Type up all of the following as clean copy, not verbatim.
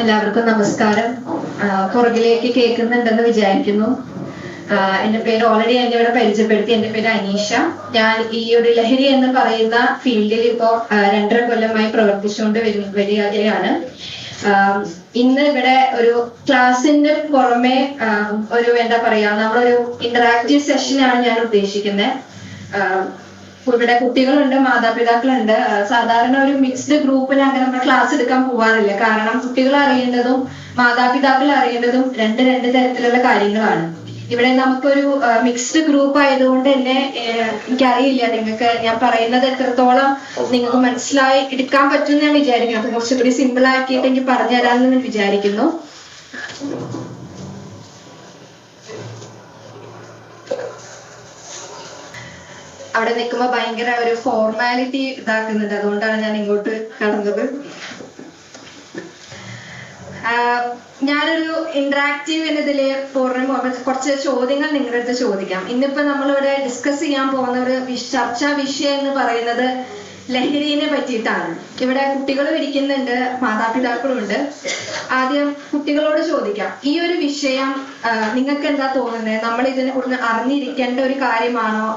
എല്ലാവർക്കും നമസ്കാരം. പുറകിലേക്ക് കേൾക്കുന്നുണ്ടെന്ന് വിചാരിക്കുന്നു. എന്റെ പേര് ഓൾറെഡി എന്നെ ഇവിടെ പരിചയപ്പെടുത്തി. എന്റെ പേര് അനീഷ. ഞാൻ ഈ ഒരു ലഹരി എന്ന് പറയുന്ന ഫീൽഡിൽ ഇപ്പോ 2.5 കൊല്ലമായി പ്രവർത്തിച്ചുകൊണ്ട് വരികയാണ്. ഇന്ന് ഇവിടെ ഒരു ക്ലാസിന്റെ പുറമെ ഒരു എന്താ പറയാ, നമ്മളൊരു ഇന്ററാക്റ്റീവ് സെഷനാണ് ഞാൻ ഉദ്ദേശിക്കുന്നത്. ഇവിടെ കുട്ടികളുണ്ട്, മാതാപിതാക്കളുണ്ട്. സാധാരണ ഒരു മിക്സ്ഡ് ഗ്രൂപ്പിന് അങ്ങനെ നമ്മൾ ക്ലാസ് എടുക്കാൻ പോവാറില്ല. കാരണം കുട്ടികൾ അറിയേണ്ടതും മാതാപിതാക്കൾ അറിയേണ്ടതും രണ്ട് തരത്തിലുള്ള കാര്യങ്ങളാണ്. ഇവിടെ നമുക്കൊരു മിക്സ്ഡ് ഗ്രൂപ്പ് ആയതുകൊണ്ട് തന്നെ എനിക്കറിയില്ല നിങ്ങൾക്ക് ഞാൻ പറയുന്നത് എത്രത്തോളം നിങ്ങൾക്ക് മനസ്സിലായി എടുക്കാൻ പറ്റും ഞാൻ വിചാരിക്കുന്നു. കുറച്ചുകൂടി സിമ്പിൾ ആക്കിയിട്ട് എനിക്ക് പറഞ്ഞു തരാമെന്ന് ഞാൻ വിചാരിക്കുന്നു. അവിടെ നിൽക്കുമ്പോ ഭയങ്കര ഒരു ഫോർമാലിറ്റി ഇതാക്കുന്നുണ്ട്, അതുകൊണ്ടാണ് ഞാൻ ഇങ്ങോട്ട് കടന്നത്. ഞാനൊരു ഇന്ററാക്റ്റീവ് എന്നതില് കുറച്ച് ചോദ്യങ്ങൾ നിങ്ങളുടെ അടുത്ത് ചോദിക്കാം. ഇന്നിപ്പോ നമ്മളിവിടെ ഡിസ്കസ് ചെയ്യാൻ പോകുന്ന ഒരു ചർച്ചാ വിഷയം എന്ന് പറയുന്നത് ലഹരിനെ പറ്റിയിട്ടാണ്. ഇവിടെ കുട്ടികളും ഇരിക്കുന്നുണ്ട്, മാതാപിതാക്കളും ഉണ്ട്. ആദ്യം കുട്ടികളോട് ചോദിക്കാം, ഈ ഒരു വിഷയം നിങ്ങൾക്ക് എന്താ തോന്നുന്നത്? നമ്മൾ ഇതിനെ കുറിച്ച് അറിഞ്ഞിരിക്കേണ്ട ഒരു കാര്യമാണോ,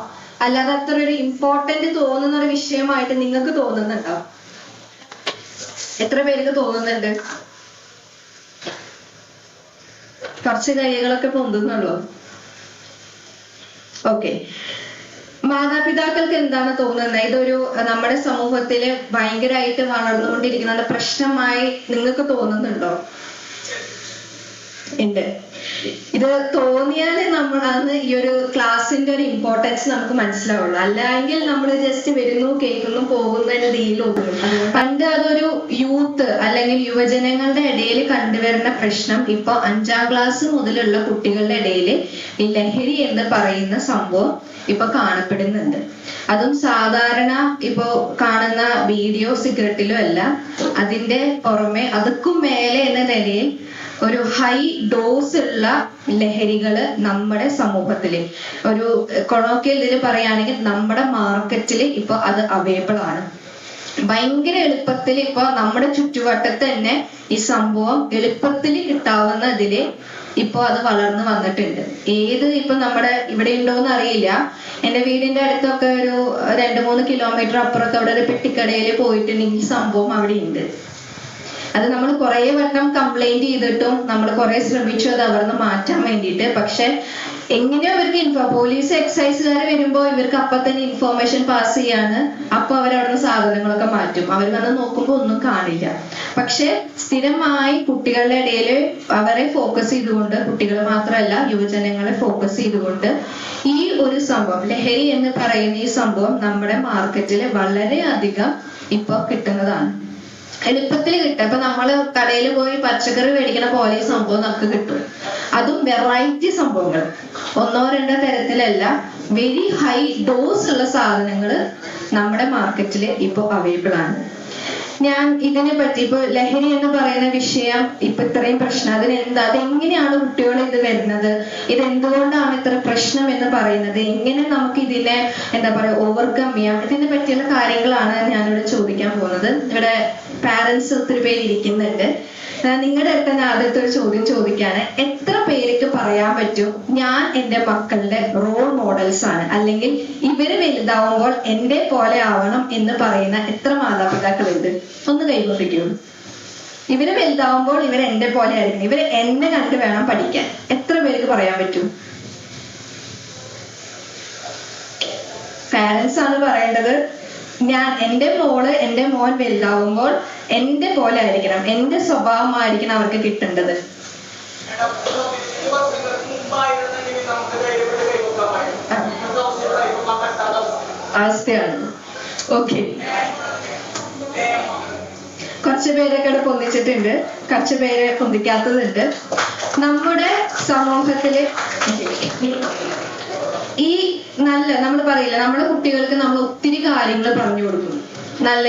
അല്ലാതെ അത്ര ഒരു ഇമ്പോർട്ടന്റ് തോന്നുന്ന ഒരു വിഷയമായിട്ട് നിങ്ങൾക്ക് തോന്നുന്നുണ്ടോ? എത്ര പേർക്ക് തോന്നുന്നുണ്ട്? കുറച്ച് കൈകളൊക്കെ പൊന്തുന്നുള്ളൂ. ഓക്കെ, മാതാപിതാക്കൾക്ക് എന്താണ് തോന്നുന്നത്? ഇതൊരു നമ്മുടെ സമൂഹത്തില് ഭയങ്കരമായിട്ട് വളർന്നുകൊണ്ടിരിക്കുന്ന പ്രശ്നമായി നിങ്ങൾക്ക് തോന്നുന്നുണ്ടോ? ഉണ്ട്. ഇത് തോന്നിയാലേ നമ്മളാണ് ഈ ഒരു ക്ലാസിന്റെ ഒരു ഇമ്പോർട്ടൻസ് നമുക്ക് മനസ്സിലാവുള്ളൂ. അല്ലെങ്കിൽ നമ്മൾ ജസ്റ്റ് വരുന്നു, കേൾക്കുന്നു, പോകുന്നതിന്റെ രീതിയിലൊന്നും. പണ്ട് അതൊരു യൂത്ത് അല്ലെങ്കിൽ യുവജനങ്ങളുടെ ഇടയിൽ കണ്ടുവരുന്ന പ്രശ്നം ഇപ്പൊ 5ാം ക്ലാസ് മുതലുള്ള കുട്ടികളുടെ ഇടയിൽ ഈ ലഹരി എന്ന് പറയുന്ന സംഭവം ഇപ്പൊ കാണപ്പെടുന്നുണ്ട്. അതും സാധാരണ ഇപ്പോ കാണുന്ന വീഡിയോ സിഗരറ്റിലും അല്ല, അതിന്റെ പുറമെ അതുക്കും മേലെ എന്ന നിലയിൽ ഒരു ഹൈ ഡോസ് ഉള്ള ലഹരികള് നമ്മുടെ സമൂഹത്തില്, ഒരു കൊളോക്കിയൽ ഇതിൽ പറയുകയാണെങ്കിൽ നമ്മുടെ മാർക്കറ്റില് ഇപ്പൊ അത് അവൈലബിൾ ആണ്. ഭയങ്കര എളുപ്പത്തിൽ ഇപ്പൊ നമ്മുടെ ചുറ്റുവട്ടത്ത് തന്നെ ഈ സംഭവം എളുപ്പത്തിൽ കിട്ടാവുന്ന ഇതില് ഇപ്പൊ അത് വളർന്നു വന്നിട്ടുണ്ട്. ഇപ്പൊ നമ്മുടെ ഇവിടെ ഉണ്ടോന്ന് അറിയില്ല. എന്റെ വീടിന്റെ അടുത്തൊക്കെ ഒരു 2-3 കിലോമീറ്റർ അപ്പുറത്തോടെ ഒരു പെട്ടിക്കടയിൽ പോയിട്ടുണ്ടെങ്കിൽ സംഭവം അവിടെ ഉണ്ട്. അത് നമ്മൾ കുറെ വട്ടം കംപ്ലൈന്റ് ചെയ്തിട്ടും നമ്മൾ കുറെ ശ്രമിച്ചു അത് അവിടുന്ന് മാറ്റാൻ വേണ്ടിയിട്ട്. പക്ഷെ എങ്ങനെയോ അവർക്ക് പോലീസ് എക്സൈസുകാർ വരുമ്പോ ഇവർക്ക് അപ്പൊ തന്നെ ഇൻഫോർമേഷൻ പാസ് ചെയ്യാണ്. അപ്പൊ അവരവിടുന്ന് സാധനങ്ങളൊക്കെ മാറ്റും. അവർ വന്ന് നോക്കുമ്പോ ഒന്നും കാണില്ല. പക്ഷെ സ്ഥിരമായി കുട്ടികളുടെ ഇടയിൽ അവരെ ഫോക്കസ് ചെയ്തുകൊണ്ട്, കുട്ടികൾ മാത്രമല്ല യുവജനങ്ങളെ ഫോക്കസ് ചെയ്തുകൊണ്ട് ഈ ഒരു സംഭവം ലഹരി എന്ന് പറയുന്ന ഈ സംഭവം നമ്മുടെ മാർക്കറ്റിൽ വളരെയധികം ഇപ്പൊ കിട്ടുന്നതാണ്. എളുപ്പത്തിൽ കിട്ടും. ഇപ്പൊ നമ്മള് കടയിൽ പോയി പച്ചക്കറി മേടിക്കണ പോലെ ഈ സംഭവം നമുക്ക് കിട്ടും. അതും വെറൈറ്റി സംഭവങ്ങൾ, 1-2 തരത്തിലല്ല, വെരി ഹൈ ഡോസ് ഉള്ള സാധനങ്ങള് നമ്മുടെ മാർക്കറ്റില് ഇപ്പൊ അവൈലബിൾ ആണ്. ഞാൻ ഇതിനെ പറ്റി ഇപ്പൊ ലഹരി എന്ന് പറയുന്ന വിഷയം ഇപ്പൊ ഇത്രയും പ്രശ്നം, അതെങ്ങനെയാണ് കുട്ടികൾ ഇത് വരുന്നത്, ഇതെന്തുകൊണ്ടാണ് ഇത്ര പ്രശ്നം എന്ന് പറയുന്നത്, എങ്ങനെ നമുക്ക് ഇതിനെ എന്താ പറയാ ഓവർകം ചെയ്യാം, ഇതിനെ പറ്റിയുള്ള കാര്യങ്ങളാണ് ഞാനിവിടെ ചോദിക്കാൻ പോകുന്നത്. ഇവിടെ പാരന്റ്സ് ഒത്തിരി പേര് ഇരിക്കുന്നുണ്ട്. നിങ്ങളുടെ അടുത്ത് തന്നെ ആദ്യത്തെ ഒരു ചോദ്യം ചോദിക്കാണ്. എത്ര പേർക്ക് പറയാൻ പറ്റും ഞാൻ എൻ്റെ മക്കളുടെ റോൾ മോഡൽസ് ആണ്, അല്ലെങ്കിൽ ഇവര് വലുതാവുമ്പോൾ എന്റെ പോലെ ആവണം എന്ന് പറയുന്ന എത്ര മാതാപിതാക്കളുണ്ട്? ഒന്ന് കൈകൊണ്ടിരിക്കൂ. ഇവര് വലുതാവുമ്പോൾ ഇവർ എന്റെ പോലെ ആയിരിക്കും, ഇവര് എന്നെ കണ്ട് വേണം പഠിക്കാൻ. എത്ര പേർക്ക് പറയാൻ പറ്റും? പാരന്റ്സ് ആണ് പറയേണ്ടത്. എന്റെ മോൻ വലുതാവുമ്പോൾ എന്റെ പോലെ ആയിരിക്കണം, എന്റെ സ്വഭാവമായിരിക്കണം അവർക്ക് കിട്ടേണ്ടത്. അവസ്ഥയാണ്. ഓക്കെ, കുറച്ച് പേരൊക്കെ ഇവിടെ പൊന്തിച്ചിട്ടുണ്ട്, കുറച്ച് പേര് പൊന്തിക്കാത്തതുണ്ട്. നമ്മുടെ സമൂഹത്തില് ഈ നമ്മൾ പറയില്ല, നമ്മുടെ കുട്ടികൾക്ക് നമ്മൾ ഒത്തിരി കാര്യങ്ങൾ പറഞ്ഞു കൊടുക്കും.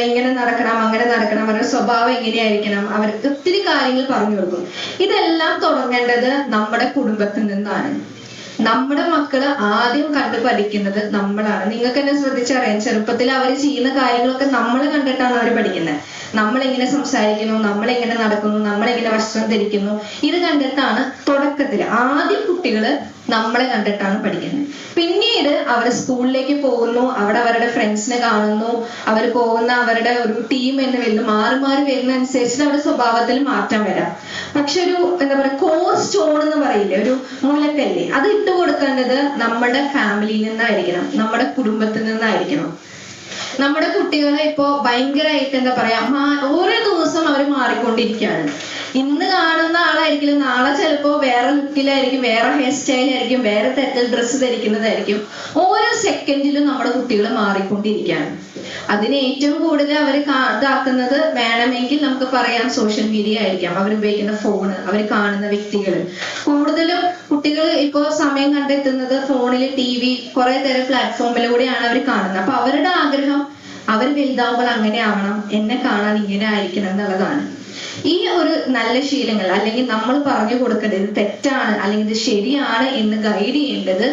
ഇങ്ങനെ നടക്കണം, അങ്ങനെ നടക്കണം, അവരുടെ സ്വഭാവം എങ്ങനെയായിരിക്കണം, അവർക്ക് ഒത്തിരി കാര്യങ്ങൾ പറഞ്ഞു കൊടുക്കും. ഇതെല്ലാം തുടങ്ങേണ്ടത് നമ്മുടെ കുടുംബത്തിൽ നിന്നാണ്. നമ്മുടെ മക്കള് ആദ്യം കണ്ടു പഠിക്കുന്നത് നമ്മളാണ്. നിങ്ങൾക്ക് തന്നെ ശ്രദ്ധിച്ചറിയാം, ചെറുപ്പത്തിൽ അവർ ചെയ്യുന്ന കാര്യങ്ങളൊക്കെ നമ്മൾ കണ്ടിട്ടാണ് അവർ പഠിക്കുന്നത്. നമ്മളെങ്ങനെ സംസാരിക്കുന്നു, നമ്മളെങ്ങനെ നടക്കുന്നു, നമ്മളെങ്ങനെ വസ്ത്രം ധരിക്കുന്നു, ഇത് കണ്ടിട്ടാണ് തുടക്കത്തിൽ ആദ്യം കുട്ടികൾ നമ്മളെ കണ്ടിട്ടാണ് പഠിക്കുന്നത്. പിന്നീട് അവർ സ്കൂളിലേക്ക് പോകുന്നു, അവിടെ അവരുടെ ഫ്രണ്ട്സിനെ കാണുന്നു, അവർ പോകുന്ന അവരുടെ ഒരു ടീം എന്ന് വരുന്നു, മാറി മാറി വരുന്ന അനുസരിച്ച് അവരുടെ സ്വഭാവത്തിൽ മാറ്റം വരാം. പക്ഷെ ഒരു എന്താ പറയുക, കോർ സ്റ്റോൺ എന്ന് പറയില്ലേ, ഒരു മൂലക്കല്ലേ, അത് ഇട്ട് കൊടുക്കേണ്ടത് നമ്മുടെ ഫാമിലിയിൽ നിന്നായിരിക്കണം, നമ്മുടെ കുടുംബത്തിൽ നിന്നായിരിക്കണം. നമ്മുടെ കുട്ടികളെ ഇപ്പോ ഭയങ്കരമായിട്ട് എന്താ പറയാ, ഓരോ ദിവസം അവർ മാറിക്കൊണ്ടിരിക്കുകയാണ്. ഇന്ന് കാണുന്ന ആളായിരിക്കില്ല, നാളെ ചിലപ്പോ വേറെ ലുക്കിലായിരിക്കും, വേറെ ഹെയർ സ്റ്റൈലായിരിക്കും, വേറെ തരത്തിൽ ഡ്രസ്സ് ധരിക്കുന്നതായിരിക്കും. ഓരോ സെക്കൻഡിലും നമ്മുടെ കുട്ടികൾ മാറിക്കൊണ്ടിരിക്കുകയാണ്. അതിന് ഏറ്റവും കൂടുതൽ അവർ ഇതാക്കുന്നത് വേണമെങ്കിൽ നമുക്ക് പറയാം സോഷ്യൽ മീഡിയ ആയിരിക്കാം, അവർ ഉപയോഗിക്കുന്ന ഫോണ്, അവർ കാണുന്ന വ്യക്തികൾ. കൂടുതലും കുട്ടികൾ ഇപ്പോൾ സമയം കണ്ടെത്തുന്നത് ഫോണിൽ, TV, കുറെ തരം പ്ലാറ്റ്ഫോമിലൂടെയാണ് അവർ കാണുന്നത്. അപ്പൊ അവരുടെ ആഗ്രഹം അവർ വലുതാവുമ്പോൾ അങ്ങനെ ആവണം, എന്നെ കാണാൻ ഇങ്ങനെ ആയിരിക്കണം എന്നുള്ളതാണ്. ഈ ഒരു നല്ല ശീലങ്ങൾ അല്ലെങ്കിൽ നമ്മൾ പറഞ്ഞു കൊടുക്കേണ്ടത് ഇത് തെറ്റാണ് അല്ലെങ്കിൽ ഇത് ശരിയാണ് എന്ന് ഗൈഡ് ചെയ്യേണ്ടത്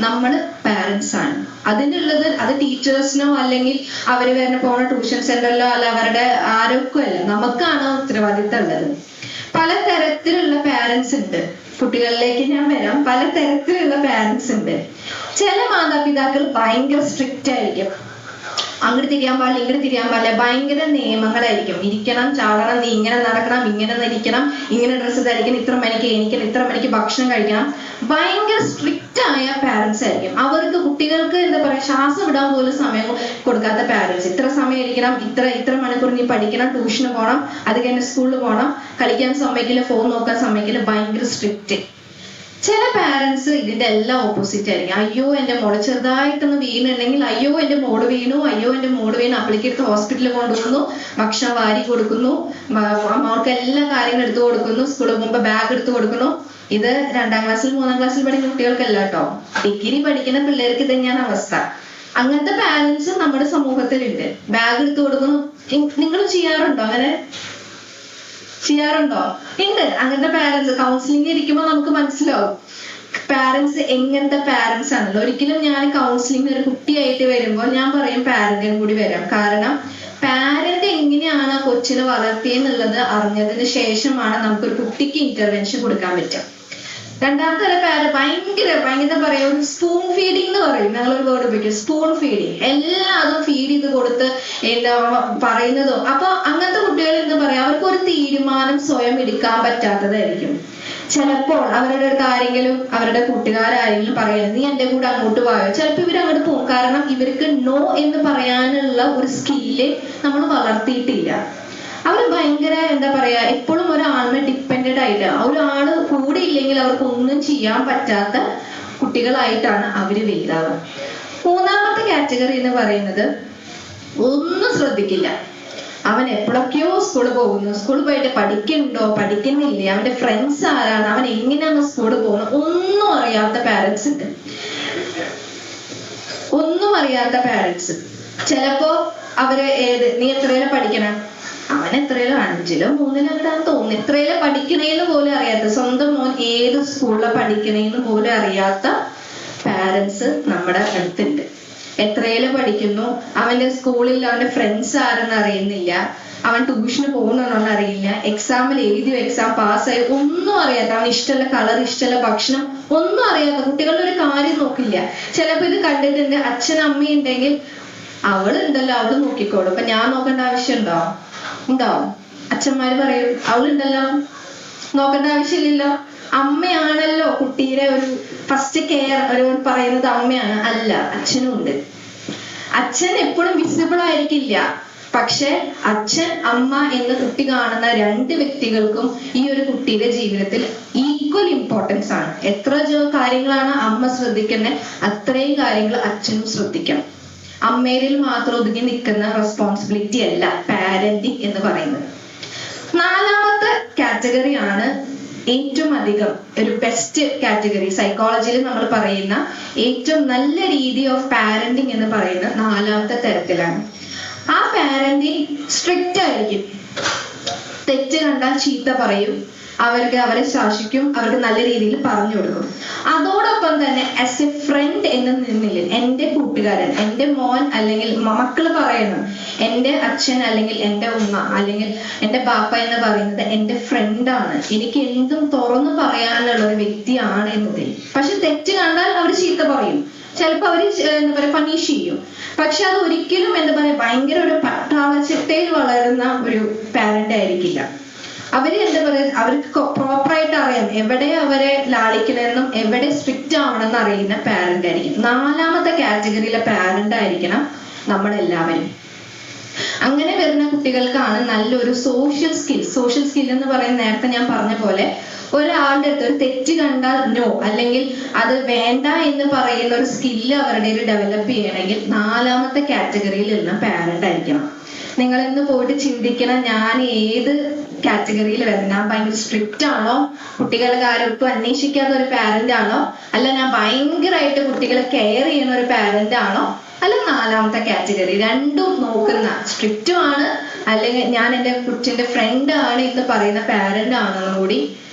നമ്മൾ പാരന്റ്സ് ആണ്. അതിനുള്ളത് അത് ടീച്ചേഴ്സിനോ അല്ലെങ്കിൽ അവർ വരുന്ന പോണ ട്യൂഷൻ സെന്ററിലോ അല്ല അവരുടെ ആരോഗ്യമല്ല, നമുക്കാണ് ഉത്തരവാദിത്തം ഉള്ളത്. പലതരത്തിലുള്ള പാരന്റ്സ് ഉണ്ട്, കുട്ടികളിലേക്ക് ഞാൻ വരാം. പലതരത്തിലുള്ള പാരന്റ്സ് ഉണ്ട്. ചില മാതാപിതാക്കൾ ഭയങ്കര സ്ട്രിക്റ്റ് ആയിരിക്കും, അങ്ങോട്ട് തിരിയാൻ പാടില്ല, ഇങ്ങോട്ട് തിരിയാൻ പാടില്ല, ഭയങ്കര നിയമങ്ങളായിരിക്കും. ഇരിക്കണം, ചാടണം, നീ ഇങ്ങനെ നടക്കണം, ഇങ്ങനെ ഇരിക്കണം, ഇങ്ങനെ ഡ്രസ്സ് ധരിക്കണം, ഇത്ര മണിക്ക് എണീക്കണം, ഇത്ര മണിക്ക് ഭക്ഷണം കഴിക്കണം. ഭയങ്കര സ്ട്രിക്റ്റ് ആയ പാരന്റ്സ് ആയിരിക്കും. അവർക്ക് കുട്ടികൾക്ക് എന്താ പറയാ, ശ്വാസം വിടാൻ പോലും സമയം കൊടുക്കാത്ത പാരന്റ്സ്. ഇത്ര സമയം ഇരിക്കണം, ഇത്ര മണിക്കൂർ നീ പഠിക്കണം, ട്യൂഷന് പോകണം, അത് കഴിഞ്ഞ് സ്കൂളിൽ പോകണം, കളിക്കാൻ സമ്മതിക്കില്ല, ഫോൺ നോക്കാൻ സമ്മതിക്കില്ല, ഭയങ്കര സ്ട്രിക്റ്റ്. ചില പാരന്റ്സ് ഇതിന്റെ എല്ലാം ഓപ്പോസിറ്റ് ആയിരിക്കും. അയ്യോ എന്റെ മോള് ചെറുതായിട്ടൊന്ന് വീണുണ്ടെങ്കിൽ അയ്യോ എന്റെ മോള് വീണു, അയ്യോ എന്റെ മോള് വീണു, അപ്പോഴേക്കെടുത്ത് ഹോസ്പിറ്റലിൽ കൊണ്ടുപോകുന്നു, ഭക്ഷണം വാരി കൊടുക്കുന്നു, അവർക്ക് എല്ലാ കാര്യങ്ങളും എടുത്തു കൊടുക്കുന്നു, സ്കൂളിൽ പോകുമ്പോ ബാഗ് എടുത്തു കൊടുക്കുന്നു. ഇത് 2ാം ക്ലാസ്സിൽ 3ാം ക്ലാസ്സിൽ പഠിക്കുന്ന കുട്ടികൾക്കല്ല കേട്ടോ, ഡിഗ്രി പഠിക്കുന്ന പിള്ളേർക്ക് തന്നെയാണ് അവസ്ഥ. അങ്ങനത്തെ പാരന്റ്സ് നമ്മുടെ സമൂഹത്തിലുണ്ട്. ബാഗ് എടുത്തു കൊടുക്കുന്നു. നിങ്ങൾ ചെയ്യാറുണ്ടോ അങ്ങനെ? ചെയ്യാറുണ്ടോ? ഉണ്ട്. അങ്ങനത്തെ പാരന്റ്സ് കൗൺസിലിംഗ് ഇരിക്കുമ്പോൾ നമുക്ക് മനസ്സിലാവും പാരന്റ്സ് എങ്ങനത്തെ പാരന്റ്സ് ആണല്ലോ. ഒരിക്കലും ഞാൻ കൗൺസിലിംഗ് ഒരു കുട്ടിയായിട്ട് വരുമ്പോൾ ഞാൻ പറയും പാരന്റിനും കൂടി വരാം. കാരണം പാരന്റ് എങ്ങനെയാണ് കൊച്ചിനെ വളർത്തിയെന്നുള്ളത് അറിഞ്ഞതിന് ശേഷമാണ് നമുക്കൊരു കുട്ടിക്ക് ഇന്റർവെൻഷൻ കൊടുക്കാൻ പറ്റുക. രണ്ടാമത്തെ ഭയങ്കര പറയാ, ഒരു സ്പൂൺ ഫീഡിങ് എന്ന് പറയും, ഞങ്ങളൊരു വേർഡ് ഉപയോഗിക്കും, സ്പൂൺ ഫീഡിങ്. എല്ലാതും ഫീഡ് ചെയ്ത് കൊടുത്ത് എന്താ പറയുന്നതും. അപ്പൊ അങ്ങനത്തെ കുട്ടികൾ എന്താ പറയാ, അവർക്ക് ഒരു തീരുമാനം സ്വയം എടുക്കാൻ പറ്റാത്തതായിരിക്കും. ചിലപ്പോൾ അവരുടെ കാര്യങ്ങളും അവരുടെ കൂട്ടുകാരാരെങ്കിലും പറയുന്നത് നീ എന്റെ കൂടെ അങ്ങോട്ട് പോയോ, ചിലപ്പോൾ ഇവർ അങ്ങോട്ട് പോകും. കാരണം ഇവർക്ക് നോ എന്ന് പറയാനുള്ള ഒരു സ്കില്ല് നമ്മൾ വളർത്തിയിട്ടില്ല. അവർ ഭയങ്കര എന്താ പറയാ, എപ്പോഴും ഒരാളിനെ ഡിപ്പെൻഡന്റ് ആയിട്ട്, ഒരാള് കൂടെ ഇല്ലെങ്കിൽ അവർക്ക് ഒന്നും ചെയ്യാൻ പറ്റാത്ത കുട്ടികളായിട്ടാണ് അവര് വലുതാവുക. 3ാമത്തെ കാറ്റഗറി എന്ന് പറയുന്നത് ഒന്നും ശ്രദ്ധിക്കില്ല. അവൻ എപ്പോഴൊക്കെയോ സ്കൂളിൽ പോകുന്നു, സ്കൂളിൽ പോയിട്ട് പഠിക്കുന്നുണ്ടോ പഠിക്കുന്നില്ലേ, അവന്റെ ഫ്രണ്ട്സ് ആരാണ്, അവൻ എങ്ങനെയാണ് സ്കൂളിൽ പോകുന്നത്, ഒന്നും അറിയാത്ത പാരന്റ്സ് ഉണ്ട്. ഒന്നും അറിയാത്ത പാരന്റ്സ്. ചിലപ്പോ അവര് നീ എത്രയിലും പഠിക്കണം, അവൻ എത്രയിലും 5ലോ 3ലോ അങ്ങോട്ടാന്ന് തോന്നുന്നു, എത്രയിലും പഠിക്കണേന്ന് പോലും അറിയാത്ത, സ്വന്തം മോൻ ഏത് സ്കൂളിലെ പഠിക്കണേന്ന് പോലും അറിയാത്ത പാരന്റ്സ് നമ്മുടെ അടുത്തുണ്ട്. എത്രയിലും പഠിക്കുന്നു, അവന്റെ സ്കൂളിൽ അവന്റെ ഫ്രണ്ട്സ് ആരെന്ന് അറിയുന്നില്ല, അവൻ ട്യൂഷന് പോകുന്നതെന്ന് അറിയില്ല, എക്സാമിൽ എഴുതിയോ എക്സാം പാസ്സായി ഒന്നും അറിയാത്ത, അവൻ ഇഷ്ടമുള്ള കളർ, ഇഷ്ടമുള്ള ഭക്ഷണം ഒന്നും അറിയാത്ത കുട്ടികളുടെ ഒരു കാര്യം നോക്കില്ല. ചിലപ്പോ ഇത് കണ്ടിട്ടുണ്ട്, അച്ഛനമ്മയുണ്ടെങ്കിൽ അവളുണ്ടല്ലോ അവള് നോക്കിക്കോളും, അപ്പൊ ഞാൻ നോക്കേണ്ട ആവശ്യമുണ്ടോ? ഉണ്ടോ? അച്ഛന്മാര് പറയും അവളുണ്ടല്ലോ നോക്കേണ്ട ആവശ്യമില്ലല്ലോ, അമ്മയാണല്ലോ കുട്ടിയുടെ ഒരു ഫസ്റ്റ് കെയർ ഒരു പറയുന്നത് അമ്മയാണ്. അല്ല, അച്ഛനും ഉണ്ട്. അച്ഛൻ എപ്പോഴും വിസിബിൾ ആയിരിക്കില്ല, പക്ഷെ അച്ഛൻ അമ്മ എന്ന് കുട്ടി കാണുന്ന 2 വ്യക്തികൾക്കും ഈ ഒരു കുട്ടിയുടെ ജീവിതത്തിൽ ഈക്വൽ ഇമ്പോർട്ടൻസ് ആണ്. എത്ര കാര്യങ്ങളാണ് അമ്മ ശ്രദ്ധിക്കുന്നത്, അത്രയും കാര്യങ്ങൾ അച്ഛനും ശ്രദ്ധിക്കണം. അമ്മയിൽ മാത്രം ഒതുങ്ങി നിൽക്കുന്ന റെസ്പോൺസിബിലിറ്റി അല്ല പാരന്റിങ് എന്ന് പറയുന്നത്. 4ാമത്തെ കാറ്റഗറിയാണ് ഏറ്റവും അധികം ഒരു ബെസ്റ്റ് കാറ്റഗറി. സൈക്കോളജിയിൽ നമ്മൾ പറയുന്ന ഏറ്റവും നല്ല രീതി ഓഫ് പാരന്റിങ് എന്ന് പറയുന്ന 4ാമത്തെ തരത്തിലാണ്. ആ പാരന്റിങ് സ്ട്രിക്റ്റ് ആയിരിക്കും. തെറ്റ് കണ്ടാൽ ചീത്ത പറയും, അവരെ ശാസിക്കും, അവർക്ക് നല്ല രീതിയിൽ പറഞ്ഞു കൊടുക്കും. അതോടൊപ്പം അതോടൊപ്പം തന്നെ ആസ് എ ഫ്രണ്ട് എന്ന നിലയിൽ എൻ്റെ കൂട്ടുകാരൻ, എൻ്റെ മോൻ അല്ലെങ്കിൽ മക്കള് പറയണം എൻ്റെ അച്ഛൻ അല്ലെങ്കിൽ എൻ്റെ ഉമ്മ അല്ലെങ്കിൽ എൻ്റെ ബാപ്പ എന്ന് പറയുന്നത് എൻ്റെ ഫ്രണ്ടാണ്, എനിക്ക് എന്തും തുറന്നു പറയാനുള്ള ഒരു വ്യക്തിയാണ് എന്നതിൽ. പക്ഷെ തെറ്റ് കണ്ടാൽ അവർ ചീത്ത പറയും, ചിലപ്പോൾ അവര് എന്താ പറയാ പണിഷ് ചെയ്യും. പക്ഷെ അത് ഒരിക്കലും എന്താ പറയാ ഭയങ്കര ഒരു പട്ടാള ചിട്ടയിൽ വളരുന്ന ഒരു പാരന്റ് ആയിരിക്കില്ല. അവര് എന്താ പറയാ അവർക്ക് പ്രോപ്പറായിട്ട് അറിയാം എവിടെ അവരെ ലാളിക്കണമെന്നും എവിടെ സ്ട്രിക്റ്റ് ആവണമെന്ന് അറിയുന്ന പാരന്റ് ആയിരിക്കും. 4ാമത്തെ കാറ്റഗറിയിലെ പാരന്റ് ആയിരിക്കണം നമ്മളെല്ലാവരും. അങ്ങനെ വരുന്ന കുട്ടികൾക്കാണ് നല്ലൊരു സോഷ്യൽ സ്കിൽ എന്ന് പറയുന്ന നേരത്തെ ഞാൻ പറഞ്ഞ പോലെ ഒരാളുടെ അടുത്ത് ഒരു തെറ്റ് കണ്ടാൽ നോ അല്ലെങ്കിൽ അത് വേണ്ട എന്ന് പറയുന്ന ഒരു സ്കില്ല് അവരുടെ ഡെവലപ്പ് ചെയ്യണമെങ്കിൽ 4ാമത്തെ കാറ്റഗറിയിൽ ഉള്ള പാരന്റ് ആയിരിക്കണം. നിങ്ങൾ ഇന്ന് പോയിട്ട് ചിന്തിക്കണം, ഞാൻ ഏത് കാറ്റഗറിയിൽ വരുന്നത്? ഞാൻ ഭയങ്കര സ്ട്രിക്റ്റ് ആണോ, കുട്ടികളെ കാര്യം ഒട്ടും അന്വേഷിക്കാത്ത ഒരു പാരന്റ് ആണോ, അല്ല ഞാൻ ഭയങ്കരമായിട്ട് കുട്ടികളെ കെയർ ചെയ്യുന്ന ഒരു പാരന്റ് ആണോ, അല്ല 4ാമത്തെ കാറ്റഗറി? രണ്ടും നോക്കുന്ന സ്ട്രിക്റ്റും ആണ് അല്ലെങ്കിൽ ഞാൻ എൻ്റെ കുട്ടിന്റെ ഫ്രണ്ട് ആണ് എന്ന് പറയുന്ന പാരന്റ് ആണെന്നും കൂടി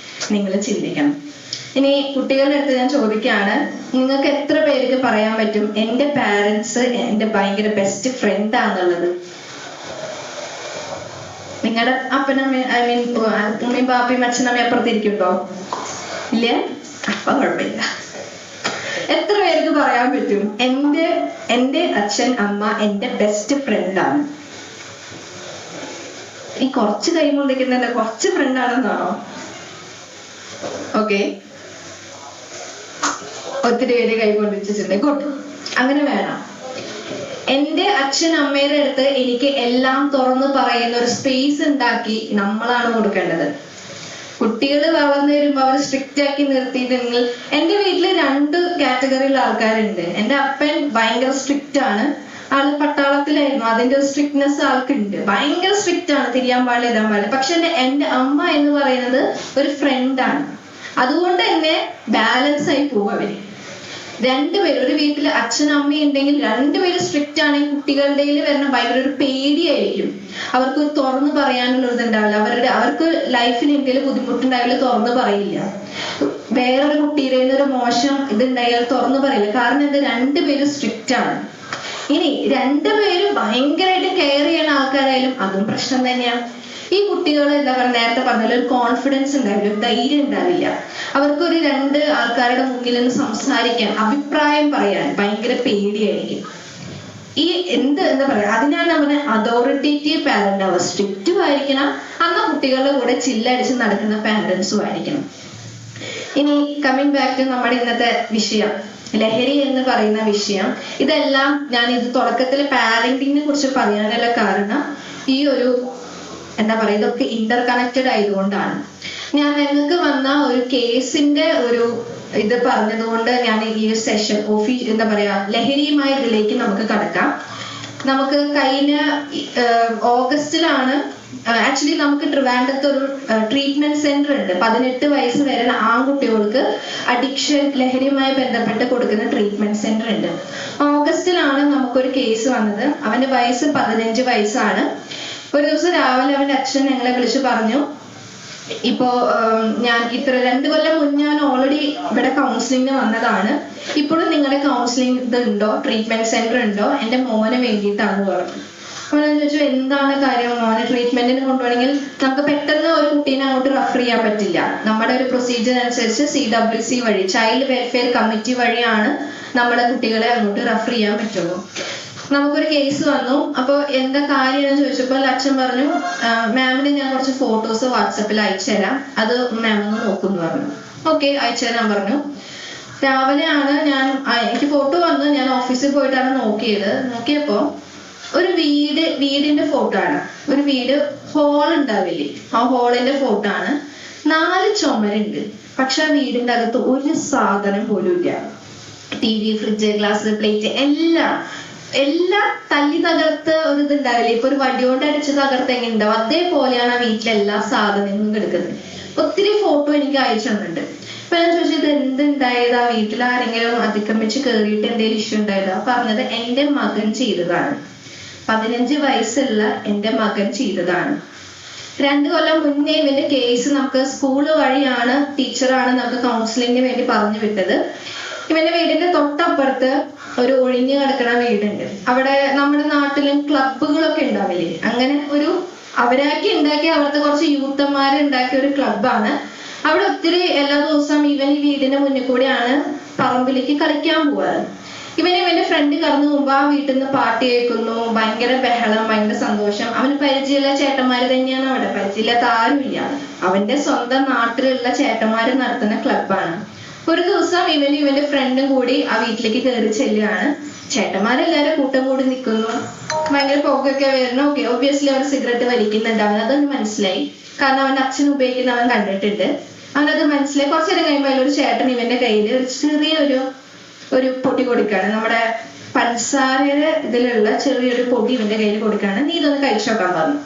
നിങ്ങൾ ചിന്തിക്കണം. ഇനി കുട്ടികളുടെ അടുത്ത് ഞാൻ ചോദിക്കുകയാണ്, നിങ്ങൾക്ക് എത്ര പേർക്ക് പറയാൻ പറ്റും എൻ്റെ പാരന്റ്സ് എൻ്റെ ഭയങ്കര ബെസ്റ്റ് ഫ്രണ്ട് ആണെന്നുള്ളത്? നിങ്ങളുടെ അപ്പനമ്മ ഉമ്മയും ബാപ്പയും അച്ഛനമ്മയും അപ്പുറത്തിരിക്കുണ്ടോ? ഇല്ല? അപ്പൊ കുഴപ്പമില്ല. എത്ര പേർക്ക് പറയാൻ പറ്റും എൻ്റെ അച്ഛൻ അമ്മ എൻ്റെ ബെസ്റ്റ് ഫ്രണ്ടാണ്? ഈ കുറച്ച് കൈ കൊണ്ടിരിക്കുന്നതിന്റെ കുറച്ച് ഫ്രണ്ടാണെന്നാണോ? ഓക്കെ, ഒത്തിരി പേര് കൈ കൊണ്ടിരിച്ചിട്ടുണ്ട്. ഗുഡ്, അങ്ങനെ വേണം. എൻ്റെ അച്ഛൻ അമ്മയുടെ അടുത്ത് എനിക്ക് എല്ലാം തുറന്നു പറയുന്ന ഒരു സ്പേസ് ഉണ്ടാക്കി നമ്മളാണ് കൊടുക്കേണ്ടത്. കുട്ടികൾ വളർന്നു വരുമ്പോൾ അവർ സ്ട്രിക്റ്റ് ആക്കി നിർത്തിയിട്ടുണ്ടെങ്കിൽ, എൻ്റെ വീട്ടില് 2 കാറ്റഗറിയിലുള്ള ആൾക്കാരുണ്ട്. എൻ്റെ അപ്പൻ ഭയങ്കര സ്ട്രിക്റ്റ് ആണ്, ആള് പട്ടാളത്തിലായിരുന്നു, അതിന്റെ ഒരു സ്ട്രിക്ട്നെസ് ആൾക്കുണ്ട്, ഭയങ്കര സ്ട്രിക്റ്റ് ആണ്, തിരിയാൻ പാടില്ല ഇടാൻ പാടില്ല. പക്ഷെ എൻ്റെ അമ്മ എന്ന് പറയുന്നത് ഒരു ഫ്രണ്ടാണ്. അതുകൊണ്ട് തന്നെ ബാലൻസ് ആയി പോകും അവര്. 2 പേര് ഒരു വീട്ടിൽ അച്ഛനും അമ്മയും ഉണ്ടെങ്കിൽ 2 പേര് സ്ട്രിക്റ്റ് ആണെങ്കിൽ കുട്ടികളുടെ വരുന്ന ഭയങ്കര ഒരു പേടിയായിരിക്കും. അവർക്ക് തുറന്നു പറയാനുള്ള ഇതുണ്ടാവില്ല. അവർക്ക് ലൈഫിൽ എന്തെങ്കിലും ബുദ്ധിമുട്ടുണ്ടായാലും തുറന്നു പറയില്ല. വേറൊരു കുട്ടിയുടെ ഒരു മോശം ഇതുണ്ടായാൽ തുറന്നു പറയില്ല. കാരണം എന്താ, 2 പേര് സ്ട്രിക്റ്റ് ആണ്. ഇനി 2 പേരും ഭയങ്കരമായിട്ട് കെയർ ചെയ്യുന്ന ആൾക്കാരായാലും അതും പ്രശ്നം തന്നെയാണ്. ഈ കുട്ടികൾ എന്താ പറയുക, നേരത്തെ പറഞ്ഞ ഒരു കോൺഫിഡൻസ് ഉണ്ടാവില്ല, ഒരു ധൈര്യം ഉണ്ടാവില്ല. അവർക്കൊരു 2 ആൾക്കാരുടെ മുന്നിൽ നിന്ന് സംസാരിക്കാൻ, അഭിപ്രായം പറയാൻ ഭയങ്കര പേടിയായിരിക്കും. ഈ എന്താ പറയാ, അതിനാണ് നമ്മുടെ അതോറിറ്റേറ്റീവ് പാരന്റ് ആവുക. സ്ട്രിക്റ്റും ആയിരിക്കണം, അന്ന് കുട്ടികളുടെ കൂടെ ചില്ലടിച്ച് നടക്കുന്ന പാരന്റ്സും ആയിരിക്കണം. ഇനി കമ്മിങ് ബാക്ക് ടു നമ്മുടെ ഇന്നത്തെ വിഷയം, ലഹരി എന്ന് പറയുന്ന വിഷയം. ഇതെല്ലാം ഞാൻ ഇത് തുടക്കത്തിൽ പാരന്റിങ്ങിനെ കുറിച്ച് പറയാനുള്ള കാരണം ഈ ഒരു എന്താ പറയുക, ഇതൊക്കെ ഇന്റർ കണക്റ്റഡ് ആയതുകൊണ്ടാണ്. ഞാൻ നിങ്ങൾക്ക് വന്ന ഒരു കേസിന്റെ ഒരു ഇത് പറഞ്ഞതുകൊണ്ട് ഞാൻ ഈ സെഷൻ എന്താ പറയാ ലഹരിയുമായി ഇതിലേക്ക് നമുക്ക് കടക്കാം. നമുക്ക് കഴിഞ്ഞ ഓഗസ്റ്റിലാണ് ആക്ച്വലി നമുക്ക് ട്രിവാൻഡ്രത്ത് ഒരു ട്രീറ്റ്മെന്റ് സെന്റർ ഉണ്ട്. 18 വയസ്സ് വരെ ആൺകുട്ടികൾക്ക് അഡിക്ഷൻ ലഹരിയുമായി ബന്ധപ്പെട്ട് കൊടുക്കുന്ന ട്രീറ്റ്മെന്റ് സെന്റർ ഉണ്ട്. ഓഗസ്റ്റിലാണ് നമുക്കൊരു കേസ് വന്നത്. അവന്റെ വയസ്സ് 15 വയസ്സാണ്. ഒരു ദിവസം രാവിലെ അവന്റെ അച്ഛൻ ഞങ്ങളെ വിളിച്ച് പറഞ്ഞു, ഇപ്പോ ഞാൻ 2 കൊല്ലം മുന്നേ ഞാൻ ഓൾറെഡി ഇവിടെ കൗൺസിലിങ്ങിന് വന്നതാണ്, ഇപ്പോഴും നിങ്ങളുടെ കൗൺസിലിംഗ് ഇത് ഉണ്ടോ, ട്രീറ്റ്മെന്റ് സെന്റർ ഉണ്ടോ, എൻ്റെ മോനെ വേണ്ടിയിട്ടാണ് പറഞ്ഞു. അപ്പൊ ഞാൻ ചോദിച്ചു, എന്താണ് കാര്യം? മോനെ ട്രീറ്റ്മെന്റിന് കൊണ്ടുപോകണമെങ്കിൽ നമുക്ക് പെട്ടെന്ന് ഒരു കുട്ടീനെ അങ്ങോട്ട് റെഫർ ചെയ്യാൻ പറ്റില്ല. നമ്മുടെ ഒരു പ്രൊസീജിയർ അനുസരിച്ച് CWC വഴി, ചൈൽഡ് വെൽഫെയർ കമ്മിറ്റി വഴിയാണ് നമ്മുടെ കുട്ടികളെ അങ്ങോട്ട് റെഫർ ചെയ്യാൻ പറ്റുള്ളൂ. നമുക്കൊരു കേസ് വന്നു. അപ്പോൾ എന്താ കാര്യം ചോദിച്ചപ്പോൾ അച്ഛൻ പറഞ്ഞു, മാമിന് ഞാൻ കുറച്ച് ഫോട്ടോസ് വാട്സപ്പിൽ അയച്ചു തരാം, അത് മാം ഒന്ന് നോക്കുന്നു പറഞ്ഞു. ഓക്കെ, അയച്ചു തരാൻ പറഞ്ഞു. രാവിലെയാണ് എനിക്ക് ഫോട്ടോ വന്നു, ഞാൻ ഓഫീസിൽ പോയിട്ടാണ് നോക്കിയപ്പോ ഒരു വീടിന്റെ ഫോട്ടോ ആണ്. ഒരു വീട് ഹോൾ ഉണ്ടാവില്ലേ, ആ ഹോളിന്റെ ഫോട്ടോ ആണ്. 4 ചുമരുണ്ട്, പക്ഷെ ആ വീടിന്റെ അകത്ത് ഒരു സാധനം പോലും ഇല്ല. TV, ഫ്രിഡ്ജ്, ഗ്ലാസ്, പ്ലേറ്റ് എല്ലാം തല്ലി തകർത്ത് ഒരു ഇതുണ്ടാവില്ലേ, ഇപ്പൊ ഒരു വടിയോണ്ട് അടിച്ച് തകർത്ത് എങ്ങനെ ഉണ്ടാവും, അതേപോലെയാണ് ആ വീട്ടിലെ എല്ലാ സാധനങ്ങളും കിടക്കുന്നത്. ഒത്തിരി ഫോട്ടോ എനിക്ക് അയച്ചു തന്നിട്ടുണ്ട്. അപ്പൊ ഞാൻ ചോദിച്ചത് എന്തുണ്ടായത്, ആ വീട്ടിൽ ആരെങ്കിലും അതിക്രമിച്ച് കയറിയിട്ട് എന്തെങ്കിലും ഇഷ്യൂ ഉണ്ടായതോ? പറഞ്ഞത് എൻ്റെ മകൻ ചെയ്തതാണ്. 15 വയസ്സുള്ള എൻ്റെ മകൻ ചെയ്തതാണ്. 2 കൊല്ലം മുന്നേ ഇവന്റെ കേസ് നമുക്ക് സ്കൂള് വഴിയാണ്, ടീച്ചറാണ് നമുക്ക് കൗൺസിലിങ്ങിന് വേണ്ടി പറഞ്ഞു വിട്ടത്. ഇവന്റെ വീടിന്റെ തൊട്ടപ്പുറത്ത് ഒരു ഒഴിഞ്ഞു കിടക്കുന്ന വീടുണ്ട്. അവിടെ നമ്മുടെ നാട്ടിലും ക്ലബ്ബുകളൊക്കെ ഉണ്ടാവില്ലേ, അങ്ങനെ ഒരു അവരാക്കി ഉണ്ടാക്കി അവിടുത്തെ കുറച്ച് യൂത്തന്മാരെ ഉണ്ടാക്കിയ ഒരു ക്ലബ്ബാണ്. അവിടെ ഒത്തിരി എല്ലാ ദിവസവും ഇവൻ ഈ വീടിന്റെ മുന്നിൽ കൂടെയാണ് പറമ്പിലേക്ക് കളിക്കാൻ പോവാറ്. ഇവന്റെ ഫ്രണ്ട് കടന്നു പോകുമ്പോ ആ വീട്ടിൽ നിന്ന് പാട്ട് കേൾക്കുന്നു, ഭയങ്കര ബഹളം, ഭയങ്കര സന്തോഷം. അവന് പരിചയമുള്ള ചേട്ടന്മാര് തന്നെയാണ് അവിടെ, പരിചയമില്ലാത്ത ആരുമില്ല. അവന്റെ സ്വന്തം നാട്ടിലുള്ള ചേട്ടന്മാര് നടത്തുന്ന ക്ലബ്ബാണ്. ഒരു ദിവസം ഇവന്റെ ഫ്രണ്ടും കൂടി ആ വീട്ടിലേക്ക് കയറി ചെല്ലുകയാണ്. ചേട്ടന്മാരെല്ലാരും കൂട്ടം കൂടി നിൽക്കുന്നു, ഭയങ്കര പുകയൊക്കെ വരുന്നു. ഓക്കെ, ഒബ്വിയസ്ലി അവർ സിഗരറ്റ് വലിക്കുന്നുണ്ട്. അവനതൊന്ന് മനസ്സിലായി, കാരണം അവന്റെ അച്ഛൻ ഉപയോഗിക്കുന്ന അവൻ കണ്ടിട്ടുണ്ട്. അവനത് മനസ്സിലായി. കുറച്ചേരം കഴിയുമ്പോൾ അതിലൊരു ചേട്ടൻ ഇവന്റെ കയ്യിൽ ഒരു ചെറിയൊരു പൊടി കൊടുക്കാണ്. നമ്മുടെ പഞ്ചസാരയുടെ ഇതിലുള്ള ചെറിയൊരു പൊടി ഇവന്റെ കയ്യിൽ കൊടുക്കാണ്. നീ ഇതൊന്ന് കഴിച്ചു നോക്കാൻ പറഞ്ഞു.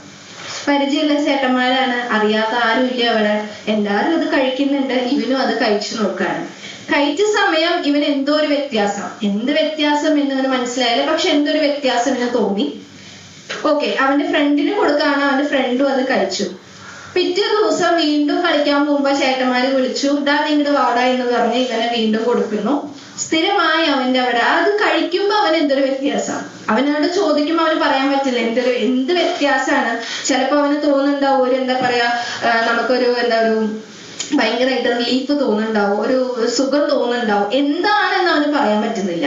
പരിചയമുള്ള ചേട്ടന്മാരാണ്, അറിയാത്ത ആരും ഇല്ല അവിടെ. എല്ലാരും അത് കഴിക്കുന്നുണ്ട്, ഇവനും അത് കഴിച്ചു നോക്കാണ്. കഴിച്ച സമയം ഇവന് എന്തോ ഒരു വ്യത്യാസം, എന്ത് വ്യത്യാസം എന്ന് അവന് മനസ്സിലായില്ല, പക്ഷെ എന്തോ ഒരു വ്യത്യാസം എന്ന് തോന്നി. ഓക്കെ, അവന്റെ ഫ്രണ്ടിന് കൊടുക്കാണ്, അവന്റെ ഫ്രണ്ടും അത് കഴിച്ചു. പിറ്റേ ദിവസം വീണ്ടും കളിക്കാൻ പോകുമ്പോ ചേട്ടന്മാര് വിളിച്ചു, ഇതാ നിങ്ങളുടെ വാട എന്ന് പറഞ്ഞ് ഇവനെ വീണ്ടും കൊടുക്കുന്നു. സ്ഥിരമായി അവന്റെ അവിടെ അത് കഴിക്കുമ്പോ അവന് എന്തൊരു വ്യത്യാസം. അവനോട് ചോദിക്കുമ്പോ അവന് പറയാൻ പറ്റില്ല എന്ത് വ്യത്യാസമാണ്. ചിലപ്പോ അവന് തോന്നുന്നുണ്ടാവും ഒരു എന്താ പറയാ, നമുക്കൊരു ഭയങ്കരമായിട്ട് റിലീഫ് തോന്നുന്നുണ്ടാവും, ഒരു സുഖം തോന്നുന്നുണ്ടാവും. എന്താണെന്ന് അവന് പറയാൻ പറ്റുന്നില്ല.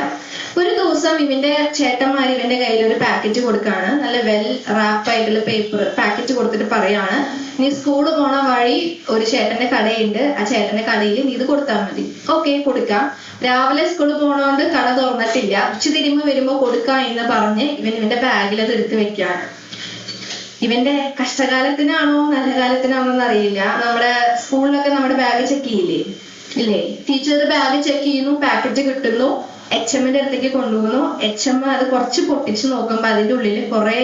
ഒരു ദിവസം ഇവന്റെ ചേട്ടന്മാർ ഇവന്റെ കയ്യിൽ ഒരു പാക്കറ്റ് കൊടുക്കാണ്, നല്ല വെൽ റാപ്പ് ആയിട്ടുള്ള പേപ്പർ പാക്കറ്റ് കൊടുത്തിട്ട് പറയാണ്, നീ സ്കൂളിൽ പോണ വഴി ഒരു ചേട്ടന്റെ കടയുണ്ട്, ആ ചേട്ടന്റെ കടയിൽ നീ ഇത് കൊടുത്താൽ മതി. ഓക്കെ, കൊടുക്കാം. രാവിലെ സ്കൂളിൽ പോണോണ്ട് കട തുറന്നിട്ടില്ല, ഉച്ചതിരിയുമ്പോ വരുമ്പോ കൊടുക്കാം എന്ന് പറഞ്ഞ് ഇവന്റെ ബാഗിൽ അത് എടുത്ത് വെക്കാണ്. ഇവന്റെ കഷ്ടകാലത്തിനാണോ നല്ല കാലത്തിനാണോ എന്ന് അറിയില്ല. നമ്മുടെ സ്കൂളിലൊക്കെ നമ്മുടെ ബാഗ് ചെക്ക് ചെയ്യില്ലേ, ഇല്ലേ? ടീച്ചർ ബാഗ് ചെക്ക് ചെയ്യുന്നു, പാക്കറ്റ് കിട്ടുന്നു, HMന്റെ അടുത്തേക്ക് കൊണ്ടുപോകുന്നു. HM അത് കുറച്ച് പൊട്ടിച്ച് നോക്കുമ്പോ അതിന്റെ ഉള്ളിൽ കുറെ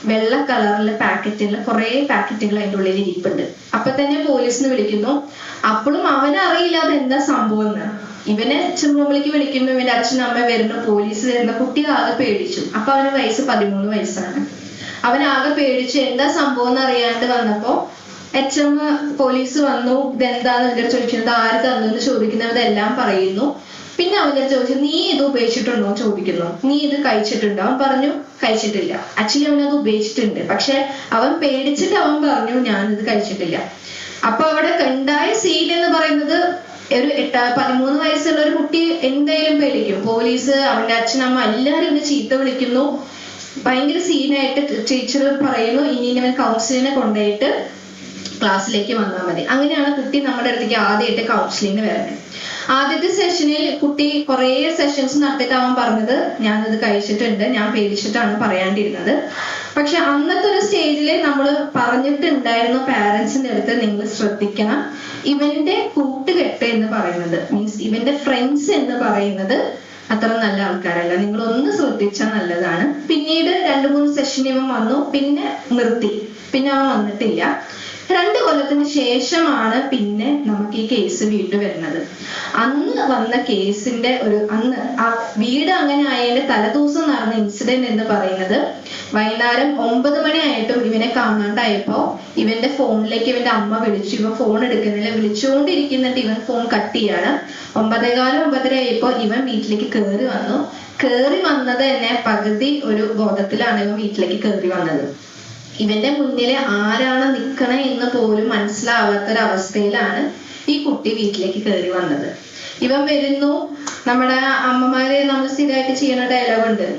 വെള്ള കളറിലെ പാക്കറ്റുള്ള കുറെ പാക്കറ്റുകൾ അതിന്റെ ഉള്ളിൽ ഇരിപ്പുണ്ട്. അപ്പൊ തന്നെ പോലീസിന് വിളിക്കുന്നു. അപ്പോഴും അവനറിയില്ല അത് എന്താ സംഭവം എന്ന്. ഇവനെ റൂമിലേക്ക് വിളിക്കുമ്പോ ഇവന്റെ അച്ഛനും അമ്മ വരുന്നു, പോലീസ് വരുന്ന. കുട്ടി ആകെ പേടിച്ചു. അപ്പൊ അവന് വയസ്സ് 13 വയസ്സാണ്. അവനാകെ പേടിച്ച് എന്താ സംഭവം എന്ന് അറിയാണ്ട് വന്നപ്പോ HM പോലീസ് വന്നു. ഇതെന്താന്ന് ഇവരുടെ ചോദിക്കുന്നത്, ആര് തന്നു എന്ന് ചോദിക്കുന്നവരെല്ലാം പറയുന്നു. പിന്നെ അവന്റെ ചോദിച്ചു, നീ ഇത് ഉപയോഗിച്ചിട്ടുണ്ടോ ചോദിക്കുന്നു, നീ ഇത് കഴിച്ചിട്ടുണ്ടോ? അവൻ പറഞ്ഞു കഴിച്ചിട്ടില്ല. ആക്ച്വലി അവനത് ഉപയോഗിച്ചിട്ടുണ്ട്, പക്ഷെ അവൻ പേടിച്ചിട്ട് അവൻ പറഞ്ഞു ഞാനിത് കഴിച്ചിട്ടില്ല. അപ്പൊ അവിടെ ഉണ്ടായ സീൻ എന്ന് പറയുന്നത്, ഒരു 13 വയസ്സുള്ള ഒരു കുട്ടി എന്തായാലും പേടിക്കും. പോലീസ്, അവന്റെ അച്ഛനമ്മ എല്ലാരും ഇവനെ ചീത്ത വിളിക്കുന്നു. ഭയങ്കര സീനായിട്ട് ടീച്ചർ പറയുന്നു, ഇനി ഇവൻ കൗൺസിലിനെ കൊണ്ടുപോയിട്ട് ക്ലാസ്സിലേക്ക് വന്നാൽ മതി. അങ്ങനെയാണ് കുട്ടി നമ്മുടെ അടുത്തേക്ക് ആദ്യമായിട്ട് കൗൺസിലിങ്ങിന് വരുന്നത്. ആദ്യത്തെ സെഷനിൽ കുട്ടി കുറേ സെഷൻസ് നടത്തിയിട്ട് അവൻ പറഞ്ഞത് ഞാനത് കഴിച്ചിട്ടുണ്ട്, ഞാൻ പേടിച്ചിട്ടാണ് പറയാണ്ടിരുന്നത്. പക്ഷെ അന്നത്തെ ഒരു സ്റ്റേജിൽ നമ്മൾ പറഞ്ഞിട്ടുണ്ടായിരുന്നു പാരന്റ്സിന്റെ അടുത്ത്, നിങ്ങൾ ശ്രദ്ധിക്കണം, ഇവന്റെ കൂട്ടുകെട്ട് എന്ന് പറയുന്നത്, മീൻസ് ഇവന്റെ ഫ്രണ്ട്സ് എന്ന് പറയുന്നത് അത്ര നല്ല ആൾക്കാരല്ല, നിങ്ങൾ ഒന്ന് ശ്രദ്ധിച്ചാൽ നല്ലതാണ്. പിന്നീട് 2-3 സെഷൻ ഇവൻ വന്നു, പിന്നെ നിർത്തി, പിന്നെ അവൻ വന്നിട്ടില്ല. 2 കൊല്ലത്തിന് ശേഷമാണ് പിന്നെ നമുക്ക് ഈ കേസ് വീണ്ടും വരുന്നത്. അന്ന് വന്ന കേസിന്റെ അന്ന് ആ വീട് അങ്ങനെ ആയതിന്റെ തലേദിവസം നടന്ന ഇൻസിഡന്റ് എന്ന് പറയുന്നത്, വൈകുന്നേരം 9 മണിയായിട്ടും ഇവനെ കാണാണ്ടായപ്പോ ഇവന്റെ ഫോണിലേക്ക് ഇവന്റെ അമ്മ വിളിച്ചു. ഇവൻ ഫോൺ എടുക്കുന്നില്ല, വിളിച്ചുകൊണ്ടിരിക്കുന്നുണ്ട്. ഇവൻ ഫോൺ കട്ട് ചെയ്യാണ്. 9:15 ആയപ്പോ ഇവൻ വീട്ടിലേക്ക് കയറി വന്നു. കയറി വന്നത് തന്നെ പകുതി ഒരു ബോധത്തിലാണ് ഇവൻ വീട്ടിലേക്ക് കയറി വന്നത്. ഇവന്റെ മുന്നിൽ ആരാണ് നിക്കണേ എന്ന് പോലും മനസ്സിലാവാത്തൊരവസ്ഥയിലാണ് ഈ കുട്ടി വീട്ടിലേക്ക് കയറി വന്നത്. ഇവൻ വരുന്നു. നമ്മുടെ അമ്മമാര് നമ്മൾ സ്ഥിരമായിട്ട് ചെയ്യുന്ന ഡയലോഗ് ഉണ്ട്,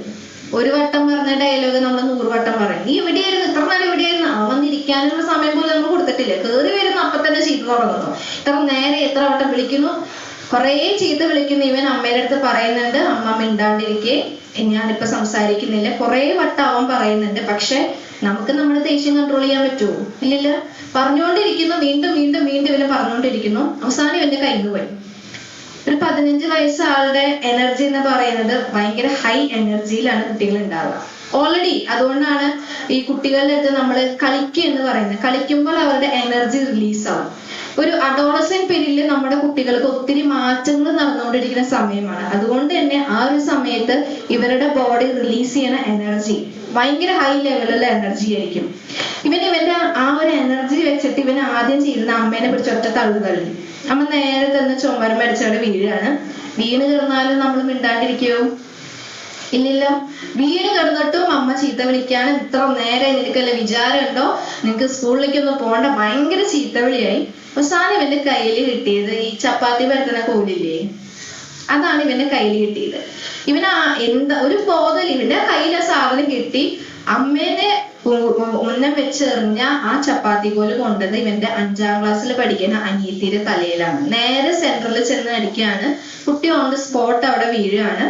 ഒരു വട്ടം പറഞ്ഞ ഡയലോഗ് നമ്മൾ 100 വട്ടം പറയും. നീ എവിടെയായിരുന്നു, ഇത്ര നേരം എവിടെയായിരുന്നു? അവൻ ഇരിക്കാനുള്ള സമയം പോലും നമ്മൾ കൊടുത്തിട്ടില്ല. കയറി വരുന്നു, അപ്പൊ തന്നെ ചീത്ത തുടങ്ങുന്നു. ഇത്ര നേരെ എത്ര വട്ടം വിളിക്കുന്നു, കുറേ ചീത്ത വിളിക്കുന്നു. ഇവൻ അമ്മയുടെ അടുത്ത് പറയുന്നുണ്ട്, അമ്മ മിണ്ടാണ്ടിരിക്കെ, ഞാനിപ്പോ സംസാരിക്കുന്നില്ല. കുറെ വട്ടം അവൻ പറയുന്നുണ്ട്. പക്ഷെ നമുക്ക് നമ്മുടെ ദേഷ്യം കൺട്രോൾ ചെയ്യാൻ പറ്റുമോ? ഇല്ലല്ലോ. പറഞ്ഞുകൊണ്ടിരിക്കുന്നു, വീണ്ടും വീണ്ടും വീണ്ടും ഇവനെ പറഞ്ഞുകൊണ്ടിരിക്കുന്നു. അവസാനം ഇവന്റെ കയ്യിൽ പോയി. ഒരു 15 വയസ്സ് ആളുടെ എനർജി എന്ന് പറയുന്നത് ഭയങ്കര ഹൈ എനർജിയിലാണ് കുട്ടികൾ ഉണ്ടാവുക ഓൾറെഡി. അതുകൊണ്ടാണ് ഈ കുട്ടികളുടെ അടുത്ത് നമ്മൾ കളിക്കുക എന്ന് പറയുന്നത്. കളിക്കുമ്പോൾ അവരുടെ എനർജി റിലീസ് ആവും. ഒരു അഡോളസെന്റ് പീരീഡിൽ നമ്മുടെ കുട്ടികൾക്ക് ഒത്തിരി മാറ്റങ്ങൾ നടന്നുകൊണ്ടിരിക്കുന്ന സമയമാണ്. അതുകൊണ്ട് തന്നെ ആ ഒരു സമയത്ത് ഇവരുടെ ബോഡി റിലീസ് ചെയ്യുന്ന എനർജി ഭയങ്കര ഹൈ ലെവലുള്ള എനർജി ആയിരിക്കും. ഇവന്റെ ആ ഒരു എനർജി വെച്ചിട്ട് ഇവൻ ആദ്യം ചെയ്യുന്ന അമ്മേനെ പിടിച്ച് ഒറ്റ തള്ളി. അമ്മ നേരെ തന്നെ ചുമരം അടിച്ചവിടെ വീഴാണ്. വീണ് കിടന്നാലും നമ്മൾ മിണ്ടാണ്ടിരിക്കോ? ഇല്ലല്ലോ. വീണ് കിടന്നിട്ടും അമ്മ ചീത്ത വിളിക്കാണ്. ഇത്ര നേരെ നിനക്കല്ല വിചാരം ഉണ്ടോ, നിനക്ക് സ്കൂളിലേക്കൊന്നും പോകണ്ട, ഭയങ്കര ചീത്ത വിളിയായി. അവസാനം ഇവന്റെ കയ്യിൽ കിട്ടിയത് ഈ ചപ്പാത്തി പരത്തുന്ന കോലില്ലേ, അതാണ് ഇവന്റെ കയ്യിൽ കിട്ടിയത്. ഇവന് എന്താ ഒരു ബോധം, ഇവന്റെ കയ്യിൽ ആ സാധനം കിട്ടി. അമ്മേനെ ഉന്നം വെച്ചെറിഞ്ഞ ആ ചപ്പാത്തി കോല് കൊണ്ടത് ഇവന്റെ 5ാം ക്ലാസ്സിൽ പഠിക്കുന്ന അനിയത്തിയുടെ തലയിലാണ്. നേരെ സെന്ററിൽ ചെന്ന് അടിക്കുകയാണ്. കുട്ടി ഓൺ ദ സ്പോട്ട് അവിടെ വീഴുകയാണ്.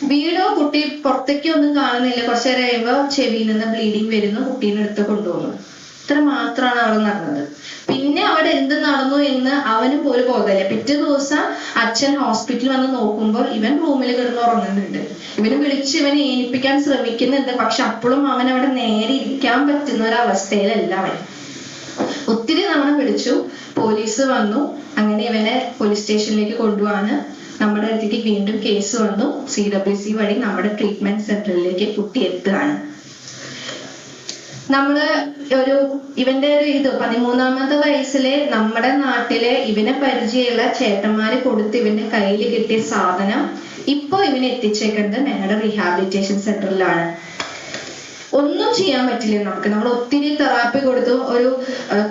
വീടോ കുട്ടി പുറത്തേക്ക് ഒന്നും കാണുന്നില്ല. കുറച്ചു നേരം കഴിയുമ്പോൾ ചെവിയിൽ നിന്ന് ബ്ലീഡിങ് വരുന്നു. കുട്ടീനെ എടുത്ത് കൊണ്ടുപോകുന്നു. ഇത്ര മാത്രമാണ് അവിടെ നടന്നത്. പിന്നെ അവിടെ എന്ത് നടന്നു എന്ന് അവന് പോലും ബോധമില്ല. പിറ്റേ ദിവസം അച്ഛൻ ഹോസ്പിറ്റലിൽ വന്ന് നോക്കുമ്പോൾ ഇവൻ റൂമിൽ കിടന്ന് ഉറങ്ങുന്നുണ്ട്. ഇവന് വിളിച്ച് ഇവനെ ഏൽപ്പിക്കാൻ ശ്രമിക്കുന്നുണ്ട്. പക്ഷെ അപ്പോഴും അവൻ അവിടെ നേരെ ഇരിക്കാൻ പറ്റുന്ന ഒരു അവസ്ഥയിലല്ല അവൻ. ഒത്തിരി തവണ വിളിച്ചു, പോലീസ് വന്നു. അങ്ങനെ ഇവനെ പോലീസ് സ്റ്റേഷനിലേക്ക് കൊണ്ടുപോവാണ്. നമ്മുടെ അടുത്തേക്ക് വീണ്ടും കേസ് വന്നു. CWC വഴി നമ്മുടെ ട്രീറ്റ്മെന്റ് സെന്ററിലേക്ക് കുട്ടി എത്തുകയാണ്. നമ്മള് ഇവന്റെ ഒരു 13ാമത്തെ വയസ്സിലെ നമ്മുടെ നാട്ടിലെ ഇവനെ പരിചയമുള്ള ചേട്ടന്മാര് കൊടുത്ത് ഇവന്റെ കയ്യിൽ കിട്ടിയ സാധനം ഇപ്പൊ ഇവനെ എത്തിച്ചേക്കുന്നത് ഞങ്ങളുടെ റീഹാബിലിറ്റേഷൻ സെന്ററിലാണ്. ഒന്നും ചെയ്യാൻ പറ്റില്ല നമുക്ക്. നമ്മൾ ഒത്തിരി തെറാപ്പി കൊടുത്തു. ഒരു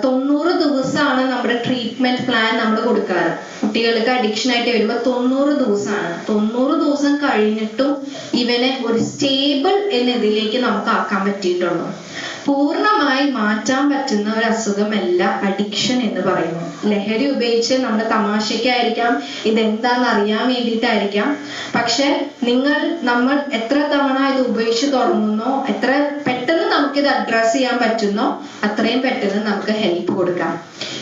90 ദിവസമാണ് നമ്മുടെ ട്രീറ്റ്മെന്റ് പ്ലാൻ നമ്മൾ കൊടുക്കാറ്. കുട്ടികൾക്ക് അഡിക്ഷൻ ആയിട്ട് വരുമ്പോൾ 90 ദിവസമാണ്. 90 ദിവസം കഴിഞ്ഞിട്ടും ഇവനെ ഒരു സ്റ്റേബിൾ എന്നതിലേക്ക് നമുക്ക് ആക്കാൻ പറ്റിയിട്ടുള്ളൂ. പൂർണ്ണമായി മാറ്റാൻ പറ്റുന്ന ഒരു അസുഖമല്ല അഡിക്ഷൻ എന്ന് പറയുന്നു. ലഹരി ഉപയോഗിച്ച് നമ്മുടെ തമാശയ്ക്കായിരിക്കാം, ഇതെന്താന്ന് അറിയാൻ വേണ്ടിയിട്ടായിരിക്കാം. പക്ഷെ നമ്മൾ എത്ര തവണ ഇത് ഉപയോഗിച്ച് തുടങ്ങുന്നോ, എത്ര പെട്ടെന്ന് നമുക്കിത് അഡ്രസ് ചെയ്യാൻ പറ്റുന്നോ അത്രയും പെട്ടെന്ന് നമുക്ക് ഹെൽപ്പ് കൊടുക്കാം.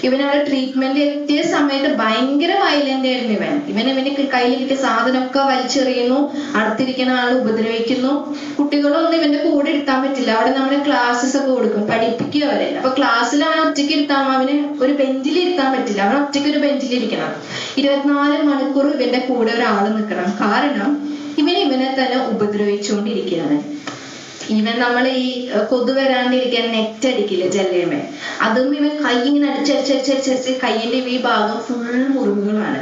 ഇവനവിടെ ട്രീറ്റ്മെന്റ് എത്തിയ സമയത്ത് ഭയങ്കര വയലന്റ് ആയിരുന്നു ഇവന് കയ്യിൽ കിട്ടിയ സാധനമൊക്കെ വലിച്ചെറിയുന്നു. അടുത്തിരിക്കുന്ന ആൾ ഉപദ്രവിക്കുന്നു. കുട്ടികളൊന്നും ഇവന്റെ കൂടെ ഇരുത്താൻ പറ്റില്ല. അവിടെ നമ്മുടെ ക്ലാസ്സസ് ഒക്കെ കൊടുക്കും, പഠിപ്പിക്കുക അവരെ. അപ്പൊ ക്ലാസ്സിൽ അവൻ ഒറ്റയ്ക്ക് ഇരുത്താൻ, അവന് ഒരു ബെഞ്ചിൽ ഇരുത്താൻ പറ്റില്ല. അവൻ ഒറ്റയ്ക്ക് ഒരു ബെഞ്ചിൽ ഇരിക്കണം. 24 മണിക്കൂർ ഇവന്റെ കൂടെ ഒരാൾ നിൽക്കണം. കാരണം ഇവനെ തന്നെ ഉപദ്രവിച്ചുകൊണ്ടിരിക്കുകയാണ്. നമ്മൾ ഈ കൊതു വരാണ്ടിരിക്കാൻ നെറ്റ് അടിക്കില്ല ജല്ലേമേ, അതും ഇവൻ കൈ ഇങ്ങനെ അടിച്ചടിച്ചടിച്ചടിച്ച് കയ്യിന്റെ ഈ ഭാഗം ഫുൾ മുറിവുകളാണ്.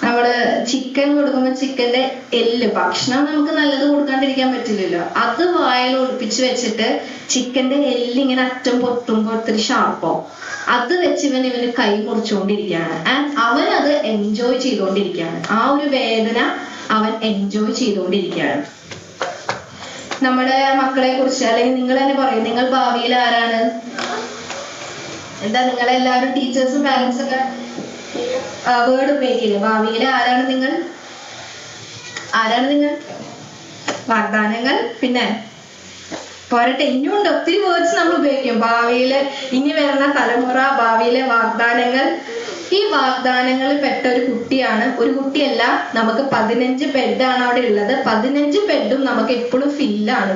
നമ്മള് ചിക്കൻ കൊടുക്കുമ്പോൾ ചിക്കന്റെ എല്ല്, ഭക്ഷണം നമുക്ക് നല്ലത് കൊടുക്കാണ്ടിരിക്കാൻ പറ്റില്ലല്ലോ, അത് വായിൽ ഒളിപ്പിച്ച് വെച്ചിട്ട് ചിക്കന്റെ എല്ല് ഇങ്ങനെ അറ്റം പൊട്ടുമ്പോ ഒത്തിരി ഷാർപ്പോ അത് വെച്ച് ഇവന് കൈ മുറിച്ചുകൊണ്ടിരിക്കുകയാണ്. ആൻഡ് അവൻ അത് എൻജോയ് ചെയ്തുകൊണ്ടിരിക്കുകയാണ്. ആ ഒരു വേദന അവൻ എൻജോയ് ചെയ്തുകൊണ്ടിരിക്കുകയാണ്. നമ്മുടെ മക്കളെ കുറിച്ച്, അല്ലെങ്കിൽ നിങ്ങൾ തന്നെ പറയും, നിങ്ങൾ ഭാവിയിൽ ആരാണ്? എന്താ നിങ്ങളെല്ലാവരും ടീച്ചേഴ്സും പാരന്റ്സും ഒക്കെ വേർഡ് ഉപയോഗിക്കില്ലേ? ഭാവിയിൽ ആരാണ് നിങ്ങൾ? വാഗ്ദാനങ്ങൾ. പിന്നെ പോരട്ടെ, ഇനിയുണ്ട് ഒത്തിരി വേർഡ്സ് നമ്മൾ ഉപയോഗിക്കും. ഭാവിയില് ഇനി വരുന്ന തലമുറ, ഭാവിയിലെ വാഗ്ദാനങ്ങൾ. ഈ വാഗ്ദാനങ്ങളിൽ പെട്ട ഒരു കുട്ടിയാണ്, ഒരു കുട്ടിയല്ല, നമുക്ക് 15 ബെഡാണ് അവിടെ ഉള്ളത്. 15 ബെഡും നമുക്ക് എപ്പോഴും ഫില്ലാണ്.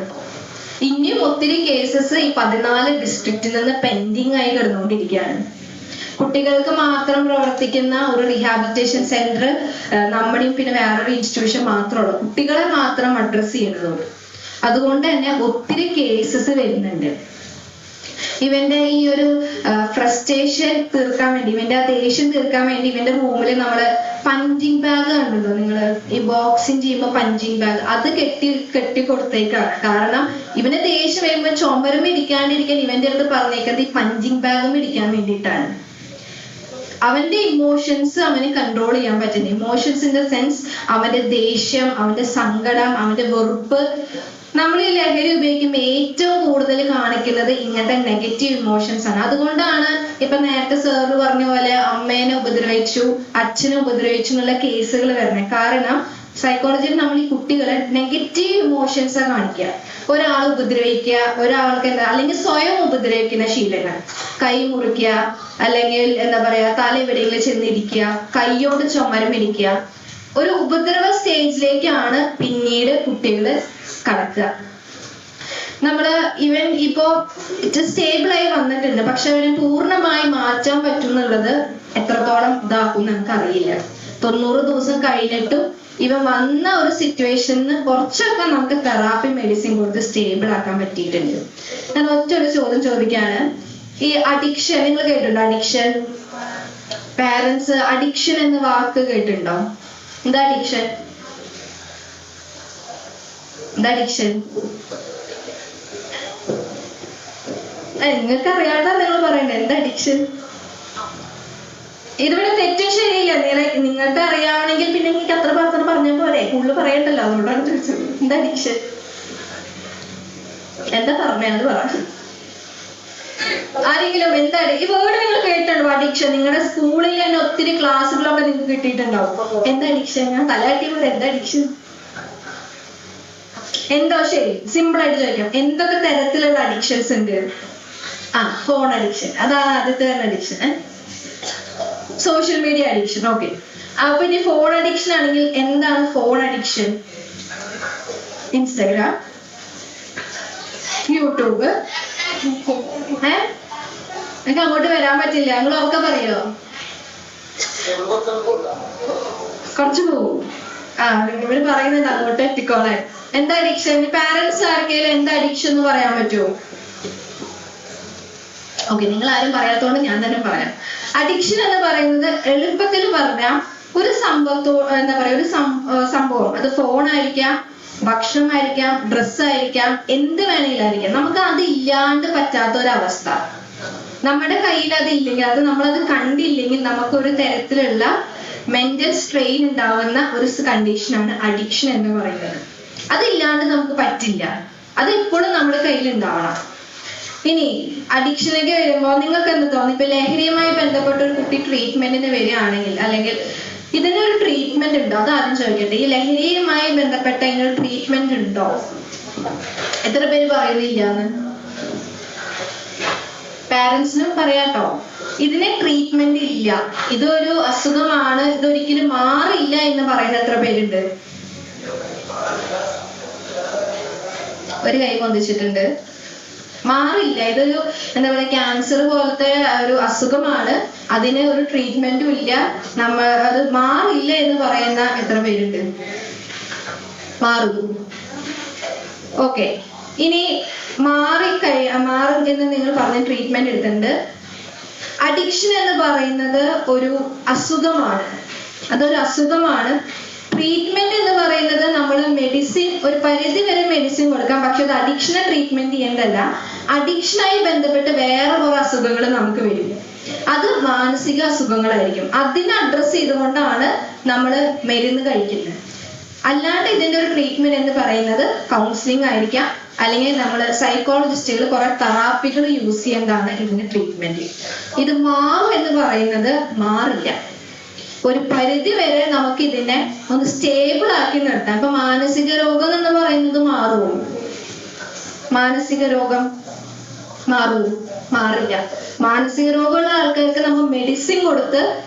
ഇനിയും ഒത്തിരി കേസസ് ഈ 14 ഡിസ്ട്രിക്റ്റിൽ നിന്ന് പെൻഡിങ് ആയി കിടന്നുകൊണ്ടിരിക്കുകയാണ്. കുട്ടികൾക്ക് മാത്രം പ്രവർത്തിക്കുന്ന ഒരു റീഹാബിലിറ്റേഷൻ സെന്റർ നമ്മുടെയും പിന്നെ വേറൊരു ഇൻസ്റ്റിറ്റ്യൂഷൻ മാത്രമുള്ളൂ, കുട്ടികളെ മാത്രം അഡ്രസ് ചെയ്യുന്നതുകൊണ്ട്. അതുകൊണ്ട് തന്നെ ഒത്തിരി കേസസ് വരുന്നുണ്ട്. ഇവന്റെ ഈ ഒരു ഫ്രസ്ട്രേഷൻ തീർക്കാൻ വേണ്ടി, ഇവന്റെ ആ ദേഷ്യം തീർക്കാൻ വേണ്ടി ഇവന്റെ റൂമിൽ നമ്മള് പഞ്ചിങ് ബാഗ് കണ്ടല്ലോ നിങ്ങള്, ഈ ബോക്സിങ് ചെയ്യുമ്പോ പഞ്ചിങ് ബാഗ് അത് കെട്ടി കൊടുത്തേക്കാണ്. കാരണം ഇവന് ദേഷ്യം വരുമ്പോ ചുമരും ഇരിക്കാണ്ടിരിക്കാൻ ഇവന്റെ അടുത്ത് പറഞ്ഞേക്കുന്നത് ഈ പഞ്ചിങ് ബാഗും ഇരിക്കാൻ വേണ്ടിയിട്ടാണ്. അവന്റെ ഇമോഷൻസ് അവന് കൺട്രോൾ ചെയ്യാൻ പറ്റുന്നു. ഇമോഷൻസ് ഇൻ ദ സെൻസ് അവന്റെ ദേഷ്യം, അവന്റെ സങ്കടം, അവന്റെ വെറുപ്പ്. നമ്മൾ ഈ ലഹരി ഉപയോഗിക്കുമ്പോൾ ഏറ്റവും കൂടുതൽ കാണിക്കുന്നത് ഇങ്ങനത്തെ നെഗറ്റീവ് ഇമോഷൻസ് ആണ്. അതുകൊണ്ടാണ് ഇപ്പൊ നേരത്തെ സാറ് പറഞ്ഞ പോലെ അമ്മേനെ ഉപദ്രവിച്ചു, അച്ഛനെ ഉപദ്രവിച്ചു എന്നുള്ള കേസുകൾ വരുന്നത്. കാരണം സൈക്കോളജിയിൽ നമ്മൾ ഈ കുട്ടികളെ നെഗറ്റീവ് ഇമോഷൻസാ കാണിക്കുക. ഒരാൾ ഉപദ്രവിക്കുക, ഒരാൾക്ക് എന്താ, അല്ലെങ്കിൽ സ്വയം ഉപദ്രവിക്കുന്ന ശീലങ്ങൾ, കൈ മുറിക്കുക, അല്ലെങ്കിൽ എന്താ പറയാ തല എവിടെയെങ്കിലും ചെന്നിരിക്കുക, കൈയോട് ചുമരം ഇരിക്കുക. ഒരു ഉപദ്രവ സ്റ്റേജിലേക്കാണ് പിന്നീട് കുട്ടികള് കടക്കുക. ഇവൻ ഇപ്പോ സ്റ്റേബിൾ ആയി വന്നിട്ടുണ്ട്, പക്ഷെ അവന് പൂർണ്ണമായി മാറ്റാൻ പറ്റുന്നുള്ളത് എത്രത്തോളം ഇതാക്കും നമുക്ക് അറിയില്ല. 90 ദിവസം കഴിഞ്ഞിട്ടും ഇവ വന്ന ഒരു സിറ്റുവേഷനിൽ കുറച്ചൊക്കെ നമുക്ക് തെറാപ്പി മെഡിസിൻ കൊടുത്ത് സ്റ്റേബിൾ ആക്കാൻ പറ്റിയിട്ടുണ്ട്. ഞാൻ ഒറ്റൊരു ചോദ്യം ചോദിക്കാണ്. ഈ അഡിക്ഷൻ നിങ്ങൾ കേട്ടിട്ടുണ്ടോ? അഡിക്ഷൻ, പാരന്റ്സ് അഡിക്ഷൻ എന്ന വാക്ക് കേട്ടിട്ടുണ്ടോ? എന്താ അഡിക്ഷൻ? എന്താ അഡിക്ഷൻ? നിങ്ങൾക്ക് അറിയാതെ നിങ്ങൾ പറയണ്ടേ എന്താ അഡിക്ഷൻ? ഇതിവിടെ തെറ്റും ശരിയില്ല. നിങ്ങൾക്ക് അറിയാമെങ്കിൽ പിന്നെ എനിക്ക് അത്ര പ്രാർത്ഥന പറഞ്ഞാൽ പോരെ, കൂടുതൽ പറയണ്ടല്ലോ. അതുകൊണ്ടാണ് ചോദിച്ചത്. എന്താ അഡിക്ഷൻ? എന്താ പറഞ്ഞത് പറ. ആരെങ്കിലും എന്താ ഈ വേർഡ് നിങ്ങൾ കേട്ടിട്ടുണ്ടോ? അഡിക്ഷൻ നിങ്ങളുടെ സ്കൂളിൽ തന്നെ ഒത്തിരി ക്ലാസ്സുകളൊക്കെ നിങ്ങൾക്ക് കിട്ടിയിട്ടുണ്ടാവും. എന്താ അഡിക്ഷൻ? ഞാൻ തലയാട്ടി പോലെ എന്താ അഡിക്ഷൻ? എന്തോ ശരി, സിമ്പിൾ ആയിട്ട് ചോദിക്കാം. എന്തൊക്കെ തരത്തിലുള്ള അഡിക്ഷൻസ് ഉണ്ട്? ഫോൺ അഡിക്ഷൻ, അതാണ് ആദ്യത്തെ തന്നെ addiction. Social media addiction. Okay, അപ്പൊ ഇനി ഫോൺ അഡിക്ഷൻ ആണെങ്കിൽ എന്താണ് ഫോൺ അഡിക്ഷൻ? Instagram, YouTube. എനിക്ക് അങ്ങോട്ട് വരാൻ പറ്റില്ല, നിങ്ങൾ ഒക്കെ പറയോ? കുറച്ച് പോവും. ഇവര് പറയുന്നുണ്ട് അങ്ങോട്ട് എത്തിക്കോളെ. എന്താ അഡിക്ഷൻ? പാരന്റ്സ് ആർക്കെങ്കിലും എന്താ അഡിക്ഷൻ എന്ന് പറയാൻ പറ്റുമോ? ഓക്കെ, നിങ്ങൾ ആരും പറയാത്തതുകൊണ്ട് ഞാൻ തന്നെ പറയാം. അഡിക്ഷൻ എന്ന് പറയുന്നത് എളുപ്പത്തിൽ പറഞ്ഞാൽ ഒരു എന്താ പറയാ, ഒരു സംഭവം. അത് ഫോണായിരിക്കാം, ഭക്ഷണമായിരിക്കാം, ഡ്രസ്സായിരിക്കാം, എന്ത് വേണമെങ്കിലായിരിക്കാം. നമുക്ക് അത് ഇല്ലാണ്ട് പറ്റാത്ത ഒരവസ്ഥ. നമ്മുടെ കയ്യിൽ അത് ഇല്ലെങ്കിൽ, അത് നമ്മളത് കണ്ടില്ലെങ്കിൽ നമുക്കൊരു തരത്തിലുള്ള മെന്റൽ സ്ട്രെയിൻ ഉണ്ടാവുന്ന ഒരു കണ്ടീഷനാണ് അഡിക്ഷൻ എന്ന് പറയുന്നത്. അതില്ലാണ്ട് നമുക്ക് പറ്റില്ല. അത് എപ്പോഴും നമ്മുടെ കയ്യിൽ ഉണ്ടാവണം. ഇനി അഡിക്ഷനൊക്കെ വരുമ്പോൾ നിങ്ങൾക്ക് എന്ത് തോന്നി? ഇപ്പൊ ലഹരിയുമായി ബന്ധപ്പെട്ട ഒരു കുട്ടി ട്രീറ്റ്മെന്റിന് വരികയാണെങ്കിൽ, അല്ലെങ്കിൽ ഇതിനൊരു ട്രീറ്റ്മെന്റ് ഉണ്ടോ? അത് ആദ്യം ചോദിക്കട്ടെ. ഈ ലഹരിയുമായി ബന്ധപ്പെട്ട ഇതിനൊരു ട്രീറ്റ്മെന്റ് ഉണ്ടോ? എത്ര പേര് പറയുന്നില്ലാന്ന്? പാരന്റ്സിനും പറയാട്ടോ, ഇതിന് ട്രീറ്റ്മെന്റ് ഇല്ല, ഇതൊരു അസുഖമാണ്, ഇതൊരിക്കലും മാറില്ല എന്ന് പറയുന്ന എത്ര പേരുണ്ട്? ഒരു കൈ പൊന്തിച്ചിട്ടുണ്ട്. മാറില്ല, ഇതൊരു എന്താ പറയാ, ക്യാൻസർ പോലത്തെ ഒരു അസുഖമാണ്, അതിന് ഒരു ട്രീറ്റ്മെന്റും ഇല്ല, അത് മാറില്ല എന്ന് പറയുന്ന എത്ര പേരുണ്ട്? മാറും. ഓക്കെ, ഇനി മാറും എന്ന് നിങ്ങൾ പറഞ്ഞ ട്രീറ്റ്മെന്റ് എടുത്തിട്ടുണ്ട്. അഡിക്ഷൻ എന്ന് പറയുന്നത് ഒരു അസുഖമാണ്, അതൊരു അസുഖമാണ്. ട്രീറ്റ്മെന്റ് എന്ന് പറയുന്നത് നമ്മൾ മെഡിസിൻ, ഒരു പരിധി വരെ മെഡിസിൻ കൊടുക്കാം, പക്ഷെ അത് അഡിക്ഷനെ ട്രീറ്റ്മെന്റ് ചെയ്യേണ്ടല്ല. അഡിക്ഷനായി ബന്ധപ്പെട്ട് വേറെ കുറെ അസുഖങ്ങൾ നമുക്ക് വരും. അത് മാനസിക അസുഖങ്ങളായിരിക്കും. അതിനെ അഡ്രസ് ചെയ്തുകൊണ്ടാണ് നമ്മൾ മരുന്ന് കഴിക്കുന്നത്. അല്ലാണ്ട് ഇതിന്റെ ഒരു ട്രീറ്റ്മെന്റ് എന്ന് പറയുന്നത് കൗൺസിലിംഗ് ആയിരിക്കാം, അല്ലെങ്കിൽ നമ്മൾ സൈക്കോളജിസ്റ്റുകൾ കുറെ തെറാപ്പികൾ യൂസ് ചെയ്യുന്നതാണ് ഇതിന്റെ ട്രീറ്റ്മെന്റ്. ഇത് മാറും എന്ന് പറയുന്നത് മാറില്ല. ഒരു പരിധി വരെ നമുക്ക് ഇതിനെ ഒന്ന് സ്റ്റേബിൾ ആക്കി നിർത്താം. ഇപ്പൊ മാനസിക രോഗം എന്ന് പറയുന്നത് മാറുമോ? മാനസിക രോഗം മാറുമോ? മാറില്ല. മാനസിക രോഗമുള്ള ആൾക്കാർക്ക് നമ്മൾ മെഡിസിൻ കൊടുത്ത്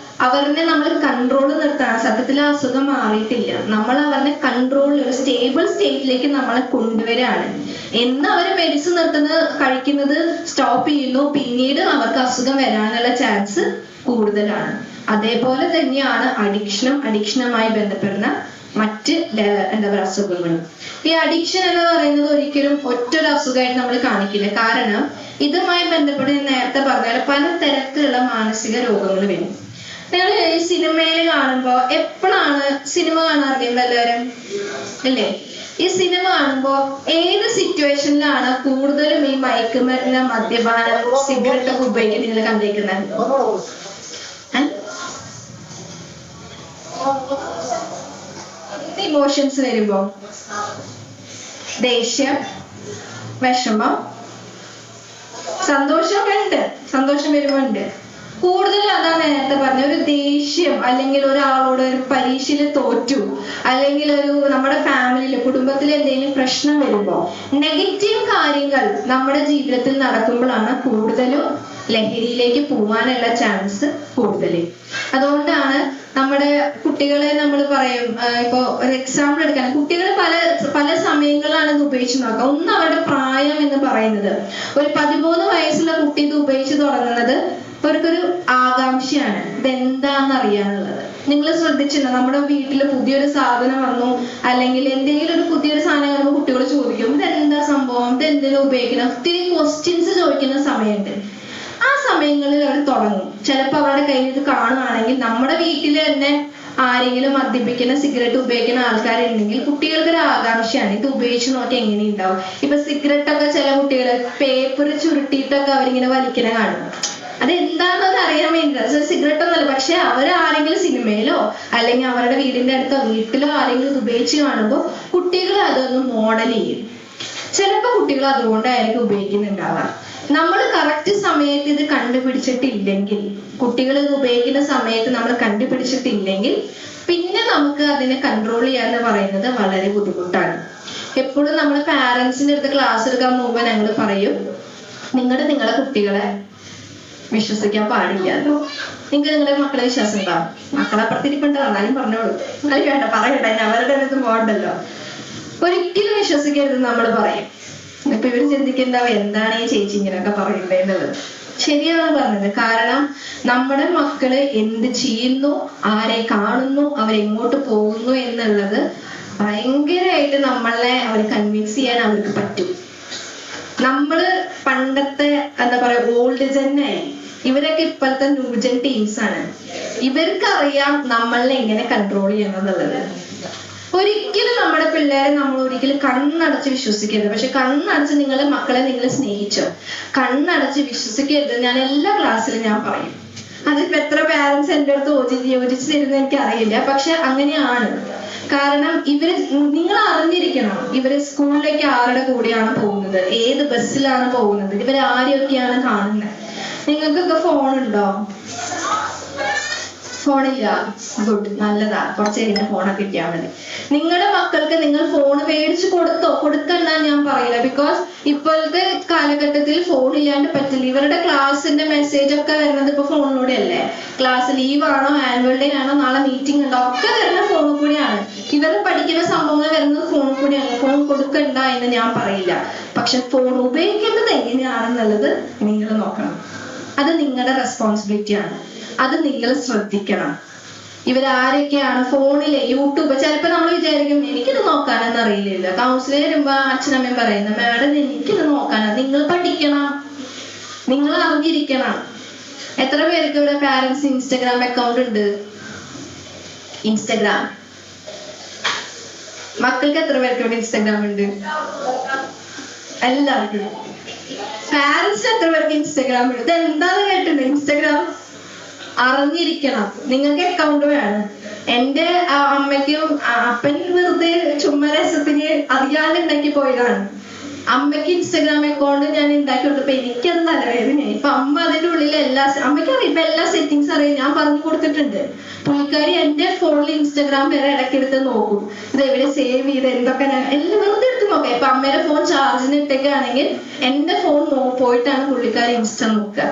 അവരെ നമ്മൾ കൺട്രോൾ നിർത്തണം. സത്യത്തിൽ ആ അസുഖം മാറിയിട്ടില്ല, നമ്മൾ അവരെ കൺട്രോളിൽ ഒരു സ്റ്റേബിൾ സ്റ്റേറ്റിലേക്ക് നമ്മളെ കൊണ്ടുവരാണ്. എന്ന് അവർ മെഡിസിൻ കഴിക്കുന്നത് സ്റ്റോപ്പ് ചെയ്യുന്നു, പിന്നീട് അവർക്ക് അസുഖം വരാനുള്ള ചാൻസ് കൂടുതലാണ്. അതേപോലെ തന്നെയാണ് അഡിക്ഷനുമായി ബന്ധപ്പെടുന്ന മറ്റ് എന്താ പറയുക അസുഖങ്ങളും. ഈ അഡിക്ഷൻ എന്ന് പറയുന്നത് ഒരിക്കലും ഒറ്റൊരു അസുഖമായിട്ട് നമ്മൾ കാണിക്കില്ല. കാരണം ഇതുമായി ബന്ധപ്പെട്ട് നേരത്തെ പറഞ്ഞാൽ പലതരത്തിലുള്ള മാനസിക രോഗങ്ങൾ വരും. നിങ്ങൾ ഈ സിനിമയിൽ കാണുമ്പോൾ എപ്പോഴാണ് സിനിമ കാണാറില്ല എല്ലാവരും അല്ലേ? ഈ സിനിമ കാണുമ്പോ ഏത് സിറ്റുവേഷനിലാണ് കൂടുതലും ഈ മയക്കുമരുന്ന്, മദ്യപാനം, സിഗരറ്റ് ഒക്കെ ഉപയോഗിക്കുന്നത് നിങ്ങൾ കണ്ടേക്കുന്നത്? ഇമോഷൻസ് വരുമ്പോ ദേഷ്യം, വിഷമം, സന്തോഷമൊക്കെ ഉണ്ട്. സന്തോഷം വരുമ്പോ ഉണ്ട്. കൂടുതൽ അതാണ് നേരത്തെ പറഞ്ഞ ഒരു ദേഷ്യം, അല്ലെങ്കിൽ ഒരാളോട് ഒരു പരീക്ഷയിൽ തോറ്റു, അല്ലെങ്കിൽ ഒരു നമ്മുടെ ഫാമിലിയില് കുടുംബത്തിൽ എന്തെങ്കിലും പ്രശ്നം വരുമ്പോ നെഗറ്റീവ് കാര്യങ്ങൾ നമ്മുടെ ജീവിതത്തിൽ നടക്കുമ്പോഴാണ് കൂടുതലും ലഹരിയിലേക്ക് പോവാനുള്ള ചാൻസ് കൂടുതൽ. അതുകൊണ്ടാണ് നമ്മുടെ കുട്ടികളെ നമ്മൾ പറയും, ഇപ്പൊ ഒരു എക്സാമ്പിൾ എടുക്കാൻ, കുട്ടികൾ പല സമയങ്ങളിലാണ് ഇത് ഉപയോഗിച്ച് നോക്കുക. ഒന്ന് അവരുടെ പ്രായം എന്ന് പറയുന്നത്, ഒരു 13 വയസ്സുള്ള കുട്ടി ഇത് ഉപയോഗിച്ച് തുടങ്ങുന്നത് അവർക്കൊരു ആകാംക്ഷയാണ് ഇതെന്താന്ന് അറിയാനുള്ളത്. നിങ്ങൾ ശ്രദ്ധിച്ചില്ല, നമ്മുടെ വീട്ടിൽ പുതിയൊരു സാധനം വന്നു അല്ലെങ്കിൽ എന്തെങ്കിലും ഒരു പുതിയൊരു സാധനം വരുമ്പോൾ കുട്ടികൾ ചോദിക്കും ഇതെന്താ സംഭവം, ഇത് എന്തെങ്കിലും ഉപയോഗിക്കണം, ഒത്തിരി ക്വസ്റ്റ്യൻസ് ചോദിക്കുന്ന സമയമുണ്ട്. ആ സമയങ്ങളിൽ അവർ തുടങ്ങും. ചിലപ്പോൾ അവരുടെ കയ്യിൽ ഇത് കാണുകയാണെങ്കിൽ നമ്മുടെ വീട്ടിൽ തന്നെ ആരെങ്കിലും മദ്യപിക്കുന്ന സിഗരറ്റ് ഉപയോഗിക്കുന്ന ആൾക്കാരുണ്ടെങ്കിൽ കുട്ടികൾക്ക് ഒരു ആകാംക്ഷയാണ് ഇത് ഉപയോഗിച്ച് നോക്കി എങ്ങനെ ഉണ്ടാവും. ഇപ്പൊ സിഗരറ്റ് ഒക്കെ ചില കുട്ടികൾ പേപ്പർ ചുരുട്ടിയിട്ടൊക്കെ അവരിങ്ങനെ വലിക്കണ കാണും. അതെന്താണെന്ന് അറിയാൻ വേണ്ടിയിട്ട് സിഗരറ്റ് ഒന്നല്ല, പക്ഷെ അവരാരെങ്കിലും സിനിമയിലോ അല്ലെങ്കിൽ അവരുടെ വീടിന്റെ അടുത്തോ വീട്ടിലോ ആരെങ്കിലും ഇത് ഉപയോഗിച്ച് കാണുമ്പോൾ കുട്ടികൾ അതൊന്ന് മോഡൽ ചെയ്യും. ചിലപ്പോൾ കുട്ടികൾ അതുകൊണ്ടായിരിക്കും ഉപയോഗിക്കുന്നുണ്ടാവാം. നമ്മൾ കറക്റ്റ് സമയത്ത് ഇത് കണ്ടുപിടിച്ചിട്ടില്ലെങ്കിൽ, കുട്ടികൾ ഇത് ഉപയോഗിക്കുന്ന സമയത്ത് നമ്മൾ കണ്ടുപിടിച്ചിട്ടില്ലെങ്കിൽ പിന്നെ നമുക്ക് അതിനെ കൺട്രോൾ ചെയ്യാന്ന് പറയുന്നത് വളരെ ബുദ്ധിമുട്ടാണ്. എപ്പോഴും നമ്മൾ പാരന്റ്സിന്റെ അടുത്ത് ക്ലാസ് എടുക്കാൻ മുമ്പ് ഞങ്ങൾ പറയും നിങ്ങളുടെ കുട്ടികളെ വിശ്വസിക്കാൻ പാടില്ലല്ലോ. നിങ്ങൾക്ക് നിങ്ങളുടെ മക്കളെ വിശ്വാസം ഉണ്ടാവും. മക്കളെ അപ്പുറത്തിരിപ്പുണ്ട്, എന്നാലും പറഞ്ഞോളൂ. എന്നാലും വേണ്ട പറയട്ടെ, അവരുടെ അടുത്ത് പോകണ്ടല്ലോ. ഒരിക്കലും വിശ്വസിക്കരുത് നമ്മൾ പറയും. ഇപ്പൊ ഇവര് ചിന്തിക്കുന്നുണ്ടാവും എന്താണ് ഈ ചേച്ചി ഇങ്ങനെയൊക്കെ പറയണ്ടേ എന്നുള്ളത്. ശരിയാണ് പറഞ്ഞത്. കാരണം നമ്മുടെ മക്കള് എന്ത് ചെയ്യുന്നു, ആരെ കാണുന്നു, അവരെങ്ങോട്ട് പോകുന്നു എന്നുള്ളത് ഭയങ്കരമായിട്ട് നമ്മളെ അവർ കൺവിൻസ് ചെയ്യാൻ അവർക്ക് പറ്റും. നമ്മള് പണ്ടത്തെ എന്താ പറയാ ഓൾഡ് ജെന്നായി, ഇവരൊക്കെ ഇപ്പോഴത്തെ ന്യൂജൻ ടീംസ് ആണ്. ഇവർക്കറിയാം നമ്മളെ എങ്ങനെ കൺട്രോൾ ചെയ്യണം എന്നുള്ളത്. ഒരിക്കലും നമ്മുടെ പിള്ളേരെ നമ്മൾ ഒരിക്കലും കണ്ണടച്ച് വിശ്വസിക്കരുത്. പക്ഷെ കണ്ണടച്ച് നിങ്ങളുടെ മക്കളെ നിങ്ങൾ സ്നേഹിച്ചോ, കണ്ണടച്ച് വിശ്വസിക്കരുത്. ഞാൻ എല്ലാ ക്ലാസ്സിലും ഞാൻ പറയും. അതിപ്പോ എത്ര പാരന്റ്സ് എൻ്റെ അടുത്ത് യോജിച്ച് തരുന്ന എനിക്ക് അറിയില്ല, പക്ഷെ അങ്ങനെയാണ്. കാരണം നിങ്ങൾ അറിഞ്ഞിരിക്കണം ഇവര് സ്കൂളിലേക്ക് ആരുടെ കൂടെയാണ് പോകുന്നത്, ഏത് ബസ്സിലാണ് പോകുന്നത്, ഇവരാരെയൊക്കെയാണ് കാണുന്നത്. നിങ്ങൾക്കൊക്കെ ഫോണുണ്ടോ? ഫോണില്ല, ഗുഡ്, നല്ലതാ. കുറച്ച് കഴിഞ്ഞ ഫോണൊക്കെ കിട്ടിയാൽ മതി. നിങ്ങളുടെ മക്കൾക്ക് നിങ്ങൾ ഫോൺ മേടിച്ചു കൊടുക്കണ്ട ഞാൻ പറയില്ല. ബിക്കോസ് ഇപ്പോഴത്തെ കാലഘട്ടത്തിൽ ഫോൺ ഇല്ലാണ്ട് പറ്റില്ല. ഇവരുടെ ക്ലാസ്സിന്റെ മെസ്സേജ് ഒക്കെ വരുന്നത് ഇപ്പൊ ഫോണിലൂടെ അല്ലേ. ക്ലാസ് ലീവ് ആണോ, ആനുവൽ ഡേ ആണോ, നാളെ മീറ്റിംഗ് ഉണ്ടോ, ഒക്കെ വരുന്നത് ഫോണിൽ കൂടിയാണ്. ഇവർ പഠിക്കുന്ന സംഭവങ്ങൾ വരുന്നത് ഫോണിൽ കൂടിയാണ്. ഫോൺ കൊടുക്കണ്ട എന്ന് ഞാൻ പറയില്ല. പക്ഷെ ഫോൺ ഉപയോഗിക്കേണ്ടത് എങ്ങനെയാണെന്നുള്ളത് നിങ്ങൾ നോക്കണം. അത് നിങ്ങളുടെ റെസ്പോൺസിബിലിറ്റിയാണ്. അത് നിങ്ങൾ ശ്രദ്ധിക്കണം. ഇവരാരൊക്കെയാണ് ഫോണിലെ യൂട്യൂബ്, ചിലപ്പോ നമ്മൾ വിചാരിക്കും എനിക്കിത് നോക്കാനെന്ന് അറിയില്ലല്ലോ. കൗൺസിലർ വരുമ്പോ അച്ഛനമ്മയും പറയുന്ന മാഡം എനിക്കിത് നോക്കാനാ. നിങ്ങൾ പഠിക്കണം, നിങ്ങൾ അറിഞ്ഞിരിക്കണം. എത്ര പേർക്ക് ഇവിടെ പാരന്റ്സ് ഇൻസ്റ്റഗ്രാം അക്കൗണ്ട് ഉണ്ട്? ഇൻസ്റ്റഗ്രാം മക്കൾക്ക് എത്ര പേർക്ക് ഇവിടെ ഇൻസ്റ്റഗ്രാം ഉണ്ട്? എല്ലാവർക്കും. പാരന്റ്സ് എത്ര പേർക്ക് ഇൻസ്റ്റഗ്രാം ഉണ്ട്? ഇത് എന്താന്ന് കേട്ടിട്ടുണ്ട്? ഇൻസ്റ്റഗ്രാം അറിഞ്ഞിരിക്കണം. നിങ്ങൾക്ക് അക്കൗണ്ട് വേണം. എന്റെ അമ്മയ്ക്കും അപ്പൻ വെറുതെ ചുമ്മാ രസത്തിന് അറിയാതെ ഉണ്ടാക്കി പോയതാണ്. അമ്മയ്ക്ക് ഇൻസ്റ്റഗ്രാം അക്കൗണ്ട് ഞാൻ ഉണ്ടാക്കി കൊടുത്തപ്പോ എനിക്കത് തലവേദനയായി. ഇപ്പൊ അമ്മ അതിന്റെ ഉള്ളിൽ അമ്മയ്ക്ക് അറിയാം, ഇപ്പൊ എല്ലാ സെറ്റിങ്സ് അറിയാം, ഞാൻ പറഞ്ഞു കൊടുത്തിട്ടുണ്ട്. പുള്ളിക്കാരി എന്റെ ഫോണിൽ ഇൻസ്റ്റഗ്രാം വരെ ഇടയ്ക്കെടുത്ത് നോക്കും. ഇത് എവിടെ സേവ് ചെയ്ത് എന്തൊക്കെ ഞാൻ എല്ലാം വെറുതെ എടുത്ത് നോക്കാം. ഇപ്പൊ അമ്മയുടെ ഫോൺ ചാർജിന് ഇട്ടൊക്കെയാണെങ്കിൽ എന്റെ ഫോൺ പോയിട്ടാണ് പുള്ളിക്കാരി ഇൻസ്റ്റ നോക്കുക.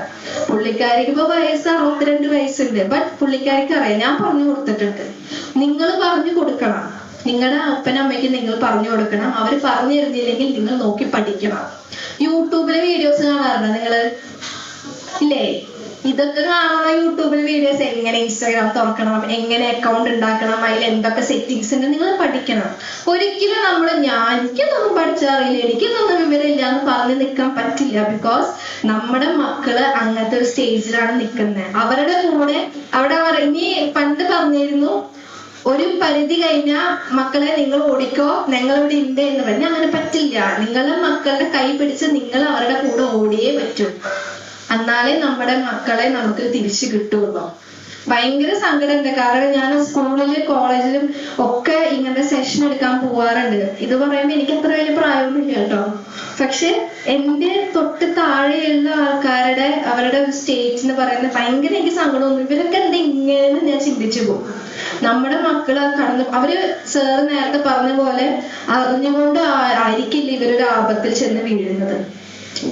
പുള്ളിക്കാരിക്ക് ഇപ്പൊ 62 വയസ്സുണ്ട്. ബട്ട് പുള്ളിക്കാരിക്ക് അറിയാം, ഞാൻ പറഞ്ഞു കൊടുത്തിട്ടുണ്ട്. നിങ്ങൾ പറഞ്ഞു കൊടുക്കണം. നിങ്ങളുടെ അപ്പനമ്മയ്ക്ക് നിങ്ങൾ പറഞ്ഞു കൊടുക്കണം. അവർ പറഞ്ഞു തരുന്നില്ലെങ്കിൽ നിങ്ങൾ നോക്കി പഠിക്കണം. യൂട്യൂബിലെ വീഡിയോസ് കാണാറുണ്ടോ നിങ്ങള്? ഇല്ലേ? ഇതൊക്കെ കാണുന്ന യൂട്യൂബിൽ വീഡിയോസ്, എങ്ങനെ ഇൻസ്റ്റാഗ്രാം തുറക്കണം, എങ്ങനെ അക്കൗണ്ട് ഉണ്ടാക്കണം, അതിൽ എന്തൊക്കെ സെറ്റിങ്സ് ഉണ്ട്, നിങ്ങൾ പഠിക്കണം. ഒരിക്കലും നമ്മൾ എനിക്കിതൊന്നും പഠിച്ചറിയില്ല, എനിക്കിതൊന്നും വിവരമില്ല എന്ന് പറഞ്ഞ് നിൽക്കാൻ പറ്റില്ല. ബിക്കോസ് നമ്മുടെ മക്കള് അങ്ങനത്തെ ഒരു സ്റ്റേജിലാണ് നിൽക്കുന്നത്. അവരുടെ കൂടെ അവിടെ ഇനി പണ്ട് പറഞ്ഞിരുന്നു ഒരു പരിധി കഴിഞ്ഞാൽ മക്കളെ നിങ്ങൾ ഓടിക്കോ, ഞങ്ങളിവിടെ ഉണ്ട് എന്ന് പറഞ്ഞാൽ അങ്ങനെ പറ്റില്ല. നിങ്ങളുടെ മക്കളുടെ കൈ പിടിച്ച് നിങ്ങൾ അവരുടെ കൂടെ ഓടിയേ പറ്റൂ. എന്നാലേ നമ്മുടെ മക്കളെ നമുക്ക് തിരിച്ചു കിട്ടുള്ളൂ. ഭയങ്കര സങ്കടമുണ്ട്. കാരണം ഞാൻ സ്കൂളിലും കോളേജിലും ഒക്കെ ഇങ്ങനത്തെ സെഷൻ എടുക്കാൻ പോവാറുണ്ട്. ഇത് പറയുമ്പോ എനിക്ക് അത്ര വലിയ പ്രായമൊന്നുമില്ല കേട്ടോ. പക്ഷെ എന്റെ തൊട്ട് താഴെയുള്ള ആൾക്കാരുടെ അവരുടെ സ്റ്റേജ് എന്ന് പറയുന്നത് ഭയങ്കര എനിക്ക് സങ്കടമൊന്നും. ഇവരൊക്കെ എന്താ ഇങ്ങനെ ഞാൻ ചിന്തിച്ചു പോകും. നമ്മുടെ മക്കള് അവര് സാർ നേരത്തെ പറഞ്ഞ പോലെ അറിഞ്ഞുകൊണ്ട് ആയിരിക്കില്ല ഇവരൊരു ആപത്തിൽ ചെന്ന് വീഴുന്നത്.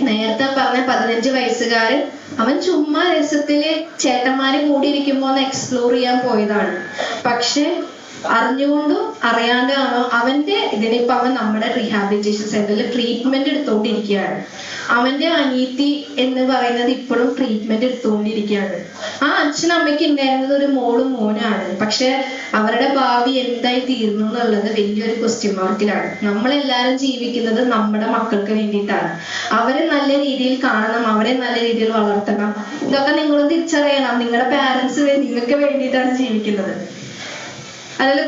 നേരത്തെ പറഞ്ഞ 15 വയസ്സുകാരൻ അവൻ ചുമ്മാ രസത്തില് ചേട്ടന്മാര് കൂടിയിരിക്കുമ്പോ ഒന്ന് എക്സ്പ്ലോർ ചെയ്യാൻ പോയതാണ്. പക്ഷെ അറിഞ്ഞുകൊണ്ടും അറിയാണ്ടാണോ അവന്റെ ഇതിനിപ്പോ അവൻ നമ്മുടെ റീഹാബിലിറ്റേഷൻ സെന്ററിൽ ട്രീറ്റ്മെന്റ് എടുത്തോണ്ടിരിക്കുകയാണ്. അവന്റെ അനിയത്തി എന്ന് പറയുന്നത് ഇപ്പോഴും ട്രീറ്റ്മെന്റ് എടുത്തുകൊണ്ടിരിക്കുകയാണ്. ആ അച്ഛനും അമ്മയ്ക്ക് ഉണ്ടായിരുന്നത് ഒരു മോളും മോനാണ്. പക്ഷെ അവരുടെ ഭാവി എന്തായി തീർന്നു എന്നുള്ളത് വലിയൊരു ക്വസ്റ്റ്യൻ മാർക്കിലാണ്. നമ്മളെല്ലാരും ജീവിക്കുന്നത് നമ്മുടെ മക്കൾക്ക് വേണ്ടിയിട്ടാണ്. അവരെ നല്ല രീതിയിൽ കാണണം, അവരെ നല്ല രീതിയിൽ വളർത്തണം. ഇതൊക്കെ നിങ്ങൾ തിരിച്ചറിയണം. നിങ്ങളുടെ പാരന്റ്സ് നിങ്ങൾക്ക് വേണ്ടിയിട്ടാണ് ജീവിക്കുന്നത്. അതിൽ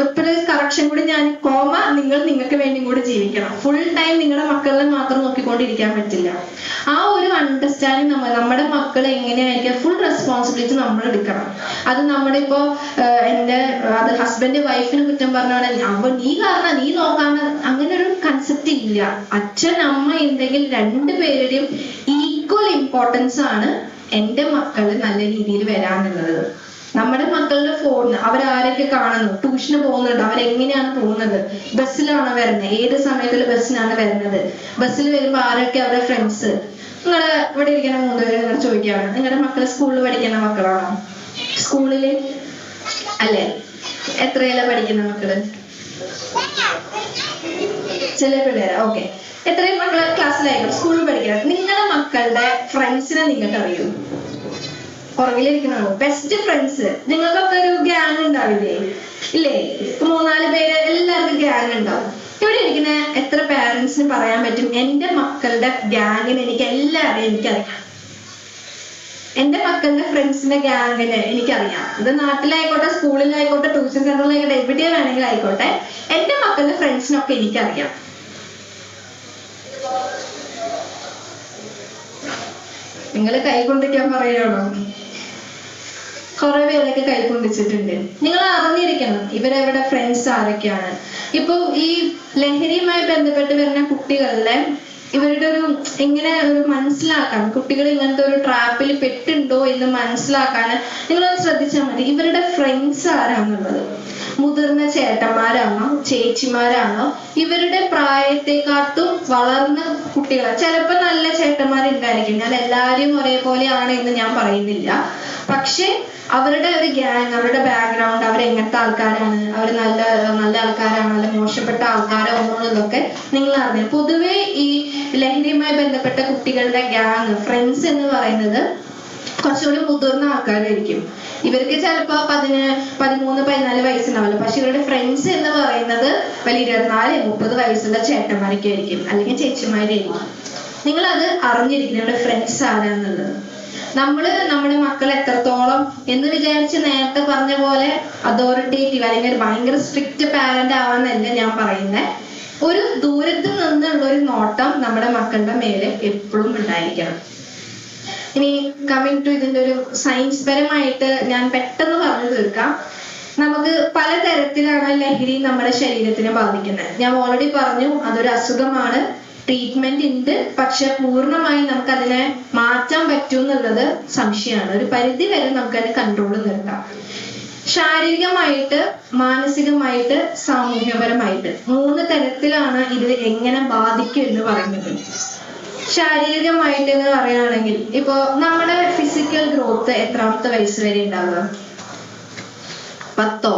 ഒറ്റൊരു കറക്ഷൻ കൂടി ഞാൻ നിങ്ങൾ നിങ്ങൾക്ക് വേണ്ടിയും കൂടി ജീവിക്കണം. ഫുൾ ടൈം നിങ്ങളുടെ മക്കളെ മാത്രം നോക്കിക്കൊണ്ടിരിക്കാൻ പറ്റില്ല. ആ ഒരു അണ്ടർസ്റ്റാൻഡിങ് നമ്മുടെ മക്കൾ എങ്ങനെയായിരിക്കും ഫുൾ റെസ്പോൺസിബിലിറ്റി നമ്മൾ എടുക്കണം. അത് നമ്മുടെ ഇപ്പോ അത് ഹസ്ബൻഡ് വൈഫിന് കുറ്റം പറഞ്ഞാൽ അപ്പൊ നീ കാരണം നീ നോക്കാന്ന് അങ്ങനെ ഒരു കൺസെപ്റ്റ് ഇല്ല. അച്ഛൻ അമ്മ ഉണ്ടെങ്കിൽ രണ്ടുപേരുടെയും ഈക്വൽ ഇമ്പോർട്ടൻസ് ആണ് എൻ്റെ മക്കള് നല്ല രീതിയിൽ വരാനുള്ളത്. നമ്മുടെ മക്കളുടെ ഫോൺ അവരാരൊക്കെ കാണുന്നു, ട്യൂഷന് പോകുന്നുണ്ട്, അവരെങ്ങനെയാണ് പോകുന്നത്, ബസ്സിലാണോ വരുന്നത്, ഏത് സമയത്തുള്ള ബസ്സിനാണ് വരുന്നത്, ബസ്സിൽ വരുമ്പോ ആരൊക്കെ അവരുടെ ഫ്രണ്ട്സ്. നിങ്ങള് ഇവിടെ ഇരിക്കുന്ന 3 പേര് നിങ്ങൾ ചോദിക്കുകയാണ്, നിങ്ങളുടെ മക്കൾ സ്കൂളിൽ പഠിക്കുന്ന മക്കളാണോ? സ്കൂളില് അല്ലേ? എത്രയില പഠിക്കുന്ന മക്കള്? ചില പിള്ളേര് ഓക്കെ. എത്രയും മക്കള് ക്ലാസ്സിലായിരിക്കും സ്കൂളിൽ പഠിക്കണം. നിങ്ങളുടെ മക്കളുടെ ഫ്രണ്ട്സിനെ നിങ്ങൾക്ക് അറിയൂ? പുറകിലിരിക്കണോ? Best friends. നിങ്ങൾക്കൊക്കെ ഒരു ഗ്യാങ് ഉണ്ടാവില്ലേ? ഇല്ലേ? 3-4 പേര് എല്ലാവർക്കും ഗ്യാങ് ഉണ്ടാവും. ഇവിടെ ഇരിക്കുന്ന എത്ര പാരന്റ്സിന് പറയാൻ പറ്റും എൻ്റെ മക്കളുടെ ഗ്യാങ്ങിന് എനിക്ക് എല്ലാവരെയും എനിക്കറിയാം, എൻ്റെ മക്കളുടെ ഫ്രണ്ട്സിന്റെ ഗ്യാങ്ങിന് എനിക്കറിയാം. ഇത് നാട്ടിലായിക്കോട്ടെ, സ്കൂളിലായിക്കോട്ടെ, ട്യൂഷൻ സെന്ററിലായിക്കോട്ടെ, എവിടെ വേണമെങ്കിലും ആയിക്കോട്ടെ, എൻ്റെ മക്കളുടെ ഫ്രണ്ട്സിനൊക്കെ എനിക്കറിയാം. നിങ്ങൾ കൈകൊണ്ടിരിക്കാൻ പറയണോ? കുറെ പേരൊക്കെ കൈകൊണ്ടിച്ചിട്ടുണ്ട്. നിങ്ങൾ അറിഞ്ഞിരിക്കണം ഇവരവരുടെ ഫ്രണ്ട്സ് ആരൊക്കെയാണ്. ഇപ്പൊ ഈ ലഹരിയുമായി ബന്ധപ്പെട്ട് വരുന്ന കുട്ടികളിലെ ഇവരുടെ ഒരു എങ്ങനെ ഒരു മനസ്സിലാക്കാൻ, കുട്ടികൾ ഇങ്ങനത്തെ ഒരു ട്രാപ്പിൽ പെട്ടുണ്ടോ എന്ന് മനസ്സിലാക്കാൻ നിങ്ങളൊന്ന് ശ്രദ്ധിച്ചാൽ മതി. ഇവരുടെ ഫ്രണ്ട്സ് ആരാന്നുള്ളത്, മുതിർന്ന ചേട്ടന്മാരാണോ ചേച്ചിമാരാണോ, ഇവരുടെ പ്രായത്തെക്കാട്ടും വളർന്ന കുട്ടികളാണ്. ചിലപ്പോൾ നല്ല ചേട്ടന്മാരുണ്ടായിരിക്കും, ഞാൻ എല്ലാവരെയും ഒരേപോലെയാണ് എന്ന് ഞാൻ പറയുന്നില്ല. പക്ഷെ അവരുടെ ഒരു ഗ്യാങ്, അവരുടെ ബാക്ക്ഗ്രൗണ്ട്, അവരെങ്ങനത്തെ ആൾക്കാരാണ്, അവർ നല്ല നല്ല ആൾക്കാരാണോ അല്ല മോശപ്പെട്ട ആൾക്കാരോ എന്നുള്ളതൊക്കെ നിങ്ങൾ അറിഞ്ഞു. പൊതുവെ ഈ ലഹരിയുമായി ബന്ധപ്പെട്ട കുട്ടികളുടെ ഗ്യാങ് ഫ്രണ്ട്സ് എന്ന് പറയുന്നത് കുറച്ചുകൂടി മുതിർന്ന ആൾക്കാരായിരിക്കും. ഇവർക്ക് ചിലപ്പോ 13-14 വയസ്സുണ്ടാവില്ല. പക്ഷെ ഇവരുടെ ഫ്രണ്ട്സ് എന്ന് പറയുന്നത് വലിയ 24-30 വയസ്സുള്ള ചേട്ടന്മാരൊക്കെ ആയിരിക്കും, അല്ലെങ്കിൽ ചേച്ചിമാരായിരിക്കും. നിങ്ങൾ അത് അറിഞ്ഞിരിക്കും നിങ്ങളുടെ ഫ്രണ്ട്സ് ആരാന്നുള്ളത്. നമ്മുടെ മക്കളെ എത്രത്തോളം എന്ന് വിചാരിച്ച് നേരത്തെ പറഞ്ഞ പോലെ അതോറിറ്റേറ്റീവ് അല്ലെങ്കിൽ ഭയങ്കര സ്ട്രിക്റ്റ് പാരന്റ് ആവാന്നല്ല ഞാൻ പറയുന്നത്. ഒരു ദൂരത്ത് നിന്നുള്ള ഒരു നോട്ടം നമ്മുടെ മക്കളുടെ മേലെ എപ്പോഴും ഉണ്ടായിരിക്കണം. ഇനി കമ്മിങ് ടു ഇതിന്റെ ഒരു സയൻസ് പരമായിട്ട് ഞാൻ പെട്ടെന്ന് പറഞ്ഞു തീർക്കാം. നമുക്ക് പലതരത്തിലാണ് ലഹരി നമ്മുടെ ശരീരത്തിനെ ബാധിക്കുന്നത്. ഞാൻ ഓൾറെഡി പറഞ്ഞു അതൊരു അസുഖമാണ്, ട്രീറ്റ്മെന്റ് ഉണ്ട്. പക്ഷെ പൂർണ്ണമായി നമുക്ക് അതിനെ മാറ്റാൻ പറ്റും എന്നുള്ളത് സംശയമാണ്. ഒരു പരിധി വരെ നമുക്ക് അതിനെ കൺട്രോൾ നിർത്താം. ശാരീരികമായിട്ട്, മാനസികമായിട്ട്, സാമൂഹ്യപരമായിട്ട് 3 തരത്തിലാണ് ഇത് എങ്ങനെ ബാധിക്കും എന്ന് പറയുന്നത്. ശാരീരികമായിട്ട് എന്ന് പറയുകയാണെങ്കിൽ ഇപ്പോ നമ്മുടെ ഫിസിക്കൽ ഗ്രോത്ത് എത്രാമത്തെ വയസ്സ് വരെ ഉണ്ടാവുക? 10?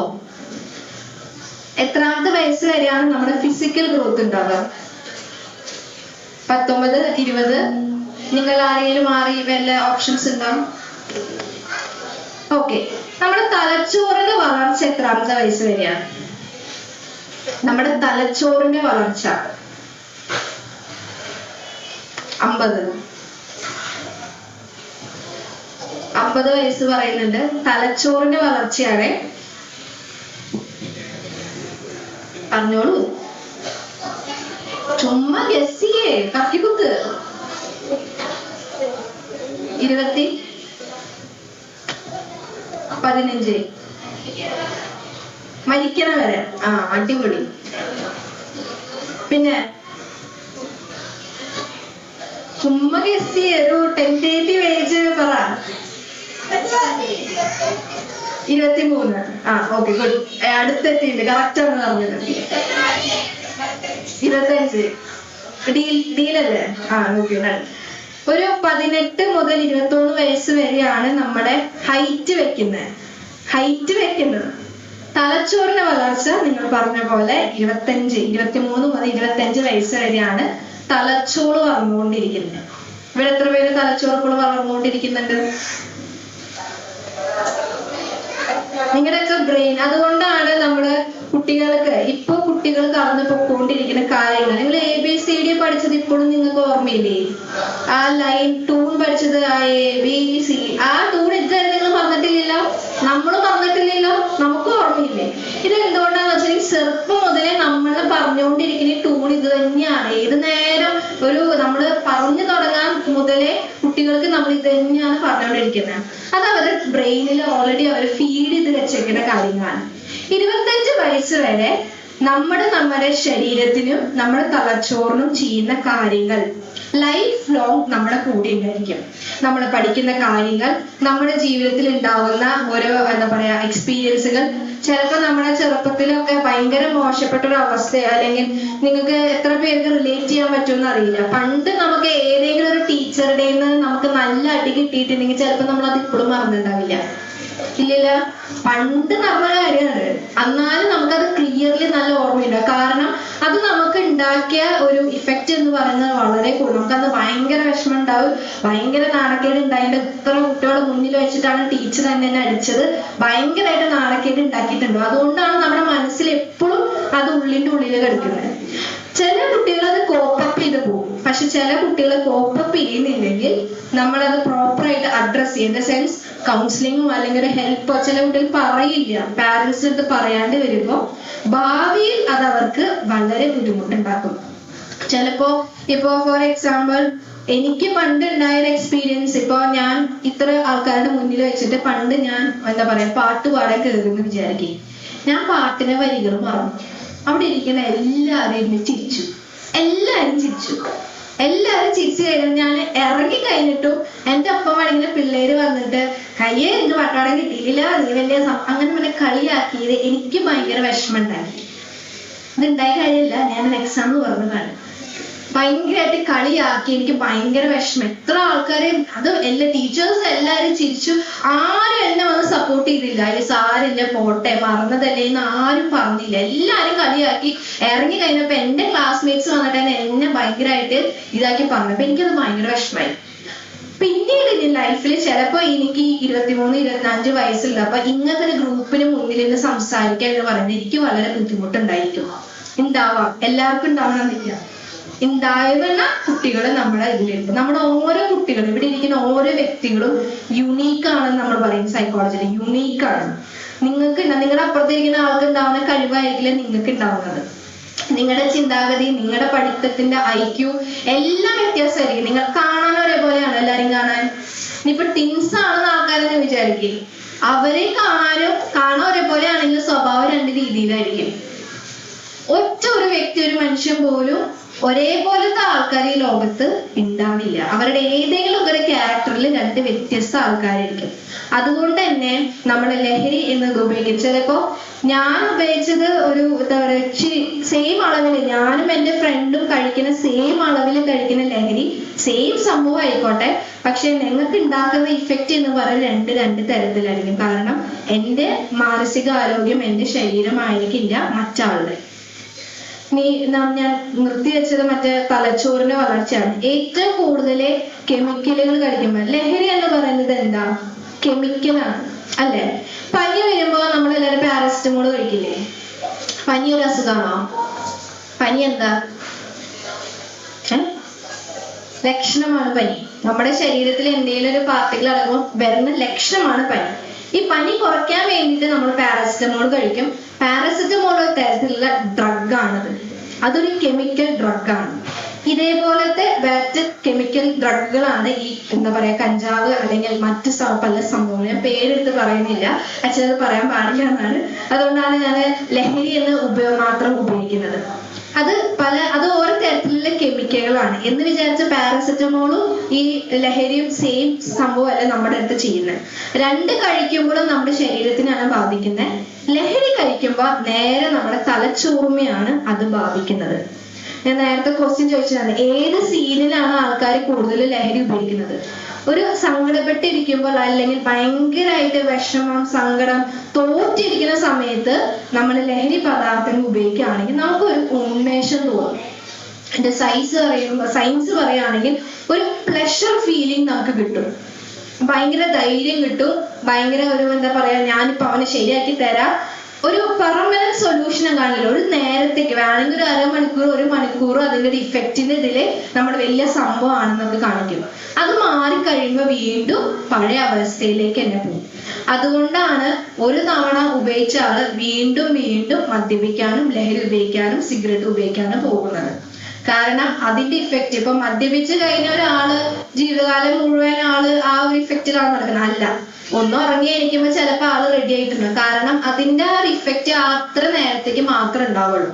എത്രാമത്തെ വയസ്സ് വരെയാണ് നമ്മുടെ ഫിസിക്കൽ ഗ്രോത്ത് ഉണ്ടാവുക? 19, 20? നിങ്ങൾ ആരെങ്കിലും മാറി വല്ല ഓപ്ഷൻസ് ഉണ്ടാവും? ഓക്കെ. നമ്മുടെ തലച്ചോറിന്റെ വളർച്ച എത്രാമത്തെ വയസ്സ് വരെയാണ്? നമ്മുടെ തലച്ചോറിന്റെ വളർച്ച 50 വയസ്സ് പറയുന്നുണ്ട്. തലച്ചോറിന്റെ വളർച്ചയാണ്. പറഞ്ഞോളൂ, ചുമ്മാ ഗസ് ചെയ്യേ, കത്തിക്കുത്ത്. 15? മരിക്കണ വരെ. അടിപൊളി. പിന്നെ ചുമ്മാ ഗസ് ചെയ്യേ, ഒരു ടെന്റേറ്റീവ് ഏജ് പറ. 23? Okay, good. അടുത്തെത്തിയില്ല, കറക്റ്റ് ആണ് പറഞ്ഞത്. 25? ഡീലല്ലേ? ഓക്കെ. ഒരു 18 മുതൽ 21 വയസ്സ് വരെയാണ് നമ്മുടെ ഹൈറ്റ് വെക്കുന്നത്. തലച്ചോറിന്റെ വളർച്ച നിങ്ങൾ പറഞ്ഞ പോലെ 23 മുതൽ 25 വയസ്സ് വരെയാണ് തലച്ചോറ് വളർന്നുകൊണ്ടിരിക്കുന്നത്. ഇവിടെ എത്ര പേര് തലച്ചോറ് ഇപ്പോൾ വളർന്നുകൊണ്ടിരിക്കുന്നുണ്ട്? നിങ്ങളുടെയൊക്കെ ബ്രെയിൻ. അതുകൊണ്ടാണ് നമ്മള് കുട്ടികൾക്ക് ഇപ്പൊ കുട്ടികൾ കടന്നു പൊക്കോണ്ടിരിക്കുന്ന കാര്യങ്ങൾ. നിങ്ങൾ ABCD പഠിച്ചത് ഇപ്പോഴും നിങ്ങൾക്ക് ഓർമ്മയില്ലേ? ആ ലൈൻ ടൂൺ പഠിച്ചത്, ആ ABC, ആ ടൂൺ ഇതുവരെ നിങ്ങൾ പറഞ്ഞിട്ടില്ലല്ലോ, നമ്മൾ പറഞ്ഞിട്ടില്ലല്ലോ, നമുക്ക് ഓർമ്മയില്ലേ? ഇത് എന്തുകൊണ്ടാന്ന് വെച്ചാൽ ചെറുപ്പം മുതലേ നമ്മൾ പറഞ്ഞുകൊണ്ടിരിക്കുന്ന ടൂൺ ഇത് തന്നെയാണ്. ഏത് നേരം ഒരു നമ്മള് പറഞ്ഞു തുടങ്ങാൻ മുതലേ കുട്ടികൾക്ക് നമ്മൾ ഇത് തന്നെയാണ് പറഞ്ഞുകൊണ്ടിരിക്കുന്നത്. അത് അവരുടെ ബ്രെയിനിൽ ഓൾറെഡി അവർ ഫീഡ് ചെയ്ത് വെച്ചേക്കുന്ന കാര്യങ്ങളാണ്. 25 വയസ്സ് വരെ നമ്മുടെ ശരീരത്തിനും നമ്മുടെ തലച്ചോറിനും ചെയ്യുന്ന കാര്യങ്ങൾ ലൈഫ് ലോങ് നമ്മുടെ കൂടെ ഉണ്ടായിരിക്കും. നമ്മൾ പഠിക്കുന്ന കാര്യങ്ങൾ, നമ്മുടെ ജീവിതത്തിൽ ഉണ്ടാവുന്ന ഓരോ എക്സ്പീരിയൻസുകൾ, ചിലപ്പോൾ നമ്മുടെ ചെറുപ്പത്തിലൊക്കെ ഭയങ്കര മോശപ്പെട്ട ഒരു അവസ്ഥ, അല്ലെങ്കിൽ നിങ്ങൾക്ക് എത്ര പേർക്ക് റിലേറ്റ് ചെയ്യാൻ പറ്റുമെന്ന് അറിയില്ല. പണ്ട് നമുക്ക് ഏതെങ്കിലും ഒരു ടീച്ചറുടെ നമുക്ക് നല്ല അടി കിട്ടിയിട്ടുണ്ടെങ്കിൽ ചിലപ്പോൾ നമ്മൾ അത് ഇപ്പോഴും മറന്നിട്ടുണ്ടാവില്ല. ഇല്ലില്ല, പണ്ട് നടന്ന കാര്യമാണ്. എന്നാലും നമുക്കത് ക്ലിയർലി നല്ല ഓർമ്മയുണ്ടാവും. കാരണം അത് നമുക്ക് ഉണ്ടാക്കിയ ഒരു ഇഫക്റ്റ് എന്ന് പറയുന്നത് വളരെ കൂടുതൽ. നമുക്കത് ഭയങ്കര വിഷമം ഉണ്ടാവും, ഭയങ്കര നാണക്കേട് ഉണ്ടായിട്ട് ഇത്ര കുട്ടികളുടെ മുന്നിൽ വെച്ചിട്ടാണ് ടീച്ചർ തന്നെ അടിച്ചത്, ഭയങ്കരമായിട്ട് നാണക്കേട് ഉണ്ടാക്കിയിട്ടുണ്ടോ. അതുകൊണ്ടാണ് നമ്മുടെ മനസ്സിൽ എപ്പോഴും അത് ഉള്ളിൻ്റെ ഉള്ളിൽ കിടക്കുന്നത്. ചില കുട്ടികൾ അത് കോപ്പപ്പ് ചെയ്ത് പോകും. പക്ഷെ ചില കുട്ടികൾ കോപ്പപ്പ് ചെയ്യുന്നില്ലെങ്കിൽ നമ്മളത് പ്രോപ്പറായിട്ട് അഡ്രസ് ചെയ്യുന്ന സെൻസ് കൗൺസിലിങ്ങും അല്ലെങ്കിൽ ഒരു ഹെൽപ്പോ ചില കുട്ടികൾ പറയില്ല. പാരന്റ്സിന് അടുത്ത് പറയാണ്ട് വരുമ്പോൾ ഭാവിയിൽ അത് അവർക്ക് വളരെ ബുദ്ധിമുട്ടുണ്ടാക്കും. ചിലപ്പോ ഇപ്പോ ഫോർ എക്സാമ്പിൾ എനിക്ക് പണ്ട് ഉണ്ടായൊരു എക്സ്പീരിയൻസ്, ഇപ്പൊ ഞാൻ ഇത്ര ആൾക്കാരുടെ മുന്നിൽ വെച്ചിട്ട് പണ്ട് ഞാൻ പാട്ട് പാടാൻ കയറുമെന്ന് വിചാരിക്കും. ഞാൻ പാട്ടിനെ വരികൾ മറന്നു. അവിടെ ഇരിക്കുന്ന എല്ലാവരും ചിരിച്ചു. എല്ലാരും ചിരിച്ചു കഴിഞ്ഞാൽ ഞാൻ ഇറങ്ങി കഴിഞ്ഞിട്ടും എൻ്റെ ഒപ്പം പഠിക്കുന്ന പിള്ളേര് വന്നിട്ട് കയ്യെ എനിക്ക് പാട്ടാടാൻ കിട്ടിയില്ല, നീ വലിയ അങ്ങനെ കളിയാക്കിയത് എനിക്ക് ഭയങ്കര വിഷമം ഉണ്ടാക്കി. ഇതുണ്ടായി കഴിയില്ല, ഞാനൊരു എക്സാം പറഞ്ഞതാണ്. ഭയങ്കരമായിട്ട് കളിയാക്കി, എനിക്ക് ഭയങ്കര വിഷമം. എത്ര ആൾക്കാരെ, അത് എല്ലാ ടീച്ചേഴ്സ് എല്ലാരും ചിരിച്ചു, ആരും എന്നെ വന്ന് സപ്പോർട്ട് ചെയ്തില്ല. അതിൽ സാരില്ല, പോട്ടെ, മറന്നതല്ലേ എന്ന് ആരും പറഞ്ഞില്ല. എല്ലാരും കളിയാക്കി. ഇറങ്ങി കഴിഞ്ഞപ്പോ എന്റെ ക്ലാസ്മേറ്റ്സ് വന്നിട്ട് എന്നെ ഭയങ്കരമായിട്ട് ഇതാക്കി പറഞ്ഞപ്പോ എനിക്കത് ഭയങ്കര വിഷമമായി. പിന്നീട് ഇനി ലൈഫിൽ ചിലപ്പോ എനിക്ക് 23-25 വയസ്സുള്ള അപ്പൊ ഇങ്ങനത്തെ ഒരു ഗ്രൂപ്പിന് മുന്നിൽ നിന്ന് സംസാരിക്കാൻ എന്ന് പറയുന്നത് എനിക്ക് വളരെ ബുദ്ധിമുട്ടുണ്ടായിരിക്കും. ഉണ്ടാവാം, എല്ലാവർക്കും ഉണ്ടാവണമെന്നില്ല. ഉണ്ടാവുന്ന കുട്ടികൾ നമ്മുടെ ഇതിലുണ്ട്. നമ്മുടെ ഓരോ കുട്ടികളും, ഇവിടെ ഇരിക്കുന്ന ഓരോ വ്യക്തികളും യുണീക്കാണെന്ന് നമ്മൾ പറയും സൈക്കോളജിയിൽ. യുണീക്കാണ്. നിങ്ങൾക്ക് നിങ്ങളുടെ അപ്പുറത്തിരിക്കുന്ന ആൾക്ക് ഉണ്ടാവുന്ന കഴിവായിരിക്കില്ല നിങ്ങൾക്ക് ഉണ്ടാവുന്നത്. നിങ്ങളുടെ ചിന്താഗതി, നിങ്ങളുടെ പഠിത്തത്തിന്റെ IQ എല്ലാം വ്യത്യാസമായിരിക്കും. നിങ്ങൾ കാണാൻ ഒരേപോലെയാണ് എല്ലാരും കാണാൻ. ഇനിയിപ്പൊ ടിൻസ് ആണെന്ന് ആൾക്കാരെന്ന് വിചാരിക്കും, അവരെ കാണാൻ ഒരേപോലെ ആണെങ്കിൽ സ്വഭാവം 2 രീതിയിലായിരിക്കും. ഒറ്റ ഒരു വ്യക്തി, ഒരു മനുഷ്യൻ പോലും ഒരേപോലത്തെ ആൾക്കാർ ഈ ലോകത്ത് ഉണ്ടാവില്ല. അവരുടെ ഏതെങ്കിലും ഒരു ക്യാരക്ടറിൽ 2 വ്യത്യസ്ത ആൾക്കാരായിരിക്കും. അതുകൊണ്ട് തന്നെ നമ്മൾ ലഹരി എന്നത് ഉപയോഗിക്കും. ചിലപ്പോ ഞാൻ ഉപയോഗിച്ചത് ഒരു എന്താ പറയുക, സെയിം അളവിൽ ഞാനും എൻ്റെ ഫ്രണ്ടും കഴിക്കുന്ന സെയിം അളവിൽ കഴിക്കുന്ന ലഹരി സെയിം സംഭവം ആയിക്കോട്ടെ, പക്ഷെ ഞങ്ങൾക്ക് ഉണ്ടാക്കുന്ന ഇഫക്റ്റ് എന്ന് പറയുന്നത് 2 തരത്തിലായിരിക്കും. കാരണം എൻ്റെ മാനസികാരോഗ്യം, എൻ്റെ ശരീരമായിരിക്കില്ല മറ്റാളുടെ. ഞാൻ നിർത്തിവെച്ചത് മറ്റേ തലച്ചോറിന്റെ വളർച്ചയാണ്. ഏറ്റവും കൂടുതൽ കെമിക്കലുകൾ കഴിക്കുമ്പോൾ, ലഹരി എന്ന് പറയുന്നത് എന്താ? കെമിക്കലാണ് അല്ലെ? പനി വരുമ്പോ നമ്മളെല്ലാവരും പാരസിറ്റമോൾ കഴിക്കില്ലേ? പനി ഒരു അസുഖമാണോ? പനി എന്താ ലക്ഷണമാണ് പനി. നമ്മുടെ ശരീരത്തിൽ എന്തെങ്കിലും ഒരു പാർട്ടികൾ അടങ്ങുമ്പോൾ വരുന്ന ലക്ഷണമാണ് പനി. ഈ പനി കുറയ്ക്കാൻ വേണ്ടിയിട്ട് നമ്മൾ പാരസിറ്റമോൾ കഴിക്കും. പാരസിറ്റമോൾ ഒരു തരത്തിലുള്ള ഡ്രഗാണത്. അതൊരു കെമിക്കൽ ഡ്രഗാണ്. ഇതേപോലത്തെ മറ്റ് കെമിക്കൽ ഡ്രഗുകളാണ് ഈ എന്താ പറയാ കഞ്ചാവ് അല്ലെങ്കിൽ മറ്റ് പല സംഭവങ്ങൾ. ഞാൻ പേരെടുത്ത് പറയുന്നില്ല, അച്ഛനത് പറയാൻ പാടില്ല എന്നാണ്. അതുകൊണ്ടാണ് ഞാൻ ലഹരി എന്ന് മാത്രം ഉപയോഗിക്കുന്നത്. അത് ഓരോ തരത്തിലുള്ള കെമിക്കലുകളാണ് എന്ന് വിചാരിച്ച പാരസെറ്റമോളും ഈ ലഹരിയും സെയിം സംഭവമല്ല നമ്മുടെ അടുത്ത് ചെയ്യുന്നത്. 2 കഴിക്കുമ്പോഴും നമ്മുടെ ശരീരത്തിനാണ് ബാധിക്കുന്നത്. ലഹരി കഴിക്കുമ്പോൾ നേരെ നമ്മുടെ തലച്ചോർമ്മയാണ് അത് ബാധിക്കുന്നത്. ഞാൻ നേരത്തെ ക്വസ്റ്റ്യൻ ചോദിച്ചതാണ്, ഏത് സീനിലാണ് ആൾക്കാർ കൂടുതൽ ലഹരി ഉപയോഗിക്കുന്നത്? ഒരു സങ്കടപ്പെട്ടിരിക്കുമ്പോൾ അല്ലെങ്കിൽ ഭയങ്കരമായിട്ട് വിഷമം, സങ്കടം, തോറ്റിരിക്കുന്ന സമയത്ത് നമ്മൾ ലഹരി പദാർത്ഥങ്ങൾ ഉപയോഗിക്കുകയാണെങ്കിൽ നമുക്കൊരു ഉന്മേഷം തോന്നും. സയൻസ് പറയുകയാണെങ്കിൽ ഒരു പ്ലഷർ ഫീലിംഗ് നമുക്ക് കിട്ടും, ഭയങ്കര ധൈര്യം കിട്ടും, ഭയങ്കര ഒരു എന്താ പറയാ, ഞാനിപ്പോ അവനെ ശരിയാക്കി തരാം, ഒരു പെർമനന്റ് സൊല്യൂഷനും കാണില്ല. ഒരു നേരത്തേക്ക് വേണമെങ്കിൽ ഒരു അരമണിക്കൂർ 1 മണിക്കൂർ അതിന്റെ ഒരു ഇഫക്റ്റിന്റെ ഇതില് നമ്മുടെ വലിയ സംഭവമാണെന്നൊക്കെ കാണിക്കും. അത് മാറിക്കഴിയുമ്പോൾ വീണ്ടും പഴയ അവസ്ഥയിലേക്ക് തന്നെ പോകും. അതുകൊണ്ടാണ് ഒരു തവണ ഉപയോഗിച്ച ആള് വീണ്ടും വീണ്ടും മദ്യപിക്കാനും ലഹരി ഉപയോഗിക്കാനും സിഗരറ്റ് ഉപയോഗിക്കാനും പോകുന്നത്. കാരണം അതിന്റെ ഇഫക്റ്റ്, ഇപ്പൊ മദ്യപിച്ച് കഴിഞ്ഞ ഒരാള് ജീവിതകാലം മുഴുവൻ ആള് ആ ഒരു ഇഫക്റ്റിലാണ് നടക്കുന്നത്. അല്ല, ഒന്ന് ഉറങ്ങി എണീക്കുമ്പോൾ ചിലപ്പോൾ ആള് റെഡി ആയിട്ടുണ്ട്. കാരണം അതിന്റെ ആ ഒരു ഇഫക്റ്റ് അത്ര നേരത്തേക്ക് മാത്രമേ ഉണ്ടാവുള്ളൂ.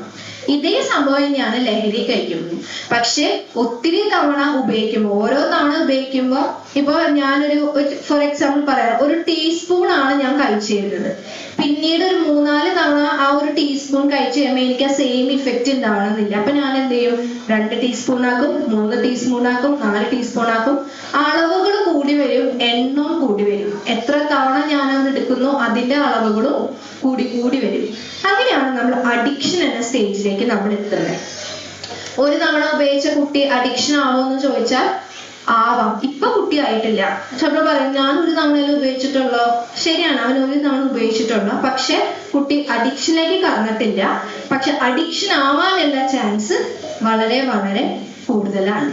ഇതേ സംഭവം തന്നെയാണ് ലഹരി കഴിക്കുന്നത്. പക്ഷെ ഒത്തിരി തവണ ഉപയോഗിക്കുമ്പോൾ, ഓരോ തവണ ഉപയോഗിക്കുമ്പോൾ, ഇപ്പൊ ഞാനൊരു ഫോർ എക്സാമ്പിൾ പറയാം, ഒരു ടീസ്പൂൺ ആണ് ഞാൻ കഴിച്ചിരുന്നത്. പിന്നീട് ഒരു 3-4 തവണ ആ ഒരു ടീസ്പൂൺ കഴിച്ചു കഴിയുമ്പോൾ എനിക്ക് ആ സെയിം ഇഫക്റ്റ് ഉണ്ടാവണമെന്നില്ല. അപ്പൊ ഞാൻ എന്ത് ചെയ്യും, 2 ടീസ്പൂൺ ആക്കും, 3 ടീസ്പൂൺ ആക്കും, 4 ടീസ്പൂൺ ആക്കും. അളവുകൾ കൂടി വരും, എണ്ണവും കൂടി വരും. എത്ര തവണ ഞാനത് എടുക്കുന്നു അതിന്റെ അളവുകളും കൂടി കൂടി വരും. അങ്ങനെയാണ് നമ്മൾ അഡിക്ഷൻ എന്ന സ്റ്റേജിലേക്ക് നമ്മൾ എത്തുന്നത്. ഒരു തവണ ഉപയോഗിച്ച കുട്ടി അഡിക്ഷൻ ആവോന്ന് ചോദിച്ചാൽ ആവാം. ഇപ്പൊ കുട്ടി ആയിട്ടില്ല. ചിലപ്പോൾ പറയും ഞാൻ ഒരു തവണയിലും ഉപയോഗിച്ചിട്ടുള്ളൂ. ശരിയാണ്, അവൻ ഒരു തവണ ഉപയോഗിച്ചിട്ടുള്ളൂ, പക്ഷെ കുട്ടി അഡിക്ഷനിലേക്ക് കടന്നിട്ടില്ല. പക്ഷെ അഡിക്ഷൻ ആവാനുള്ള ചാൻസ് വളരെ വളരെ കൂടുതലാണ്.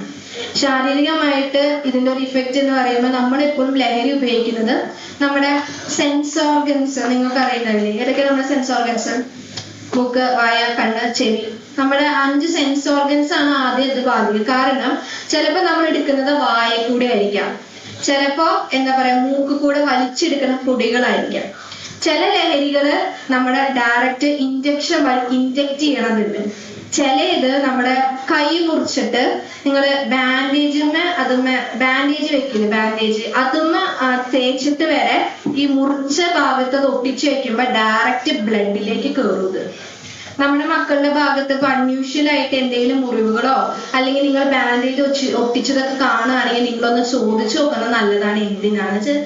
ശാരീരികമായിട്ട് ഇതിന്റെ ഒരു ഇഫക്റ്റ് എന്ന് പറയുമ്പോൾ നമ്മൾ എപ്പോഴും ലഹരി ഉപയോഗിക്കുന്നത് നമ്മുടെ സെൻസ് ഓർഗൻസ്, നിങ്ങൾക്ക് അറിയുന്നതല്ലേ ഏതൊക്കെ നമ്മുടെ സെൻസ് ഓർഗൻസ്? മൂക്ക്, വായ, കണ്ണ്, ചെവി. നമ്മുടെ 5 സെൻസ് ഓർഗൻസ് ആണ് ആദ്യം ഇത് ബാധിക്കുക. കാരണം ചിലപ്പോൾ നമ്മൾ എടുക്കുന്നത് വായ കൂടെ ആയിരിക്കാം, ചിലപ്പോ എന്താ പറയാ മൂക്ക് കൂടെ വലിച്ചെടുക്കുന്ന പൊടികളായിരിക്കാം. ചില ലഹരികള് നമ്മുടെ ഡയറക്റ്റ് ഇൻജക്ട് ചെയ്യണമെന്നുണ്ട്. ചില ഇത് നമ്മുടെ കൈ മുറിച്ചിട്ട് നിങ്ങള് ബാൻഡേജ് വെക്കില്ല, ബാൻഡേജ് തേച്ചിട്ട് വരെ ഈ മുറിച്ച ഭാഗത്ത് ഒട്ടിച്ച് വെക്കുമ്പോ ഡയറക്റ്റ് ബ്ലഡിലേക്ക് കയറുന്നത്. നമ്മുടെ മക്കളുടെ ഭാഗത്ത് അൺയൂഷ്വൽ ആയിട്ട് എന്തെങ്കിലും മുറിവുകളോ അല്ലെങ്കിൽ നിങ്ങൾ ബാൻഡേജ് ഒട്ടിച്ചതൊക്കെ കാണുകയാണെങ്കിൽ നിങ്ങളൊന്ന് ചോദിച്ചു നോക്കുന്നത് നല്ലതാണ്. എന്തിനാണെന്ന് വെച്ചാൽ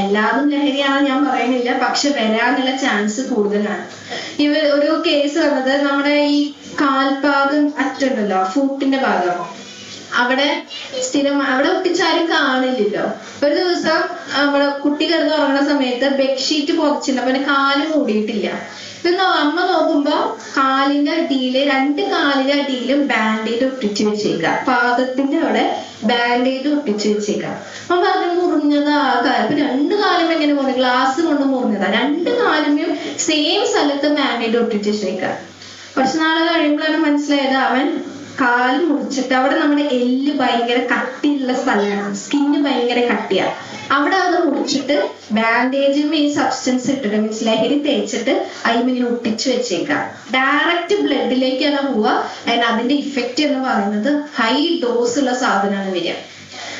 എല്ലാതും ലഹരിയാണെന്ന് ഞാൻ പറയുന്നില്ല, പക്ഷെ വരാനുള്ള ചാൻസ് കൂടുതലാണ്. ഒരു കേസ് വന്നത് നമ്മുടെ ഈ കാൽഭാഗം അറ്റുണ്ടല്ലോ, ഫൂട്ടിന്റെ ഭാഗം, അവിടെ അവിടെ ഒട്ടിച്ചാരും കാണില്ലല്ലോ. ഒരു ദിവസം നമ്മുടെ കുട്ടി കിടന്ന് ഉറങ്ങുന്ന സമയത്ത് ബെഡ്ഷീറ്റ് പുറച്ചില്ല, അപ്പൊ കാല് മൂടിയിട്ടില്ല. അമ്മ നോക്കുമ്പോ കാലിന്റെ അടിയില് 2 കാലിന്റെ അടിയിലും ബാൻഡേജ് ഒട്ടിച്ച് വെച്ചേക്ക, പാദത്തിന്റെ അവിടെ ബാൻഡേജ് ഒട്ടിച്ച് വെച്ചേക്ക. അപ്പൊ പറഞ്ഞു മുറിഞ്ഞതാ കാലം. അപ്പൊ 2 കാലും എങ്ങനെ മുറിഞ്ഞു? ഗ്ലാസ് കൊണ്ട് മുറിഞ്ഞതാ. 2 കാലുമേയും സെയിം സ്ഥലത്ത് ബാൻഡേജ് ഒട്ടിച്ച് വെച്ചേക്ക. കുറച്ച് നാള് കഴിയുമ്പോഴാണ് മനസ്സിലായത് അവൻ കാല് മുറിച്ചിട്ട്, അവിടെ നമ്മുടെ എല്ല് ഭയങ്കര കട്ടിയുള്ള സ്ഥലമാണ്, സ്കിന്ന് ഭയങ്കര കട്ടിയാ, അവിടെ അത് മുറിച്ചിട്ട് ബാൻഡേജും ഈ സബ്സ്റ്റൻസ് ഇട്ടിട്ട് മീൻസ് ലഹരി തേച്ചിട്ട് അതിങ്ങനെ ഒട്ടിച്ചു വെച്ചേക്കാം. ഡയറക്റ്റ് ബ്ലഡിലേക്കാണ് പോവുക. അതിന്റെ ഇഫക്റ്റ് എന്ന് പറയുന്നത് ഹൈ ഡോസ് ഉള്ള സാധനമാണ് വരിക.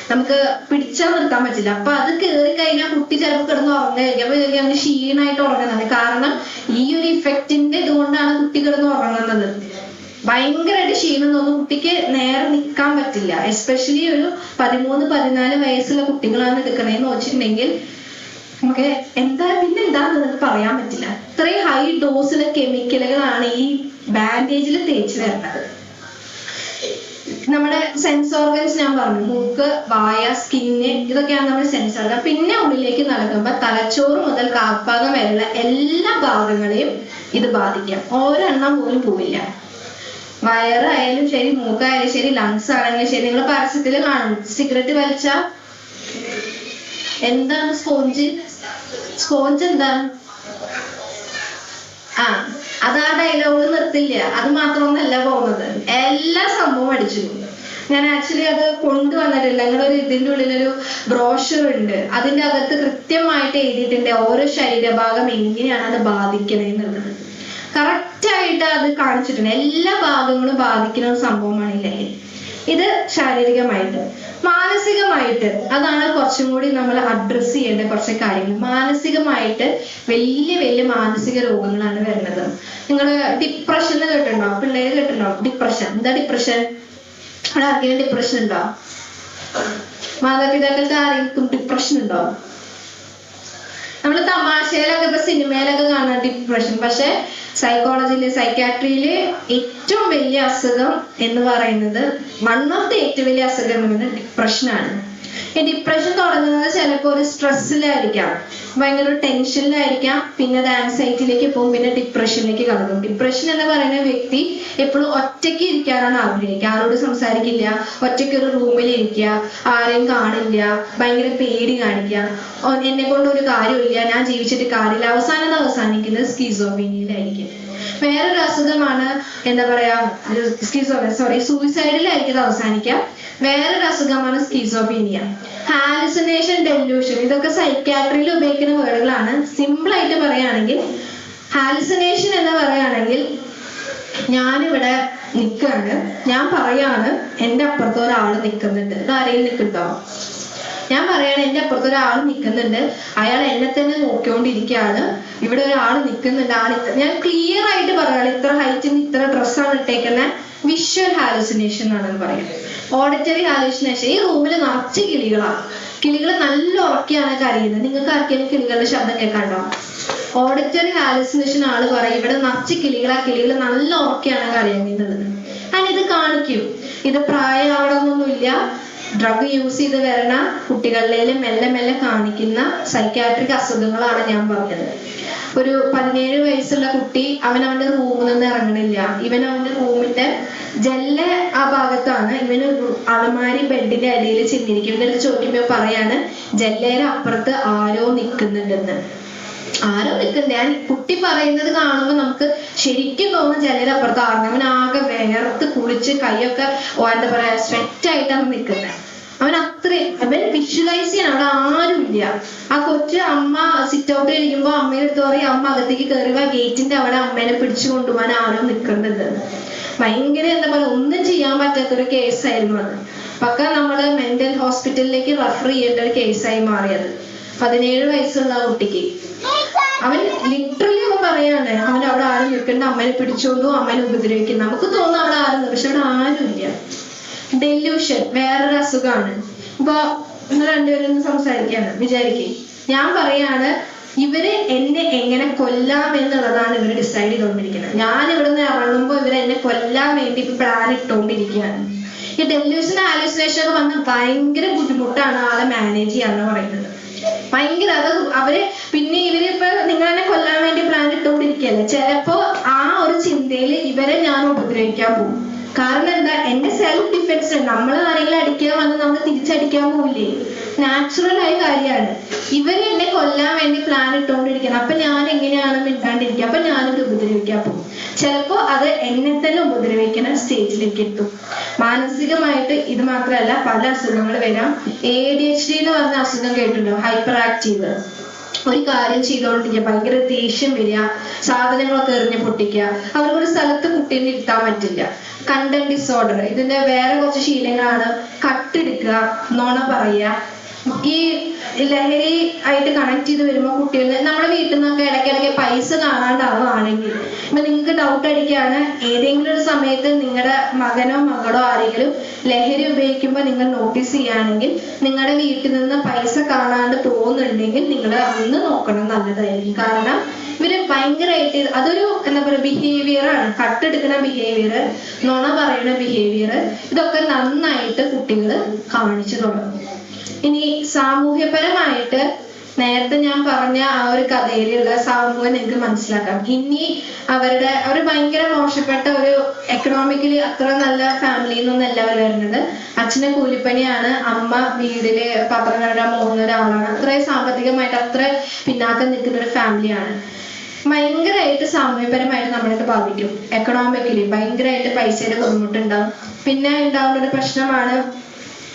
നമുക്ക് പിടിച്ചാൽ നിർത്താൻ പറ്റില്ല. അപ്പൊ അത് കയറി കഴിഞ്ഞാൽ കുട്ടി ചിലപ്പോൾ കിടന്ന് ഉറങ്ങായിരിക്കും. അപ്പൊ അവന് ക്ഷീണമായിട്ട് ഉറങ്ങുന്നത്. കാരണം ഈ ഒരു ഇഫക്റ്റിന്റെ ഇതുകൊണ്ടാണ് കുട്ടി കിടന്ന് ഉറങ്ങുന്നത്. ഭയങ്കരമായിട്ട് ക്ഷീണം തോന്നും, കുട്ടിക്ക് നേരെ നിൽക്കാൻ പറ്റില്ല. എസ്പെഷ്യലി ഒരു 13-14 വയസ്സുള്ള കുട്ടികളാണ് എടുക്കണേന്ന് വെച്ചിട്ടുണ്ടെങ്കിൽ നമുക്ക് പിന്നെന്താന്ന് നമുക്ക് പറയാൻ പറ്റില്ല. ഇത്രയും ഹൈ ഡോസിലെ കെമിക്കലുകളാണ് ഈ ബാൻഡേജിൽ തേച്ച് വരുന്നത്. നമ്മുടെ സെൻസ് ഓർഗൻസ് ഞാൻ പറഞ്ഞു, മൂക്ക്, വായ, സ്കിന്ന്, ഇതൊക്കെയാണ് നമ്മുടെ സെൻസ് ഓർഗൻ. പിന്നെ ഉള്ളിലേക്ക് നടക്കുമ്പോൾ തലച്ചോറ് മുതൽ കാൽഭാഗം വരെയുള്ള എല്ലാ ഭാഗങ്ങളെയും ഇത് ബാധിക്കാം. ഒരെണ്ണം പോലും പോവില്ല. വയറായാലും ശരി, മൂക്കായാലും ശരി, ലങ്സ് ആണെങ്കിലും ശരി. നിങ്ങൾ പരസ്യത്തിൽ കാണും, സിഗരറ്റ് വലിച്ച എന്താണ് സ്പോഞ്ച് എന്താണ്? അത് ആ ഡയലോഗ് നിർത്തില്ല. അത് മാത്രമൊന്നല്ല പോകുന്നത്, എല്ലാ സംഭവം അടിച്ചു. ഞാൻ ആക്ച്വലി അത് കൊണ്ടുവന്നിട്ടില്ല. ഞങ്ങളൊരു ഇതിന്റെ ഉള്ളിലൊരു ബ്രോഷർ ഉണ്ട്, അതിന്റെ അകത്ത് കൃത്യമായിട്ട് എഴുതിയിട്ടുണ്ട് ഓരോ ശരീരഭാഗം എങ്ങനെയാണ് അത് ബാധിക്കണേന്നുള്ളത്. കറക്റ്റ് ആയിട്ട് അത് കാണിച്ചിട്ടുണ്ട്. എല്ലാ ഭാഗങ്ങളും ബാധിക്കുന്ന ഒരു സംഭവമാണ് ഈ ലഹരി. ഇത് ശാരീരികമായിട്ട്. മാനസികമായിട്ട് അതാണ് കുറച്ചും കൂടി നമ്മൾ അഡ്രസ് ചെയ്യേണ്ട കുറച്ച് കാര്യങ്ങൾ. മാനസികമായിട്ട് വലിയ വലിയ മാനസിക രോഗങ്ങളാണ് വരുന്നത്. നിങ്ങൾ ഡിപ്രഷൻ കേട്ടിട്ടുണ്ടോ? പിള്ളേര് കേട്ടിട്ടുണ്ടോ ഡിപ്രഷൻ? എന്താ ഡിപ്രഷൻ? അവിടെ ആർക്കെങ്കിലും ഡിപ്രഷൻ ഉണ്ടോ? മാതാപിതാക്കൾക്ക് ആരെങ്കിലും ഡിപ്രഷൻ ഉണ്ടോ? നമ്മൾ തമാശയിലൊക്കെ ഇപ്പൊ സിനിമയിലൊക്കെ കാണാൻ ഡിപ്രഷൻ, പക്ഷെ സൈക്കോളജിയില് സൈക്കാട്രിയില് ഏറ്റവും വലിയ അസുഖം എന്ന് പറയുന്നത് ഏറ്റവും വലിയ അസുഖം എന്ന് പറയുന്നത് ഡിപ്രഷനാണ്. ഈ ഡിപ്രഷൻ തുടങ്ങുന്നത് ചിലപ്പോൾ ഒരു സ്ട്രെസ്സിലായിരിക്കാം, ഭയങ്കര ടെൻഷനിലായിരിക്കാം, പിന്നെ അത് ആൻസൈറ്റിയിലേക്ക് പോകും, പിന്നെ ഡിപ്രഷനിലേക്ക് കടക്കും. ഡിപ്രഷൻ എന്ന് പറയുന്ന വ്യക്തി എപ്പോഴും ഒറ്റയ്ക്ക് ഇരിക്കാനാണ് ആഗ്രഹിക്കുക, ആരോട് സംസാരിക്കില്ല, ഒറ്റയ്ക്ക് ഒരു റൂമിൽ ഇരിക്കുക, ആരെയും കാണില്ല, ഭയങ്കര പേടി കാണിക്കുക, എന്നെ കൊണ്ട് ഒരു കാര്യമില്ല, ഞാൻ ജീവിച്ചിട്ട് കാര്യമില്ല, അവസാനിക്കുന്നത് സ്കിസോഫ്രീനിയയിലായിരിക്കും. വേറൊരു അസുഖമാണ് എന്താ പറയാ സൂയിസൈഡിലായിരിക്കും അവസാനിക്കുക. വേറൊരു അസുഖമാണ് സ്കിസോഫീനിയ. ഹാലുസിനേഷൻ, ഡെലൂഷൻ, ഇതൊക്കെ സൈക്കാട്രിയിൽ ഉപയോഗിക്കുന്ന വേർഡുകളാണ്. സിമ്പിൾ ആയിട്ട് പറയുകയാണെങ്കിൽ ഹാലുസിനേഷൻ എന്ന് പറയുകയാണെങ്കിൽ ഞാനിവിടെ നിൽക്കുകയാണ്, ഞാൻ പറയാണ് എൻ്റെ അപ്പുറത്ത് ഒരാൾ നിൽക്കുന്നുണ്ട്, ഇത് ആരെയും നിൽക്കുന്നുണ്ടോ? ഞാൻ പറയാണ് എൻ്റെ അപ്പുറത്ത് ഒരാൾ നിൽക്കുന്നുണ്ട്, അയാൾ എന്നെ തന്നെ നോക്കിക്കൊണ്ടിരിക്കുകയാണ്, ഇവിടെ ഒരാൾ നിൽക്കുന്നുണ്ട്, ഞാൻ ക്ലിയർ ആയിട്ട് പറയുകയാണ് ഇത്ര ഹൈറ്റിന് ഇത്ര ഡ്രസ്സാണ് ഇട്ടേക്കുന്നത്. വിഷ്വൽ ഹാലുസിനേഷൻ ആണെന്ന് പറയാം. ഓഡിറ്ററി ഹാലുസിനേഷൻ, ഈ റൂമിൽ നിറച്ച് കിളികളാണ്, കിളികൾ നല്ല ഉറക്കെയാണ് കരയുന്നത്, നിങ്ങൾക്ക് ആർക്കെങ്കിലും കിളികളുടെ ശബ്ദം കേൾക്കാണ്ടോ? ഓഡിറ്ററി ഹാലുസിനേഷൻ ആള് പറയും ഇവിടെ നിറച്ച് കിളികൾ നല്ല ഉറക്കെയാണ് കരയുന്നത്. കാരണം ഇത് കാണിക്കും, ഇത് പ്രായമാവണമെന്നൊന്നുമില്ല, ഡ്രഗ് യൂസ് ചെയ്ത് വരണ കുട്ടികളിലും മെല്ലെ മെല്ലെ കാണിക്കുന്ന സൈക്കാട്രിക് അസുഖങ്ങളാണ് ഞാൻ പറഞ്ഞത്. ഒരു 17 വയസ്സുള്ള കുട്ടി അവന്റെ റൂമിൽ നിന്ന് ഇറങ്ങണില്ല, അവന്റെ റൂമിന്റെ ജല്ല ആ ഭാഗത്താണ്, ഇവന് അലമാരി ബെഡിന്റെ അടിയിൽ ചെന്നിരിക്കും. ഇവരുടെ ചോദിക്കുമ്പോ പറയാണ് ജല്ലയുടെ അപ്പുറത്ത് ആരോ നിൽക്കുന്നുണ്ടെന്ന്. ആരോ നിൽക്കുന്നത്, കുട്ടി പറയുന്നത് കാണുമ്പോ നമുക്ക് ശരിക്കും തോന്നും ജല്ലയുടെ അപ്പുറത്ത് ആറുന്നു. അവൻ ആകെ വേർത്ത് കുളിച്ച് കൈയൊക്കെ എന്താ പറയാ സ്വെറ്റായിട്ടാണ് നിൽക്കുന്നത്. അവൻ വിഷ്വലൈസ് ചെയ്യണം, അവിടെ ആരുമില്ല. ആ കൊച്ചു അമ്മ സിറ്റ് ഔട്ടിൽ ഇരിക്കുമ്പോ അമ്മയുടെ അടുത്ത് പറയും അമ്മ അകത്തേക്ക് കയറുക, ഗേറ്റിന്റെ അവിടെ അമ്മേനെ പിടിച്ചു കൊണ്ടുപോകാൻ ആരും നിൽക്കുന്നുണ്ട്. ഭയങ്കര എന്താ പറയാ ഒന്നും ചെയ്യാൻ പറ്റാത്തൊരു കേസായിരുന്നു അത്. പക്ക നമ്മള് മെന്റൽ ഹോസ്പിറ്റലിലേക്ക് റെഫർ ചെയ്യേണ്ട ഒരു കേസായി മാറിയത്. 17 വയസ്സുള്ള കുട്ടിക്ക് അവൻ ലിറ്ററലി അവൻ പറയാണ് അവൻ അവിടെ ആരും നിൽക്കേണ്ട, അമ്മേനെ പിടിച്ചോണ്ടു, അമ്മേനെ ഉപദ്രവിക്കും. നമുക്ക് തോന്നും അവിടെ ആരും, പക്ഷെ അവിടെ ആരുമില്ല. ഡെലൂഷൻ വേറൊരു അസുഖമാണ്. ഇപ്പൊ നിങ്ങൾ രണ്ടുപേരും സംസാരിക്കാണ് വിചാരിക്കേ, ഞാൻ പറയാണ് ഇവര് എന്നെ എങ്ങനെ കൊല്ലാം എന്നുള്ളതാണ് ഇവര് ഡിസൈഡ് ചെയ്തുകൊണ്ടിരിക്കുന്നത്. ഞാൻ ഇവിടെ നിന്ന് ഇറങ്ങുമ്പോ ഇവര് എന്നെ കൊല്ലാൻ വേണ്ടി പ്ലാൻ ഇട്ടുകൊണ്ടിരിക്കുകയാണ്. ഈ ഡെലൂഷൻ ഹാലുസിനേഷൻ ഒക്കെ വന്ന് ഭയങ്കര ബുദ്ധിമുട്ടാണ് ആളെ മാനേജ് ചെയ്യാന്ന് പറയുന്നത്. ഭയങ്കര അത് അവര് പിന്നെ ഇവര് ഇപ്പൊ നിങ്ങൾ എന്നെ കൊല്ലാൻ വേണ്ടി പ്ലാൻ ഇട്ടുകൊണ്ടിരിക്കുകയല്ലേ, ചിലപ്പോ ആ ഒരു ചിന്തയില് ഇവരെ ഞാൻ ഉപദ്രവിക്കാൻ പോകും. കാരണം എന്താ, എന്റെ സെൽഫ് ഡിഫെൻസ്, നമ്മൾ ആരെങ്കിലും അടിക്കാൻ വന്ന് നമ്മൾ തിരിച്ചടിക്കാൻ പോവില്ലേ, നാച്ചുറൽ ആയ കാര്യമാണ്. ഇവര് എന്നെ കൊല്ലാൻ വേണ്ടി പ്ലാൻ ഇട്ടുകൊണ്ടിരിക്കണം, അപ്പൊ ഞാൻ എങ്ങനെയാണ് മിണ്ടാണ്ടിരിക്കുക, അപ്പൊ ഞാനിത് ഉപദ്രവിക്കാൻ പോകും. ചിലപ്പോ അത് എന്നെ തന്നെ ഉപദ്രവിക്കുന്ന സ്റ്റേജിലേക്ക് എത്തും. മാനസികമായിട്ട് ഇത് മാത്രമല്ല പല അസുഖങ്ങൾ വരാം. ADHD എന്ന് പറഞ്ഞ അസുഖം കേട്ടിട്ടുണ്ടോ? ഹൈപ്പർ ആക്റ്റീവ്, ഒരു കാര്യം ചെയ്തുകൊണ്ടിരിക്കുക, ഭയങ്കര ദേഷ്യം വരിക, സാധനങ്ങളൊക്കെ എറിഞ്ഞ് പൊട്ടിക്കുക, അവർക്കൊരു സ്ഥലത്ത് കുട്ടീനെ ഇരുത്താൻ പറ്റില്ല. കണ്ടന്റ് ഡിസോർഡർ, ഇതിന്റെ വേറെ കുറച്ച് ശീലങ്ങളാണ് കട്ടെടുക്കുക, നുണ പറയുക. ഈ ലഹരി ആയിട്ട് കണക്ട് ചെയ്ത് വരുമ്പോൾ കുട്ടികൾ നമ്മുടെ വീട്ടിൽ നിന്നൊക്കെ ഇടയ്ക്കിടയ്ക്ക് പൈസ കാണാണ്ടാവുകയാണെങ്കിൽ, ഇപ്പൊ നിങ്ങൾക്ക് ഡൗട്ട് അടിക്കുകയാണ് ഏതെങ്കിലും ഒരു സമയത്ത് നിങ്ങളുടെ മകനോ മകളോ ആരെങ്കിലും ലഹരി ഉപയോഗിക്കുമ്പോൾ നിങ്ങൾ നോട്ടീസ് ചെയ്യുകയാണെങ്കിൽ, നിങ്ങളുടെ വീട്ടിൽ നിന്ന് പൈസ കാണാണ്ട് പോകുന്നുണ്ടെങ്കിൽ നിങ്ങൾ അന്ന് നോക്കണം, നല്ലതായിരിക്കും. കാരണം ഇവര് ഭയങ്കരമായിട്ട് അതൊരു എന്താ പറയുക ബിഹേവിയർ ആണ്, കട്ടെടുക്കുന്ന ബിഹേവിയർ, നുണ പറയുന്ന ബിഹേവിയർ, ഇതൊക്കെ നന്നായിട്ട് കുട്ടികൾ കാണിച്ചു തുടങ്ങും. ഇനി സാമൂഹ്യപരമായിട്ട് നേരത്തെ ഞാൻ പറഞ്ഞ ആ ഒരു കഥയിലുള്ള സാമൂഹ്യം നിങ്ങൾക്ക് മനസ്സിലാക്കാം. ഇനി അവർ ഭയങ്കര മോശപ്പെട്ട ഒരു എക്കണോമിക്കലി അത്ര നല്ല ഫാമിലിയിൽ നിന്നൊന്നല്ല അവർ വരുന്നത്. അച്ഛനെ കൂലിപ്പണിയാണ്, അമ്മ വീടില് പത്രം കഴുകാൻ പോകുന്ന ഒരാളാണ്. അത്രയും സാമ്പത്തികമായിട്ട് അത്ര പിന്നാക്കം നിൽക്കുന്ന ഒരു ഫാമിലിയാണ്. ഭയങ്കരമായിട്ട് സാമൂഹ്യപരമായിട്ട് നമ്മളൊക്കെ ബാധിക്കും. എക്കണോമിക്കലി ഭയങ്കരമായിട്ട് പൈസയുടെ ബുദ്ധിമുട്ടുണ്ടാവും. പിന്നെ ഉണ്ടാവുന്ന ഒരു പ്രശ്നമാണ്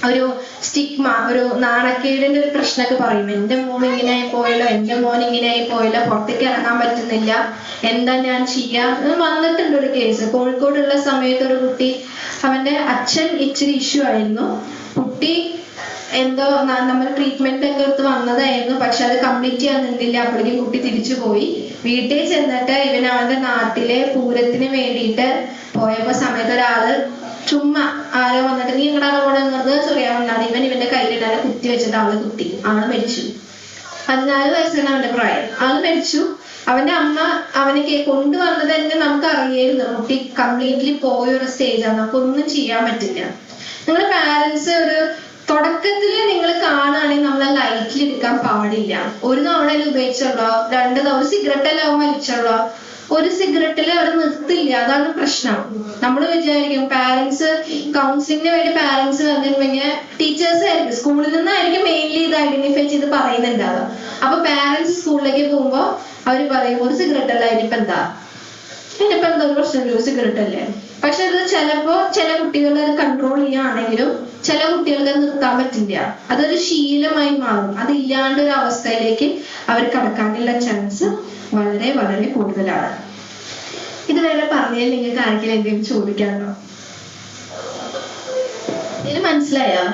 ഒരു സ്റ്റിഗ്മ, ഒരു നാണക്കേടിന്റെ ഒരു പ്രശ്നമൊക്കെ പറയും. എൻ്റെ മോൻ ഇങ്ങനെ ആയി പോയല്ലോ, എൻ്റെ മോൻ ഇങ്ങനെ ആയി പോയല്ലോ, പുറത്തേക്ക് ഇറങ്ങാൻ പറ്റുന്നില്ല, എന്താ ഞാൻ ചെയ്യാ. വന്നിട്ടുണ്ട് ഒരു കേസ് കോഴിക്കോടുള്ള സമയത്ത്. ഒരു കുട്ടി, അവന്റെ അച്ഛൻ ഇച്ചിരി ഇഷ്യൂ ആയിരുന്നു, കുട്ടി എന്തോ നമ്മൾ ട്രീറ്റ്മെന്റ് ഒക്കെ എടുത്ത് വന്നതായിരുന്നു, പക്ഷെ അത് കംപ്ലീറ്റ് ചെയ്യാൻ നിന്നില്ല. അപ്പോഴേക്കും കുട്ടി തിരിച്ചു പോയി. വീട്ടിൽ ചെന്നിട്ട് ഇവൻ അവന്റെ നാട്ടിലെ പൂരത്തിന് വേണ്ടിയിട്ട് പോയപ്പോ സമയത്ത് ഒരാള് ചുമ്മാ ആരോ വന്നിട്ട് നീ എങ്ങടാണ് പോണെന്നത് ചൊറിയാൻ വന്നാണ്. ഇവന്റെ കയ്യിലിട്ടാണ് കുത്തി വെച്ചിട്ട് ആള് കുത്തി, ആള് മരിച്ചു. 14 വയസ്സാണ് അവന്റെ പ്രായം. ആള് മരിച്ചു. അവന്റെ അമ്മ അവനെ കൊണ്ടുവന്നത് തന്നെ നമുക്ക് അറിയായിരുന്നു കുട്ടി കംപ്ലീറ്റ്ലി പോയൊരു സ്റ്റേജാണ്. നമുക്ക് ഒന്നും ചെയ്യാൻ പറ്റില്ല. നിങ്ങളെ പാരന്റ്സ് ഒരു തുടക്കത്തില് നിങ്ങൾ കാണുകയാണെങ്കിൽ നമ്മളെ ലൈറ്റിൽ എടുക്കാൻ പാടില്ല. ഒരു തവണയിൽ ഉപയോഗിച്ചുള്ളോ, 2 തവണ സിഗരറ്റെല്ലാം വലിച്ചുള്ളോ, ഒരു സിഗരറ്റിൽ അവർ നിർത്തില്ല. അതാണ് പ്രശ്നം. നമ്മൾ വിചാരിക്കും പാരന്റ്സ് കൗൺസിലിങ്ങിന് വേണ്ടി പാരന്റ്സ് വന്നിട്ടുണ്ടെങ്കിൽ ടീച്ചേഴ്സ് ആയിരിക്കും, സ്കൂളിൽ നിന്നായിരിക്കും മെയിൻലി ഇത് ഐഡന്റിഫൈ ചെയ്ത് പറയുന്നുണ്ടാവുക. അപ്പൊ പാരന്റ്സ് സ്കൂളിലേക്ക് പോകുമ്പോൾ അവർ പറയും ഒരു സിഗരറ്റ് അല്ല, ഇനിയിപ്പോ എന്താ ഒരു പ്രശ്നമില്ല, സിഗരറ്റ് അല്ലേ. പക്ഷെ ഇത് ചിലപ്പോ ചില കുട്ടികൾ അത് കൺട്രോൾ ചെയ്യുകയാണെങ്കിലും ചില കുട്ടികൾക്ക് അത് നിർത്താൻ പറ്റില്ല. അതൊരു ശീലമായി മാറും. അതില്ലാണ്ട് ഒരു അവസ്ഥയിലേക്ക് അവർ കടക്കാനുള്ള ചാൻസ് വളരെ വളരെ കൂടുതലാണ്. ഇതുവരെ പറഞ്ഞാൽ നിങ്ങൾക്ക് ആർക്കെങ്കിലും എന്തെങ്കിലും ചോദിക്കാനോ? ഇതിന് മനസ്സിലായോ?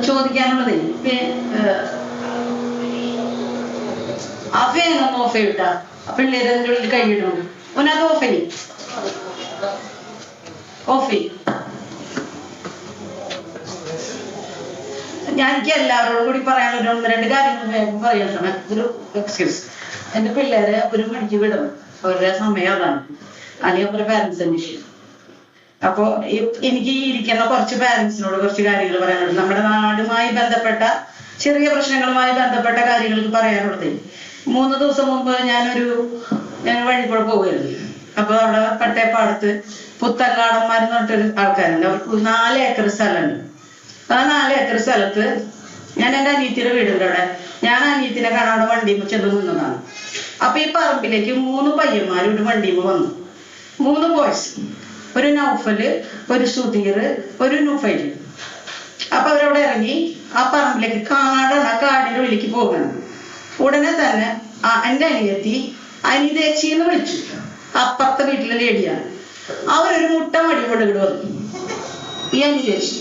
ചോദിക്കാനുള്ളത് ആ ഫാൻ ഒന്ന് ഓഫ് ചെയ്തിട്ടാ, പിള്ളേര് അതിൻ്റെ ഉള്ളിൽ കൈയിടുന്നു. ഒന്നത് ഓഫ് ചെയ്യും, ഓഫ് ചെയ്യും. എനിക്ക് എല്ലാവരോടും കൂടി പറയാനുള്ള 1-2 കാര്യങ്ങൾ വേഗം പറയണം. ഒരു എക്സ്ക്യൂസ്, എന്റെ പിള്ളേരെ 1 മണിക്ക് വിടണം, അവരുടെ സമയം അതാണ്. അല്ലെങ്കിൽ അവരുടെ പാരന്റ്സ് അന്വേഷിക്കും. അപ്പോ എനിക്ക് ഇരിക്കുന്ന കുറച്ച് പാരന്റ്സിനോട് കുറച്ച് കാര്യങ്ങൾ പറയാനുണ്ട്. നമ്മുടെ നാടുമായി ബന്ധപ്പെട്ട ചെറിയ പ്രശ്നങ്ങളുമായി ബന്ധപ്പെട്ട കാര്യങ്ങൾക്ക് പറയാനുള്ളത്. 3 ദിവസം മുമ്പ് ഞാൻ വഴി കൂടെ പോവുകയായിരുന്നു. അപ്പൊ അവിടെ പട്ടേപ്പാടത്ത് പുത്തങ്കാടന്മാരെന്ന് പറഞ്ഞിട്ടൊരു ആൾക്കാരുണ്ട്. അവർക്ക് 4 ഏക്കർ സ്ഥലമുണ്ട്. ആ 4 ഏക്കർ സ്ഥലത്ത് ഞാൻ എൻ്റെ അനിയത്തിയുടെ വീടുണ്ട് അവിടെ. ഞാൻ അനിയത്തിനെ കാണാൻ അവിടെ വണ്ടിയിൽ ചെന്ന് നിന്നതാണ്. അപ്പൊ ഈ പറമ്പിലേക്ക് 3 പയ്യന്മാർ ഒരു വണ്ടിയിൽ വന്നു. 3 ബോയ്സ്, ഒരു നൗഫല്, ഒരു സുധീർ, ഒരു നുഫൈൽ. അപ്പൊ അവരവിടെ ഇറങ്ങി ആ പറമ്പിലേക്ക് കാടിന്റെ ഉള്ളിലേക്ക് പോകണം. ഉടനെ തന്നെ എൻ്റെ അനിയത്തേച്ചിന്ന് വിളിച്ചു. അപ്പുറത്തെ വീട്ടിലെ ലേഡിയാണ്. അവരൊരു മുട്ട മടി കൊണ്ടിട്ട് വന്നു ഈ അനിയത്തേച്ചി.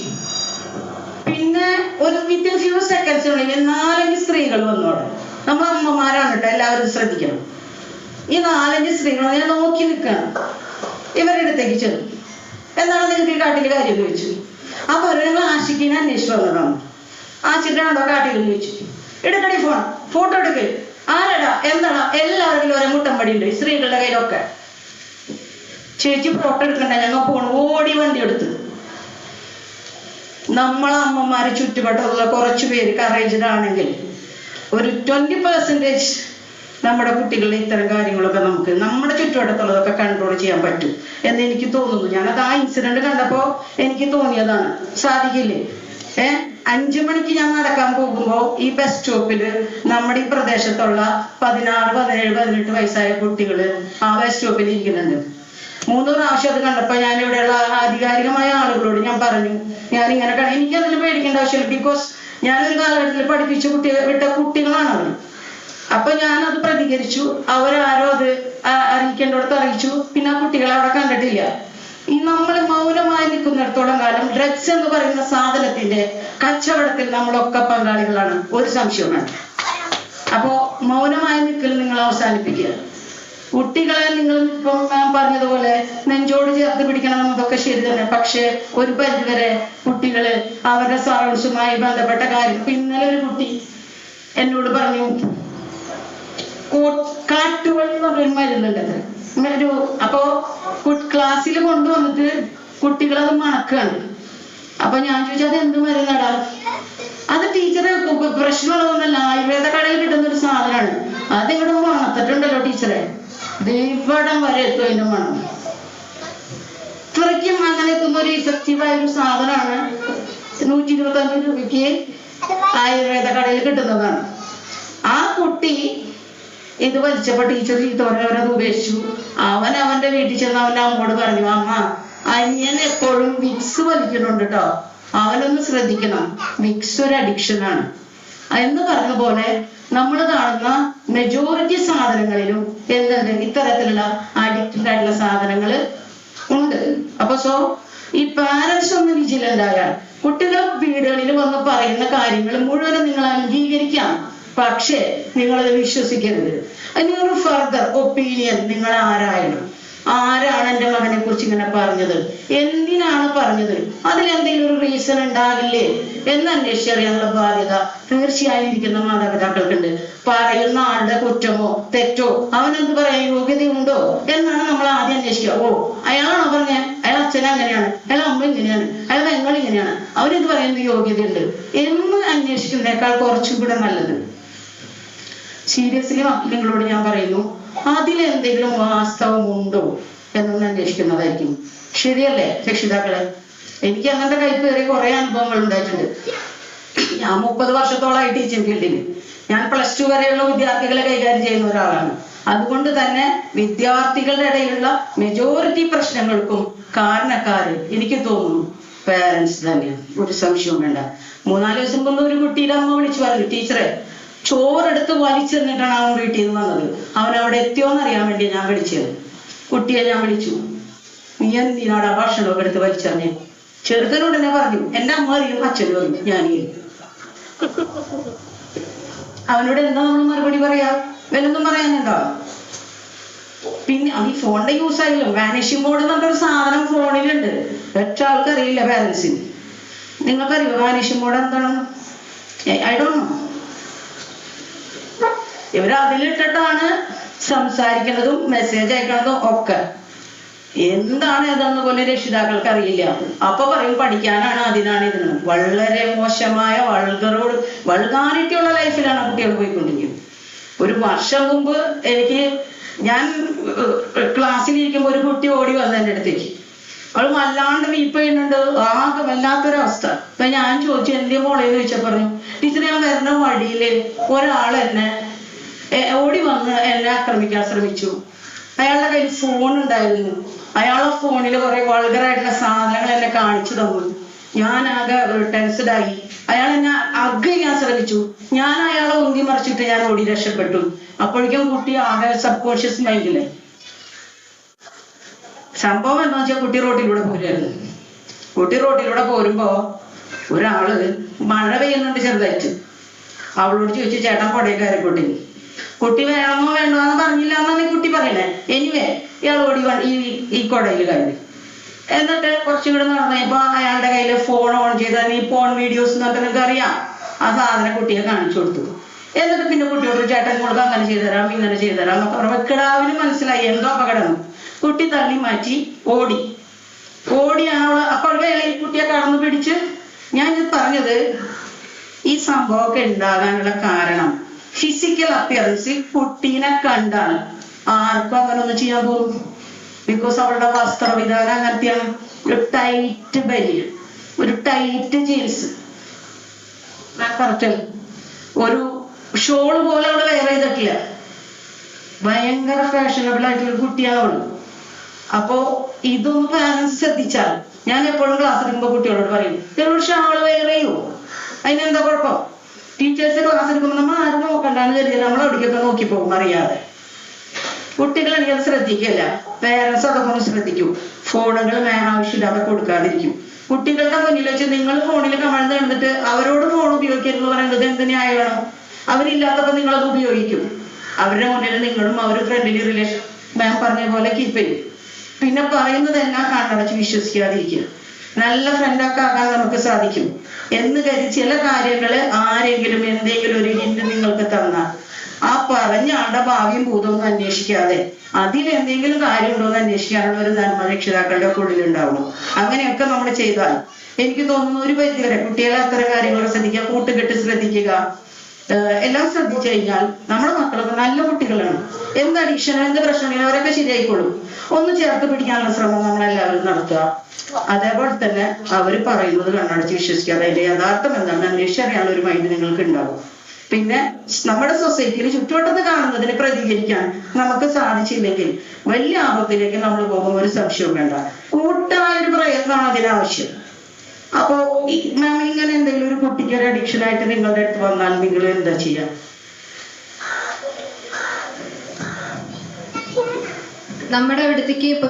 പിന്നെ ഒരു വിത്തിൻ ഫ്യൂ സെക്കൻഡ്സിനുള്ളിൽ 4-5 സ്ത്രീകൾ വന്നോടെ. നമ്മൾ അമ്മമാരാണ് കേട്ടോ, എല്ലാവരും ശ്രദ്ധിക്കണം. ഈ 4-5 സ്ത്രീകൾ ഞാൻ നോക്കി നിൽക്കണം. ഇവരുടെ അടുത്തേക്ക് ചെന്നു. എന്താണ് നിങ്ങൾക്ക് ഈ കാട്ടിൽ കാര്യം ചോദിച്ചു. അപ്പൊ അവര് ആഷിക്കിനെ അന്വേഷിച്ചു വന്നതാണ്. ആഷിക്കാണോ കാട്ടിൽ ചോദിച്ചു. എടുക്കടി ഫോട്ടോ എടുക്ക്, ആരടാ എന്താടാ, എല്ലാവരും ഓരോ മുട്ടമ്പടി ഉണ്ട് സ്ത്രീകളുടെ കയ്യിലൊക്കെ. ചേച്ചി ഫോട്ടോ എടുക്കണ്ട, ഞങ്ങൾ പോണു. ഓടി വണ്ടി എടുത്ത്. നമ്മളെ അമ്മമാര് ചുറ്റുപാടുള്ള കുറച്ചു പേര് കറേജഡ് ആണെങ്കിൽ ഒരു 20% നമ്മുടെ കുട്ടികളുടെ ഇത്തരം കാര്യങ്ങളൊക്കെ നമുക്ക് നമ്മുടെ ചുറ്റുവട്ടത്തുള്ളതൊക്കെ കൺട്രോൾ ചെയ്യാൻ പറ്റും എന്ന് എനിക്ക് തോന്നുന്നു. ഞാനത് ആ ഇൻസിഡന്റ് കണ്ടപ്പോ എനിക്ക് തോന്നിയതാണ്. സാധിക്കില്ലേ? 5 മണിക്ക് ഞാൻ നടക്കാൻ പോകുമ്പോ ഈ ബസ് സ്റ്റോപ്പില് നമ്മുടെ ഈ പ്രദേശത്തുള്ള 16, 17, 18 വയസ്സായ കുട്ടികള് ആ ബസ് സ്റ്റോപ്പിൽ ഇരിക്കുന്നുണ്ട്. 3 പ്രാവശ്യം അത് കണ്ടപ്പോ ഞാൻ ഇവിടെയുള്ള ആധികാരികമായ ആളുകളോട് ഞാൻ പറഞ്ഞു, ഞാനിങ്ങനെ എനിക്കതിൽ പേടിക്കേണ്ട ആവശ്യമില്ല. ബിക്കോസ് ഞാനൊരു കാലഘട്ടത്തിൽ പഠിപ്പിച്ച വിട്ട കുട്ടികളാണ് അവർ. അപ്പൊ ഞാനത് പ്രതികരിച്ചു. അവരാരോ അത് അറിയിക്കേണ്ടടുത്ത് അറിയിച്ചു. പിന്നെ ആ കുട്ടികളെ അവിടെ കണ്ടിട്ടില്ല. ഈ നമ്മൾ മൗനമായി നിൽക്കുന്നിടത്തോളം കാലം ഡ്രഗ്സ് എന്ന് പറയുന്ന സാധനത്തിന്റെ കച്ചവടത്തിൽ നമ്മളൊക്കെ പങ്കാളികളാണ്, ഒരു സംശയവുമാണ്. അപ്പോ മൗനമായി നിൽക്കൽ നിങ്ങൾ അവസാനിപ്പിക്കുക. കുട്ടികളെ നിങ്ങൾ ഇപ്പം ഞാൻ പറഞ്ഞതുപോലെ നെഞ്ചോട് ചേർത്ത് പിടിക്കണം എന്നതൊക്കെ ശരി തന്നെ. പക്ഷെ ഒരു പരിധിവരെ കുട്ടികള് അവരുടെ സറൗണ്ട്സുമായി ബന്ധപ്പെട്ട കാര്യം. ഇന്നലെ ഒരു കുട്ടി എന്നോട് പറഞ്ഞു, കാട്ടുവഴി എന്ന് പറഞ്ഞൊരു മരുന്നുണ്ട്. അപ്പോ ക്ലാസ്സിൽ കൊണ്ടുവന്നിട്ട് കുട്ടികളത് മണക്കാണ്. അപ്പൊ ഞാൻ ചോദിച്ചു, അത് എന്ത് മരുന്നാടാ? അത് ടീച്ചറെ പ്രശ്നമുള്ളതൊന്നല്ല, ആയുർവേദ കടയിൽ കിട്ടുന്ന ഒരു സാധനമാണ്. അതിവിടെ മണത്തിട്ടുണ്ടല്ലോ ടീച്ചറെ, ദൈവടം വരെ എത്തും അതിന്റെ മണം. ഇത്രയ്ക്കും അങ്ങനെ എത്തുന്ന ഒരു ഇഫക്റ്റീവായ ഒരു സാധനമാണ്. 125 രൂപയ്ക്ക് ആയുർവേദ കടയിൽ കിട്ടുന്നതാണ്. ആ കുട്ടി ഇത് വലിച്ചപ്പോ ടീച്ചർ ചീത്തോരത് ഉപേക്ഷിച്ചു. അവന്റെ വീട്ടിൽ ചെന്ന് അവന്റെ അമ്മോട് പറഞ്ഞു, അമ്മ അനിയൻ എപ്പോഴും വിക്സ് വലിക്കുന്നുണ്ട് കേട്ടോ, അവനൊന്ന് ശ്രദ്ധിക്കണം, വിക്സ് ഒരു അഡിക്ഷനാണ് എന്ന് പറഞ്ഞ പോലെ നമ്മൾ കാണുന്ന മെജോറിറ്റി സാധനങ്ങളിലും എന്തുണ്ട്, ഇത്തരത്തിലുള്ള അഡിക്റ്റഡ് ആയിട്ടുള്ള സാധനങ്ങൾ ഉണ്ട്. അപ്പൊ ഈ പാരന്റ്സ് ഒന്ന് വിജിലന്റ് ആയാൽ കുട്ടികൾ വീടുകളിൽ വന്ന് പറയുന്ന കാര്യങ്ങൾ മുഴുവനും നിങ്ങൾ അംഗീകരിക്കാം. പക്ഷേ നിങ്ങളത് വിശ്വസിക്കരുത്. നിങ്ങളൊരു ഫർദർ ഒപ്പീനിയൻ നിങ്ങൾ ആരാണ് എൻ്റെ മകനെ കുറിച്ച് ഇങ്ങനെ പറഞ്ഞത്, എന്തിനാണ് പറഞ്ഞത്, അതിലെന്തെങ്കിലും ഒരു റീസൺ ഉണ്ടാകില്ലേ എന്ന് അന്വേഷിച്ചറിയാനുള്ള ബാധ്യത തീർച്ചയായും ഇരിക്കുന്ന മാതാപിതാക്കൾക്കുണ്ട്. പറയുന്ന ആളുടെ കുറ്റമോ തെറ്റോ അവനെന്ത് പറയാൻ യോഗ്യതയുണ്ടോ എന്നാണ് നമ്മൾ ആദ്യം അന്വേഷിക്കുക. ഓ, അയാളാണോ പറഞ്ഞ, അയാൾ അച്ഛൻ അങ്ങനെയാണ്, അയാൾ അമ്മ ഇങ്ങനെയാണ്, അയാൾ പെങ്ങൾ ഇങ്ങനെയാണ്, അവനെന്ത് പറയുന്നത് യോഗ്യതയുണ്ട് എന്ന് അന്വേഷിക്കുന്നതിനേക്കാൾ കുറച്ചും കൂടെ നല്ലത് സീരിയസ്ലി നിങ്ങളോട് ഞാൻ പറയുന്നു, അതിലെന്തെങ്കിലും വാസ്തവമുണ്ടോ എന്നൊന്ന് അന്വേഷിക്കുന്നതായിരിക്കും. ശരിയല്ലേ രക്ഷിതാക്കളെ? എനിക്ക് അങ്ങനത്തെ കൈപ്പേറിയ കുറെ അനുഭവങ്ങൾ ഉണ്ടായിട്ടുണ്ട്. ഞാൻ 30 വർഷത്തോളമായി ടീച്ചിങ് ഫീൽഡിൽ. ഞാൻ +2 വരെയുള്ള വിദ്യാർത്ഥികളെ കൈകാര്യം ചെയ്യുന്ന ഒരാളാണ്. അതുകൊണ്ട് തന്നെ വിദ്യാർത്ഥികളുടെ ഇടയിലുള്ള മെജോറിറ്റി പ്രശ്നങ്ങൾക്കും കാരണക്കാര് എനിക്ക് തോന്നുന്നു പേരൻസ് തന്നെയാണ്. ഒരു സംശയവും വേണ്ട. 3-4 ദിവസം മുമ്പ് ഒരു കുട്ടിയുടെ അമ്മ വിളിച്ചു പറഞ്ഞു, ടീച്ചറെ ചോറെടുത്ത് വലിച്ചെറിഞ്ഞിട്ടാണ് അവൻ വീട്ടിൽ നിന്ന് വന്നത്, അവൻ അവിടെ എത്തിയോന്ന് അറിയാൻ വേണ്ടി ഞാൻ വിളിച്ചത്. കുട്ടിയെ ഞാൻ വിളിച്ചു, നീ എന്തിനാടാ ഭക്ഷണമൊക്കെ എടുത്ത് വലിച്ചെറിഞ്ഞു? ചെറുതനോട് തന്നെ പറഞ്ഞു, എന്റെ അമ്മ അറിയും അച്ഛനും അറിയും, ഞാനേ. അവനോട് എന്താ നമ്മൾ മറുപടി പറയാ? വല്ലൊന്നും പറയാനുണ്ടോ? പിന്നെ ഈ ഫോണിന്റെ യൂസ് ആയാലും വാനിഷിംഗ് മോഡ് എന്ന് പറഞ്ഞൊരു സാധനം ഫോണിലുണ്ട്. ഒറ്റ ആൾക്കറിയില്ല പാരൻസിന്. നിങ്ങൾക്കറിയോ വാനിഷിംഗ് മോഡ് എന്താണെന്ന്? I don't know. ഇവർ അതിലിട്ടിട്ടാണ് സംസാരിക്കുന്നതും മെസ്സേജ് അയക്കുന്നതും ഒക്കെ. എന്താണ് ഏതാന്ന് പോലെ രക്ഷിതാക്കൾക്ക് അറിയില്ല. അപ്പൊ പറയും പഠിക്കാനാണ്, അതിനാണ്, ഇതിനാണ്. വളരെ മോശമായ വൾഗാരിറ്റി ഉള്ള ലൈഫിലാണ് കുട്ടികൾ പോയിക്കൊണ്ടിരിക്കുന്നത്. ഒരു വർഷം മുമ്പ് ഞാൻ ക്ലാസ്സിലിരിക്കുമ്പോൾ ഒരു കുട്ടി ഓടി വന്നു എൻ്റെ അടുത്തേക്ക്. അവൾ വല്ലാണ്ട് വീപ്പ് ചെയ്യുന്നുണ്ട്, ആകെ വല്ലാത്തൊരവസ്ഥ. അപ്പൊ ഞാൻ ചോദിച്ചു, എന്റെ മോളേന്ന് ചോദിച്ചാൽ പറഞ്ഞു, ടീച്ചർ ഞാൻ വരുന്ന വഴിയില് ഒരാൾ എന്നെ ഓടി വന്ന് എന്നെ ആക്രമിക്കാൻ ശ്രമിച്ചു. അയാളുടെ കയ്യിൽ ഫോൺ ഉണ്ടായിരുന്നു. അയാളുടെ ഫോണിൽ കുറെ വൾഗറായിട്ടുള്ള സാധനങ്ങൾ എന്നെ കാണിച്ചു തന്നു. ഞാൻ ആകെ ടെൻസ്ഡായി. അയാൾ എന്നെ അഗ് ചെയ്യാൻ ശ്രമിച്ചു. ഞാൻ അയാളെ ഉന്തി മറിച്ചിട്ട് ഞാൻ ഓടി രക്ഷപ്പെട്ടു. അപ്പോഴേക്കും കുട്ടി ആകെ സബ് കോൺഷ്യസ് മൈൻഡിലെ സംഭവം എന്താ വെച്ചാൽ കുട്ടി റോട്ടിലൂടെ പോരുമായിരുന്നു. കുട്ടി റോട്ടിലൂടെ പോരുമ്പോ ഒരാള് മഴ പെയ്യുന്നുണ്ട് ചെറുതായിട്ട്. അവളോട് ചോദിച്ചു, ചേട്ടൻ കൊടയൊക്കെ കയറിക്കൊണ്ടി. കുട്ടി വേണമോ വേണ്ടോ എന്ന് പറഞ്ഞില്ല എന്നാണ് കുട്ടി പറയണേ. എനിവേ ഇയാൾ ഓടി ഈ കൊടയിൽ കയറി. എന്നിട്ട് കുറച്ചും കൂടെ നടന്നപ്പോ അയാളുടെ കയ്യിൽ ഫോൺ ഓൺ ചെയ്താൽ ഈ ഫോൺ വീഡിയോസ് എന്നൊക്കെ നിങ്ങൾക്ക് അറിയാം. ആ സാധനം കുട്ടിയെ കാണിച്ചു കൊടുത്തു. എന്നിട്ട് പിന്നെ കുട്ടിയോട്, ചേട്ടൻ കൊടുക്കാൻ അങ്ങനെ ചെയ്തുതരാം, ഇങ്ങനെ ചെയ്തുതരാം എന്നൊക്കെ പറയുമ്പോ കിടാവിന് മനസ്സിലായി എന്തോ അപകടം. കുട്ടി തള്ളി മാറ്റി ഓടി. അപ്പോഴേ ഈ കുട്ടിയെ കടന്നു പിടിച്ച്. ഞാൻ ഇത് പറഞ്ഞത് ഈ സംഭവമൊക്കെ ഉണ്ടാകാനുള്ള കാരണം ഫിസിക്കൽ അപ്പിയറൻസ്. കുട്ടീനെ കണ്ടാൽ ആർക്കും അങ്ങനെ ഒന്ന് ചെയ്യാൻ തോന്നും. ബിക്കോസ് അവളുടെ വസ്ത്രവിധാനം അങ്ങനത്തെയാണ്. ഒരു ടൈറ്റ് ബനിയൻ, ഒരു ടൈറ്റ് ജീൻസ്, കറക്റ്റ് ഒരു ഷോള് പോലെ അവള് വെയർ ചെയ്തിട്ടില്ല. ഭയങ്കര ഫാഷനബിൾ ആയിട്ടുള്ള കുട്ടിയാണ് അവള്. അപ്പോ ഇതൊന്ന് പാരൻസ് ശ്രദ്ധിച്ചാൽ, ഞാൻ എപ്പോഴും ക്ലാസ് എടുക്കുമ്പോൾ കുട്ടികളോട് പറയും, ഒരു ഷാള് വെയർ ചെയ്യൂ, അതിനെന്താ കുഴപ്പം? ടീച്ചേഴ്സ് ക്ലാസ് എടുക്കുമ്പോൾ നമ്മൾ ആരും നോക്കണ്ടെന്ന് കരുതി നമ്മൾ അവിടേക്കൊക്കെ നോക്കി പോകും അറിയാതെ. കുട്ടികൾ എനിക്കത് ശ്രദ്ധിക്കില്ല. പേരൻസ് അതൊക്കെ ഒന്ന് ശ്രദ്ധിക്കൂ. ഫോണുകൾ ആവശ്യമില്ലാതെ കൊടുക്കാതിരിക്കും. കുട്ടികളുടെ മുന്നിൽ വെച്ച് നിങ്ങൾ ഫോണിൽ കമഴ്ന്ന് കണ്ടിട്ട് അവരോട് ഫോൺ ഉപയോഗിക്കരുതെന്ന് പറയുന്നത് എന്ത് ന്യായമാണോ? അവരില്ലാത്തപ്പോൾ നിങ്ങളത് ഉപയോഗിക്കും. അവരുടെ മുന്നിൽ നിങ്ങളും അവർ ഫ്രണ്ട്ലി റിലേഷൻ മാം പറഞ്ഞ പോലെ കീപ്പ് ചെയ്യും. പിന്നെ പറയുന്നതെല്ലാം കണ്ണടച്ച് വിശ്വസിക്കാതിരിക്കുക. നല്ല ഫ്രണ്ടൊക്കെ ആകാൻ നമുക്ക് സാധിക്കും എന്ന് കരുതി ചില കാര്യങ്ങള് ആരെങ്കിലും എന്തെങ്കിലും ഒരു ഹിന്റ് നിങ്ങൾക്ക് തന്നാൽ ആ പറഞ്ഞ ആളുടെ ഭാവിയും ഭൂതമൊന്നും അന്വേഷിക്കാതെ അതിലെന്തെങ്കിലും കാര്യമുണ്ടോ എന്ന് അന്വേഷിക്കാനുള്ള ഒരു നന്മ രക്ഷിതാക്കളുടെ ഒക്കെ ഉള്ളിലുണ്ടാവണം. അങ്ങനെയൊക്കെ നമ്മൾ ചെയ്താൽ എനിക്ക് തോന്നുന്നു ഒരു പരിധി വരെ കുട്ടികളെ അത്തരം കാര്യങ്ങളൊക്കെ ശ്രദ്ധിക്കുക, കൂട്ടുകെട്ട് ശ്രദ്ധിക്കുക, എല്ലാം ശ്രദ്ധിച്ചു കഴിഞ്ഞാൽ നമ്മുടെ മക്കളൊക്കെ നല്ല കുട്ടികളാണ്. എന്ത് അഡിക്ഷനോ എന്ത് പ്രശ്നങ്ങളോ അവരൊക്കെ ശരിയായിക്കോളും. ഒന്ന് ചേർത്ത് പിടിക്കാനുള്ള ശ്രമം നമ്മളെല്ലാവരും നടത്തുക. അതേപോലെ തന്നെ അവര് പറയുന്നത് കണ്ണടച്ച് വിശ്വസിക്കാതെ അതിന്റെ യഥാർത്ഥം എന്താണ് അന്വേഷിച്ചറിയാനുള്ള ഒരു മൈൻഡ് നിങ്ങൾക്ക് ഉണ്ടാവും. പിന്നെ നമ്മുടെ സൊസൈറ്റിയിൽ ചുറ്റുവട്ടത്ത് കാണുന്നതിന് പ്രതികരിക്കാൻ നമുക്ക് സാധിച്ചില്ലെങ്കിൽ വലിയ ആപത്തിലേക്ക് നമ്മൾ പോകുമ്പോൾ ഒരു സംശയവും വേണ്ട. കൂട്ടായൊരു പ്രയത്നമാണ് അതിനാവശ്യം. അപ്പോ മാം ഇങ്ങനെ എന്തെങ്കിലും ഒരു കുട്ടിക്ക് ഒരു അഡിക്ഷൻ ആയിട്ട് നിങ്ങളുടെ അടുത്ത് വന്നാൽ നിങ്ങൾ എന്താ ചെയ്യാ? നമ്മുടെ അവിടത്തേക്ക് ഇപ്പൊ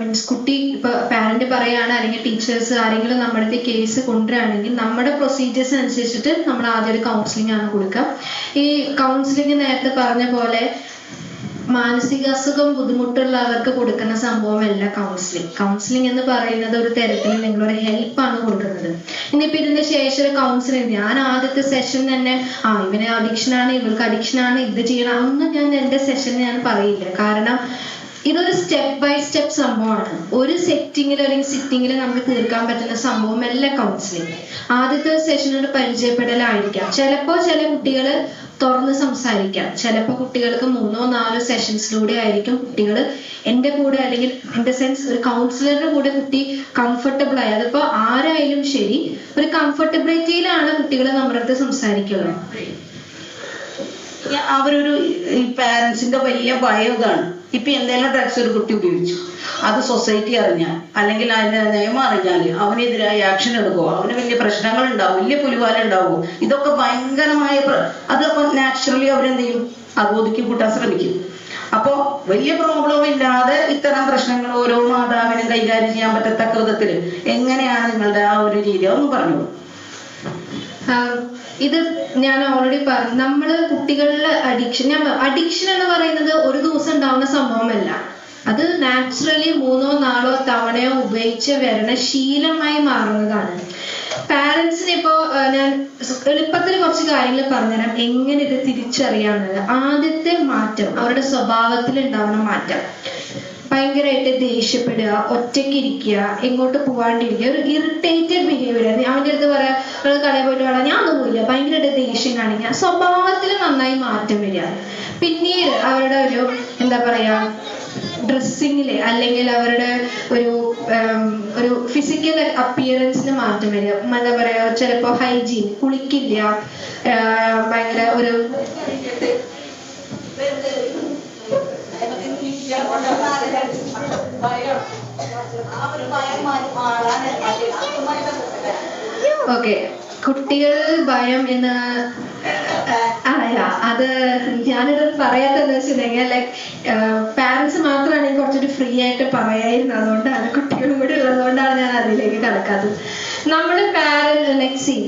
മീൻസ് കുട്ടി ഇപ്പൊ പാരന്റ് പറയാണ് അല്ലെങ്കിൽ ടീച്ചേഴ്സ് ആരെങ്കിലും നമ്മുടെ അടുത്ത് കേസ് കൊണ്ടുവരാണെങ്കിൽ നമ്മുടെ പ്രൊസീജിയേഴ്സ് അനുസരിച്ചിട്ട് നമ്മൾ ആദ്യം ഒരു കൗൺസിലിംഗ് ആണ് കൊടുക്കുക. ഈ കൗൺസിലിംഗ് നേരത്തെ പറഞ്ഞ പോലെ മാനസികാസുഖം ബുദ്ധിമുട്ടുള്ളവർക്ക് കൊടുക്കുന്ന സംഭവമല്ല കൗൺസിലിംഗ്. കൗൺസിലിംഗ് എന്ന് പറയുന്നത് ഒരു തരത്തിൽ നിങ്ങളൊരു ഹെൽപ്പാണ് കൊടുക്കുന്നത്. ഇനിയിപ്പോ ഇതിന്റെ ശേഷം ഒരു കൗൺസിലിംഗ് ഞാൻ ആദ്യത്തെ സെഷൻ തന്നെ ഇവന് അഡിക്ഷനാണ്, ഇവർക്ക് അഡിക്ഷനാണ്, ഇത് ചെയ്യണം ഒന്നും ഞാൻ എന്റെ സെഷനിൽ ഞാൻ പറയില്ല. കാരണം ഇതൊരു സ്റ്റെപ്പ് ബൈ സ്റ്റെപ്പ് സംഭവമാണ്. ഒരു സെറ്റിങ്ങിൽ അല്ലെങ്കിൽ സിറ്റിങ്ങിൽ നമുക്ക് തീർക്കാൻ പറ്റുന്ന സംഭവമല്ല കൗൺസിലിംഗ്. ആദ്യത്തെ സെഷൻ ഒരു പരിചയപ്പെടലായിരിക്കാം. ചിലപ്പോ ചില കുട്ടികൾ തുറന്ന് സംസാരിക്കാം, ചിലപ്പോൾ കുട്ടികൾക്ക് 3-4 സെഷൻസിലൂടെ ആയിരിക്കും കുട്ടികൾ എൻ്റെ കൂടെ അല്ലെങ്കിൽ ഇൻ ദ സെൻസ് ഒരു കൗൺസിലറുടെ കൂടെ കുട്ടി കംഫർട്ടബിൾ ആയി. അതിപ്പോ ആരായാലും ശരി ഒരു കംഫർട്ടബിലിറ്റിയിലാണ് കുട്ടികൾ നമ്മുടെ അടുത്ത് സംസാരിക്കുന്നത്. അവരൊരു പാരന്റ്സിന്റെ വലിയ ഭയം ഇതാണ്. ഇപ്പൊ എന്തെങ്കിലും ഡ്രഗ്സ് ഒരു കുട്ടി ഉപയോഗിച്ചു, അത് സൊസൈറ്റി അറിഞ്ഞാൽ അല്ലെങ്കിൽ അതിന്റെ നിയമം അറിഞ്ഞാൽ അവനെതിരായി ആക്ഷൻ എടുക്കുമോ, അവന് വലിയ പ്രശ്നങ്ങൾ ഉണ്ടാവും, വലിയ പുലിവാല ഉണ്ടാവും. ഇതൊക്കെ ഭയങ്കരമായ അതൊക്കെ നാച്ചുറലി അവരെന്ത് ചെയ്യും, അത് ഒതുക്കി കൂട്ടാൻ ശ്രമിക്കും. അപ്പോ വലിയ പ്രോബ്ലം ഇല്ലാതെ ഇത്തരം പ്രശ്നങ്ങൾ ഓരോ മാതാവിനും കൈകാര്യം ചെയ്യാൻ പറ്റത്തക്ക വിധത്തിൽ എങ്ങനെയാണ് നിങ്ങളുടെ ആ ഒരു രീതി ഒന്ന് പറഞ്ഞോളൂ. ഇത് ഞാൻ ഓൾറെഡി പറഞ്ഞു, നമ്മള് കുട്ടികളിലെ അഡിക്ഷൻ എന്ന് പറയുന്നത് ഒരു ദിവസം ഉണ്ടാവുന്ന സംഭവമല്ല. അത് നാച്ചുറലി 3-4 തവണയോ ഉപയോഗിച്ച് വരണ ശീലമായി മാറുന്നതാണ്. പാരന്റ്സിന് ഇപ്പോ ഞാൻ എളുപ്പത്തിൽ കുറച്ച് കാര്യങ്ങൾ പറഞ്ഞുതരാം എങ്ങനെ ഇത് തിരിച്ചറിയാവുന്നത്. ആദ്യത്തെ മാറ്റം അവരുടെ സ്വഭാവത്തിൽ ഉണ്ടാവുന്ന മാറ്റം. ഭയങ്കരമായിട്ട് ദേഷ്യപ്പെടുക, ഒറ്റയ്ക്ക് ഇരിക്കുക, എങ്ങോട്ട് പോകാണ്ടിരിക്കുക, ഒരു ഇറിറ്റേറ്റഡ് ബിഹേവിയർ. അവൻ്റെ അടുത്ത് പറയാം കടയിൽ പോയിട്ട് വേണം, ഞാൻ ഒന്നും പോയില്ല, ഭയങ്കരമായിട്ട് ദേഷ്യം കാണിക്കുക, സ്വഭാവത്തിൽ നന്നായി മാറ്റം വരിക. പിന്നീട് അവരുടെ ഒരു എന്താ പറയാ ഡ്രസ്സിങ്ങില് അല്ലെങ്കിൽ അവരുടെ ഒരു ഫിസിക്കൽ അപ്പിയറൻസിന് മാറ്റം വരിക. എന്താ പറയാ ചിലപ്പോ ഹൈജീൻ, കുളിക്കില്ല, ഭയങ്കര ഒരു ഓക്കെ. കുട്ടികൾ ഭയം എന്ന് അത് ഞാനിത് പറയാത്തതെന്ന് വെച്ചിട്ടുണ്ടെങ്കിൽ ലൈക്ക് പാരന്റ്സ് മാത്രമാണെങ്കിൽ കുറച്ചൊരു ഫ്രീ ആയിട്ട് പറയായിരുന്നു. അതുകൊണ്ടാണ് കുട്ടികളും കൂടി ഉള്ളതുകൊണ്ടാണ് ഞാൻ അതിലേക്ക് കടക്കാത്തത്. നമ്മുടെ പാരന്റ് ലൈക്ക്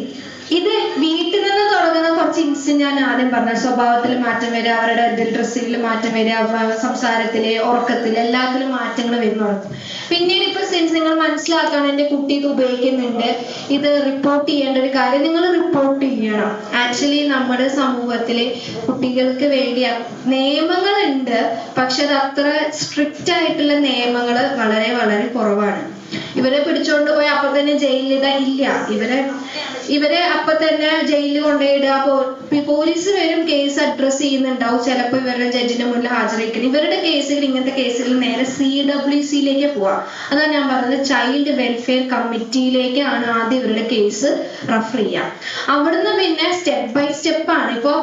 ഇത് വീട്ടിൽ നിന്ന് തുടങ്ങുന്ന കുറച്ച് ഇൻസിഡന്റ് ഞാൻ ആദ്യം പറഞ്ഞ സ്വഭാവത്തിൽ മാറ്റം വരിക, അവരുടെ ഡ്രസ്സിൽ മാറ്റം വരിക, സംസാരത്തില്, ഉറക്കത്തില്, എല്ലാത്തിലും മാറ്റങ്ങൾ വരുന്നു. പിന്നീട് ഇപ്പൊ സെൻസ് നിങ്ങൾ മനസ്സിലാക്കണം, എന്റെ കുട്ടി ഇത് ഉപയോഗിക്കുന്നുണ്ട്, ഇത് റിപ്പോർട്ട് ചെയ്യേണ്ട ഒരു കാര്യം നിങ്ങൾ റിപ്പോർട്ട് ചെയ്യണം. ആക്ച്വലി നമ്മുടെ സമൂഹത്തില് കുട്ടികൾക്ക് വേണ്ടി നിയമങ്ങളുണ്ട്, പക്ഷെ അത് അത്ര സ്ട്രിക്റ്റ് ആയിട്ടുള്ള നിയമങ്ങൾ വളരെ വളരെ കുറവാണ്. ഇവരെ പിടിച്ചോണ്ട് പോയി അപ്പൊ തന്നെ ജയിലിലിടാ ഇല്ല, ഇവരെ അപ്പൊ തന്നെ ജയിലിൽ കൊണ്ടുപോയിടുക. പോലീസ് വരും, കേസ് അഡ്രസ് ചെയ്യുന്നുണ്ടാവും, ചിലപ്പോൾ ഇവരുടെ ജഡ്ജിന്റെ മുന്നിൽ ഹാജരാക്കണം. ഇവരുടെ കേസുകൾ, ഇങ്ങനത്തെ കേസുകൾ നേരെ CWCയിലേക്ക് പോവാം. അതാണ് ഞാൻ പറഞ്ഞത്, ചൈൽഡ് വെൽഫെയർ കമ്മിറ്റിയിലേക്കാണ് ആദ്യം ഇവരുടെ കേസ് റെഫർ ചെയ്യാം. അവിടുന്ന് പിന്നെ സ്റ്റെപ്പ് ബൈ സ്റ്റെപ്പാണ്. ഇപ്പൊ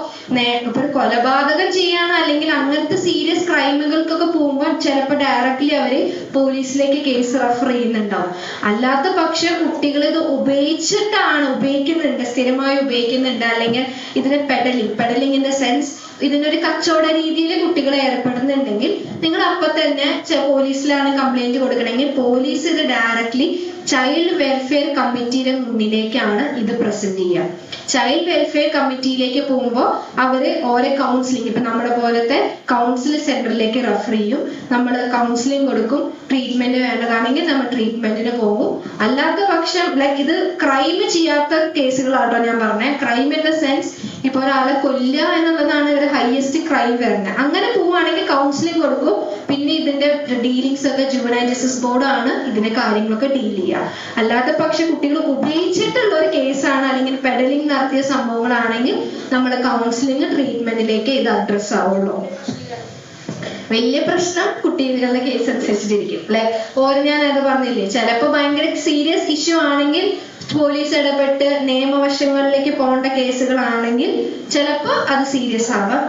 ഒരു കൊലപാതകം ചെയ്യാണ് അല്ലെങ്കിൽ അങ്ങനത്തെ സീരിയസ് ക്രൈമുകൾക്കൊക്കെ പോകുമ്പോൾ ചിലപ്പോൾ ഡയറക്റ്റ്ലി അവര് പോലീസിലേക്ക് കേസ് റെഫർ ചെയ്യുന്നുണ്ടാവും. അല്ലാത്ത പക്ഷം കുട്ടികൾ ഇത് ഉപയോഗിക്കുന്നുണ്ട്, സ്ഥിരമായി ഉപയോഗിക്കുന്നുണ്ട്, അല്ലെങ്കിൽ ഇതിനെ പെഡലിംഗ് ഇൻ ദ സെൻസ് ഇതിനൊരു കച്ചവട രീതിയിൽ കുട്ടികളെ ഏർപ്പെടുന്നുണ്ടെങ്കിൽ നിങ്ങൾ അപ്പൊ തന്നെ പോലീസിലാണ് കംപ്ലൈന്റ് കൊടുക്കണമെങ്കിൽ പോലീസ് ഇത് ഡയറക്ട്ലി ചൈൽഡ് വെൽഫെയർ കമ്മിറ്റിയുടെ മുന്നിലേക്കാണ് ഇത് പ്രസന്റ് ചെയ്യുക. ചൈൽഡ് വെൽഫെയർ കമ്മിറ്റിയിലേക്ക് പോകുമ്പോൾ അവര് ഓരോ കൗൺസിലിംഗ്, ഇപ്പൊ നമ്മുടെ പോലത്തെ കൗൺസിലിംഗ് സെന്ററിലേക്ക് റെഫർ ചെയ്യും. നമ്മൾ കൗൺസിലിംഗ് കൊടുക്കും. ട്രീറ്റ്മെന്റ് വേണ്ടതാണെങ്കിൽ നമ്മൾ ട്രീറ്റ്മെന്റിന് പോകും. അല്ലാത്ത പക്ഷം ലൈക്ക് ഇത് ക്രൈം ചെയ്യാത്ത കേസുകളാട്ടോ ഞാൻ പറഞ്ഞത്. ക്രൈം ഇൻ ദ സെൻസ് ഇപ്പൊ ഒരാളെ കൊല്ലുക എന്നുള്ളതാണ് ഇവര് ഹയസ്റ്റ് ക്രൈം വരുന്നത്. അങ്ങനെ പോവുകയാണെങ്കിൽ കൗൺസിലിംഗ് കൊടുക്കും. പിന്നെ ഇതിന്റെ ഡീലിങ്സ് ഒക്കെ ജുവനൈൽ ജസ്റ്റിസ് ബോർഡാണ് ഇതിന്റെ കാര്യങ്ങളൊക്കെ ഡീൽ ചെയ്യുക. അല്ലാത്ത പക്ഷെ കുട്ടികൾ ഉപയോഗിച്ചിട്ടുള്ള ഒരു കേസാണ് അല്ലെങ്കിൽ പെഡലിംഗ് നടത്തിയ സംഭവങ്ങളാണെങ്കിൽ നമ്മൾ കൗൺസിലിംഗ് ട്രീറ്റ്മെന്റിലേക്ക് ഇത് അഡ്രസ് ആവുള്ളൂ. വലിയ പ്രശ്നം കുട്ടികളുടെ കേസ് അനുസരിച്ചിട്ടിരിക്കും. ലൈക്ക് ഞാൻ അത് പറഞ്ഞില്ലേ, ചിലപ്പോൾ ഭയങ്കര സീരിയസ് ഇഷ്യൂ ആണെങ്കിൽ പോലീസ് ഇടപെട്ട് നിയമവശങ്ങളിലേക്ക് പോകേണ്ട കേസുകളാണെങ്കിൽ ചിലപ്പോൾ അത് സീരിയസ് ആവാം.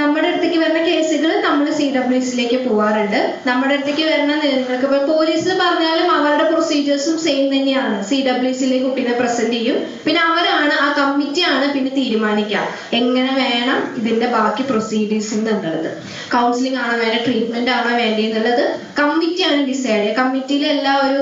നമ്മുടെ അടുത്തേക്ക് വരുന്ന കേസുകൾ നമ്മൾ CWCയിലേക്ക് പോവാറുണ്ട്. നമ്മുടെ അടുത്തേക്ക് വരുന്ന നിങ്ങൾക്ക് ഇപ്പൊ പോലീസ് പറഞ്ഞാലും അവരുടെ പ്രൊസീജിയേഴ്സും സെയിം തന്നെയാണ്. CWCയിലേക്ക് കുട്ടീനെ പ്രസന്റ് ചെയ്യും. പിന്നെ അവരാണ് ആ കമ്മിറ്റിയാണ് പിന്നെ തീരുമാനിക്കുക എങ്ങനെ വേണം ഇതിന്റെ ബാക്കി പ്രൊസീജിയേഴ്സ് എന്നുള്ളത്. കൗൺസിലിംഗ് ആണോ വേണ്ട, ട്രീറ്റ്മെന്റ് ആണോ വേണ്ടി എന്നുള്ളത് കമ്മിറ്റിയാണ് ഡിസൈഡ് ചെയ്യുക. കമ്മിറ്റിയിലെ എല്ലാ ഒരു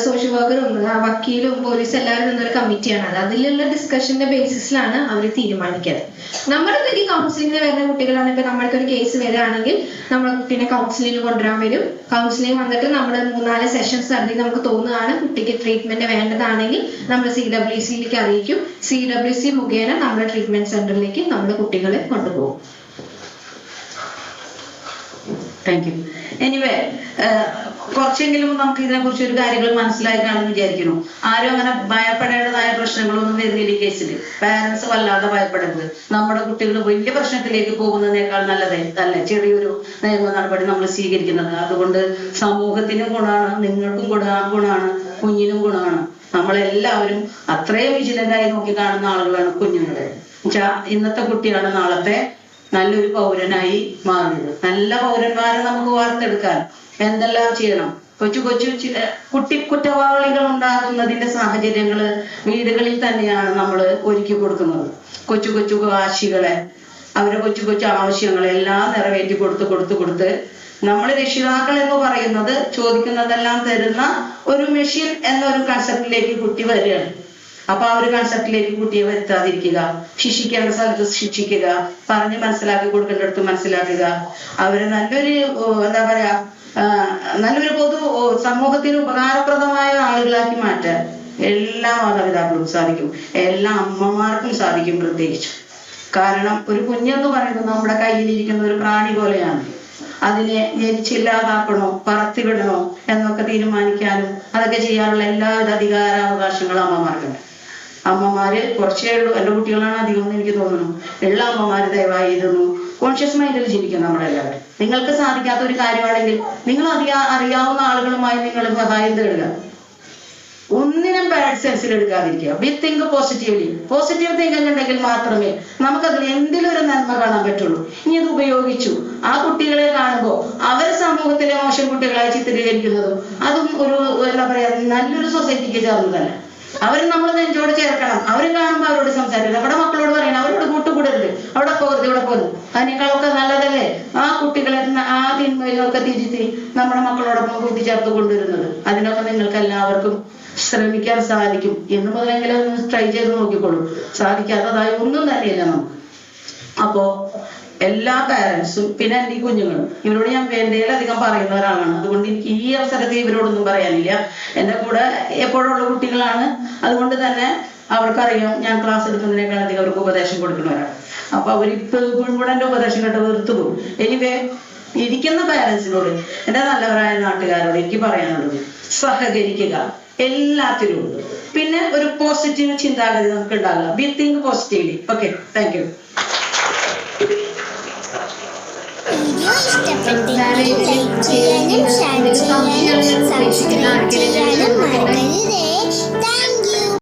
സോഷ്യൽ വർക്കറും വക്കീലും പോലീസ് എല്ലാവരും നിന്നൊരു കമ്മിറ്റിയാണ് അത്. അതിലുള്ള ഡിസ്കഷന്റെ ബേസിസിലാണ് അവർ തീരുമാനിക്കുന്നത്. നമ്മുടെ അടുത്തേക്ക് കൗൺസിലിംഗിന് വരുന്ന കുട്ടികളാണ്. ഇപ്പൊ നമ്മൾക്ക് ഒരു കേസ് വരികയാണെങ്കിൽ നമ്മളെ കുട്ടീനെ കൗൺസിലിംഗ് കൊണ്ടുവരാൻ വരും. കൗൺസിലിംഗ് വന്നിട്ട് നമ്മൾ 3-4 സെഷൻസ് അല്ലെങ്കിൽ നമുക്ക് തോന്നുകയാണ് കുട്ടിക്ക് ട്രീറ്റ്മെന്റ് വേണ്ടതാണെങ്കിൽ നമ്മൾ CWCയിലേക്ക് അറിയിക്കും. CWC മുഖേന നമ്മുടെ ട്രീറ്റ്മെന്റ് സെന്ററിലേക്ക് നമ്മുടെ കുട്ടികളെ കൊണ്ടുപോകും. Thank you. എനിവേ കുറച്ചെങ്കിലും നമുക്ക് ഇതിനെ കുറിച്ച് ഒരു കാര്യങ്ങൾ മനസ്സിലായി കാണുമെന്ന് വിചാരിക്കുന്നു. ആരും അങ്ങനെ ഭയപ്പെടേണ്ടതായ പ്രശ്നങ്ങളൊന്നും വരുന്നില്ല ഈ കേസിൽ. പാരന്റ്സ് വല്ലാതെ ഭയപ്പെടരുത്. നമ്മുടെ കുട്ടികൾ വലിയ പ്രശ്നത്തിലേക്ക് പോകുന്നതിനേക്കാൾ നല്ലതേ അല്ലേ ചെറിയൊരു നിയമ നടപടി നമ്മൾ സ്വീകരിക്കുന്നത്. അതുകൊണ്ട് സമൂഹത്തിനും ഗുണമാണ്, നിങ്ങൾക്കും ഗുണമാണ്, കുഞ്ഞിനും ഗുണമാണ്. നമ്മളെല്ലാവരും അത്രയും വിജിലന്റായി നോക്കി കാണുന്ന ആളുകളാണ് കുഞ്ഞുങ്ങളെ. ഇന്നത്തെ കുട്ടിയാണ് നാളത്തെ നല്ലൊരു പൗരനായി മാറുന്നത്. നല്ല പൗരന്മാരെ നമുക്ക് വാർത്തെടുക്കാൻ എന്തെല്ലാം ചെയ്യണം? കൊച്ചു കുറ്റവാളികൾ ഉണ്ടാകുന്നതിന്റെ സാഹചര്യങ്ങള് വീടുകളിൽ തന്നെയാണ് നമ്മൾ ഒരുക്കി കൊടുക്കുന്നത്. കൊച്ചു വാശികളെ, അവരെ കൊച്ചു ആവശ്യങ്ങളെല്ലാം നിറവേറ്റി കൊടുത്ത് നമ്മൾ രക്ഷിതാക്കൾ എന്ന് പറയുന്നത് ചോദിക്കുന്നതെല്ലാം തരുന്ന ഒരു മെഷീൻ എന്നൊരു കൺസെപ്റ്റിലേക്ക് കുട്ടി വരികയാണ്. അപ്പൊ ആ ഒരു കൺസെപ്റ്റിലേക്ക് കുട്ടിയെ വരുത്താതിരിക്കുക, ശിക്ഷിക്കേണ്ട സ്ഥലത്ത് ശിക്ഷിക്കുക, പറഞ്ഞ് മനസ്സിലാക്കി കൊടുക്കേണ്ടടുത്ത് മനസ്സിലാക്കുക, അവരെ നല്ലൊരു എന്താ പറയാ നല്ലൊരു പൊതു സമൂഹത്തിന് ഉപകാരപ്രദമായ ആളുകളാക്കി മാറ്റാൻ എല്ലാ മാതാപിതാക്കളും സാധിക്കും, എല്ലാ അമ്മമാർക്കും സാധിക്കും പ്രത്യേകിച്ച്. കാരണം ഒരു കുഞ്ഞെന്ന് പറയുന്നത് നമ്മുടെ കയ്യിലിരിക്കുന്ന ഒരു പ്രാണി പോലെയാണ്. അതിനെ ഞെരിച്ചില്ലാതാക്കണോ പറത്തിവിടണോ എന്നൊക്കെ തീരുമാനിക്കാനും അതൊക്കെ ചെയ്യാനുള്ള എല്ലാവിധ അധികാരാവകാശങ്ങളും അമ്മമാർക്കുണ്ട്. അമ്മമാര് കുറച്ചേ ഉള്ളൂ, എൻ്റെ കുട്ടികളാണ് അധികം എന്ന് എനിക്ക് തോന്നുന്നു. എല്ലാ അമ്മമാര് ദയവായി ഇതൊന്നും കോൺഷ്യസ് മൈൻഡിൽ ജീവിക്കും നമ്മളെല്ലാവരും. നിങ്ങൾക്ക് സാധിക്കാത്ത ഒരു കാര്യമാണെങ്കിൽ നിങ്ങൾ അറിയാവുന്ന ആളുകളുമായി നിങ്ങൾ സഹായം തേടുക. ഒന്നിനും ബാഡ് സെൻസിൽ എടുക്കാതിരിക്കുക. We think positively. Positive thinking ഉണ്ടെങ്കിൽ മാത്രമേ നമുക്കതിൽ എന്തെങ്കിലും ഒരു നന്മ കാണാൻ പറ്റുള്ളൂ. ഇനി ഇത് ഉപയോഗിച്ചു ആ കുട്ടികളെ കാണുമ്പോൾ അവർ സമൂഹത്തിലെ മോശം കുട്ടികളായി ചിത്രീകരിക്കുന്നതും അതും ഒരു എന്താ പറയാ നല്ലൊരു സൊസൈറ്റിക്ക് ചേർന്നതല്ല. അവർ നമ്മൾ നെഞ്ചോട് ചേർക്കണം. അവർ കാണുമ്പോൾ അവരോട് സംസാരിക്കണം. നമ്മുടെ മക്കളോട് പറയണം അവരോട് കൂട്ടുകൂടരുത്, അവിടെ പോകരുത്, ഇവിടെ പോകരുത്. അതിനേക്കാളൊക്കെ നല്ലതല്ലേ ആ കുട്ടികളെ ആ തിന്മയിലൊക്കെ തിരുത്തി നമ്മുടെ മക്കളോടൊപ്പം ബുദ്ധി ചേർത്ത് കൊണ്ടുവരുന്നത്. അതിനൊക്കെ നിങ്ങൾക്ക് എല്ലാവർക്കും ശ്രമിക്കാൻ സാധിക്കും. എന്ന് മുതലെങ്കിലും ഒന്ന് ട്രൈ ചെയ്ത് നോക്കിക്കോളൂ. സാധിക്കാത്തതായി ഒന്നും തന്നെയില്ല നമുക്ക്. അപ്പോ എല്ലാ പാരന്റ്സും പിന്നെ എൻ്റെ ഈ കുഞ്ഞുങ്ങളും ഇവരോട് ഞാൻ വേണ്ടതിലധികം പറയുന്ന ഒരാളാണ്. അതുകൊണ്ട് എനിക്ക് ഈ അവസരത്തിൽ ഇവരോടൊന്നും പറയാനില്ല. എൻ്റെ കൂടെ എപ്പോഴുള്ള കുട്ടികളാണ്. അതുകൊണ്ട് തന്നെ അവർക്കറിയാം ഞാൻ ക്ലാസ് എടുക്കുന്നതിനേക്കാൾ അധികം അവർക്ക് ഉപദേശം കൊടുക്കുന്നവരാണ്. അപ്പൊ അവരിപ്പോഴും കൂടെ എൻ്റെ ഉപദേശം കേട്ട് വെറുത്തു പോകും. എനിവേ ഇരിക്കുന്ന പാരന്റ്സിനോട് എൻ്റെ നല്ലവരായ നാട്ടുകാരോട് എനിക്ക് പറയാനുള്ളത് സഹകരിക്കുക എല്ലാത്തിലും. പിന്നെ ഒരു പോസിറ്റീവ് ചിന്താഗതി നമുക്ക് ഉണ്ടാകുക. V think positively. Okay, thank you. Video ഇഷ്ടപ്പെട്ടെങ്കിൽ ലൈക്ക് ചെയ്യാനും ഷെയർ ചെയ്യാനും സബ്സ്ക്രൈബ് ചെയ്യാനും മറക്കരുതേ.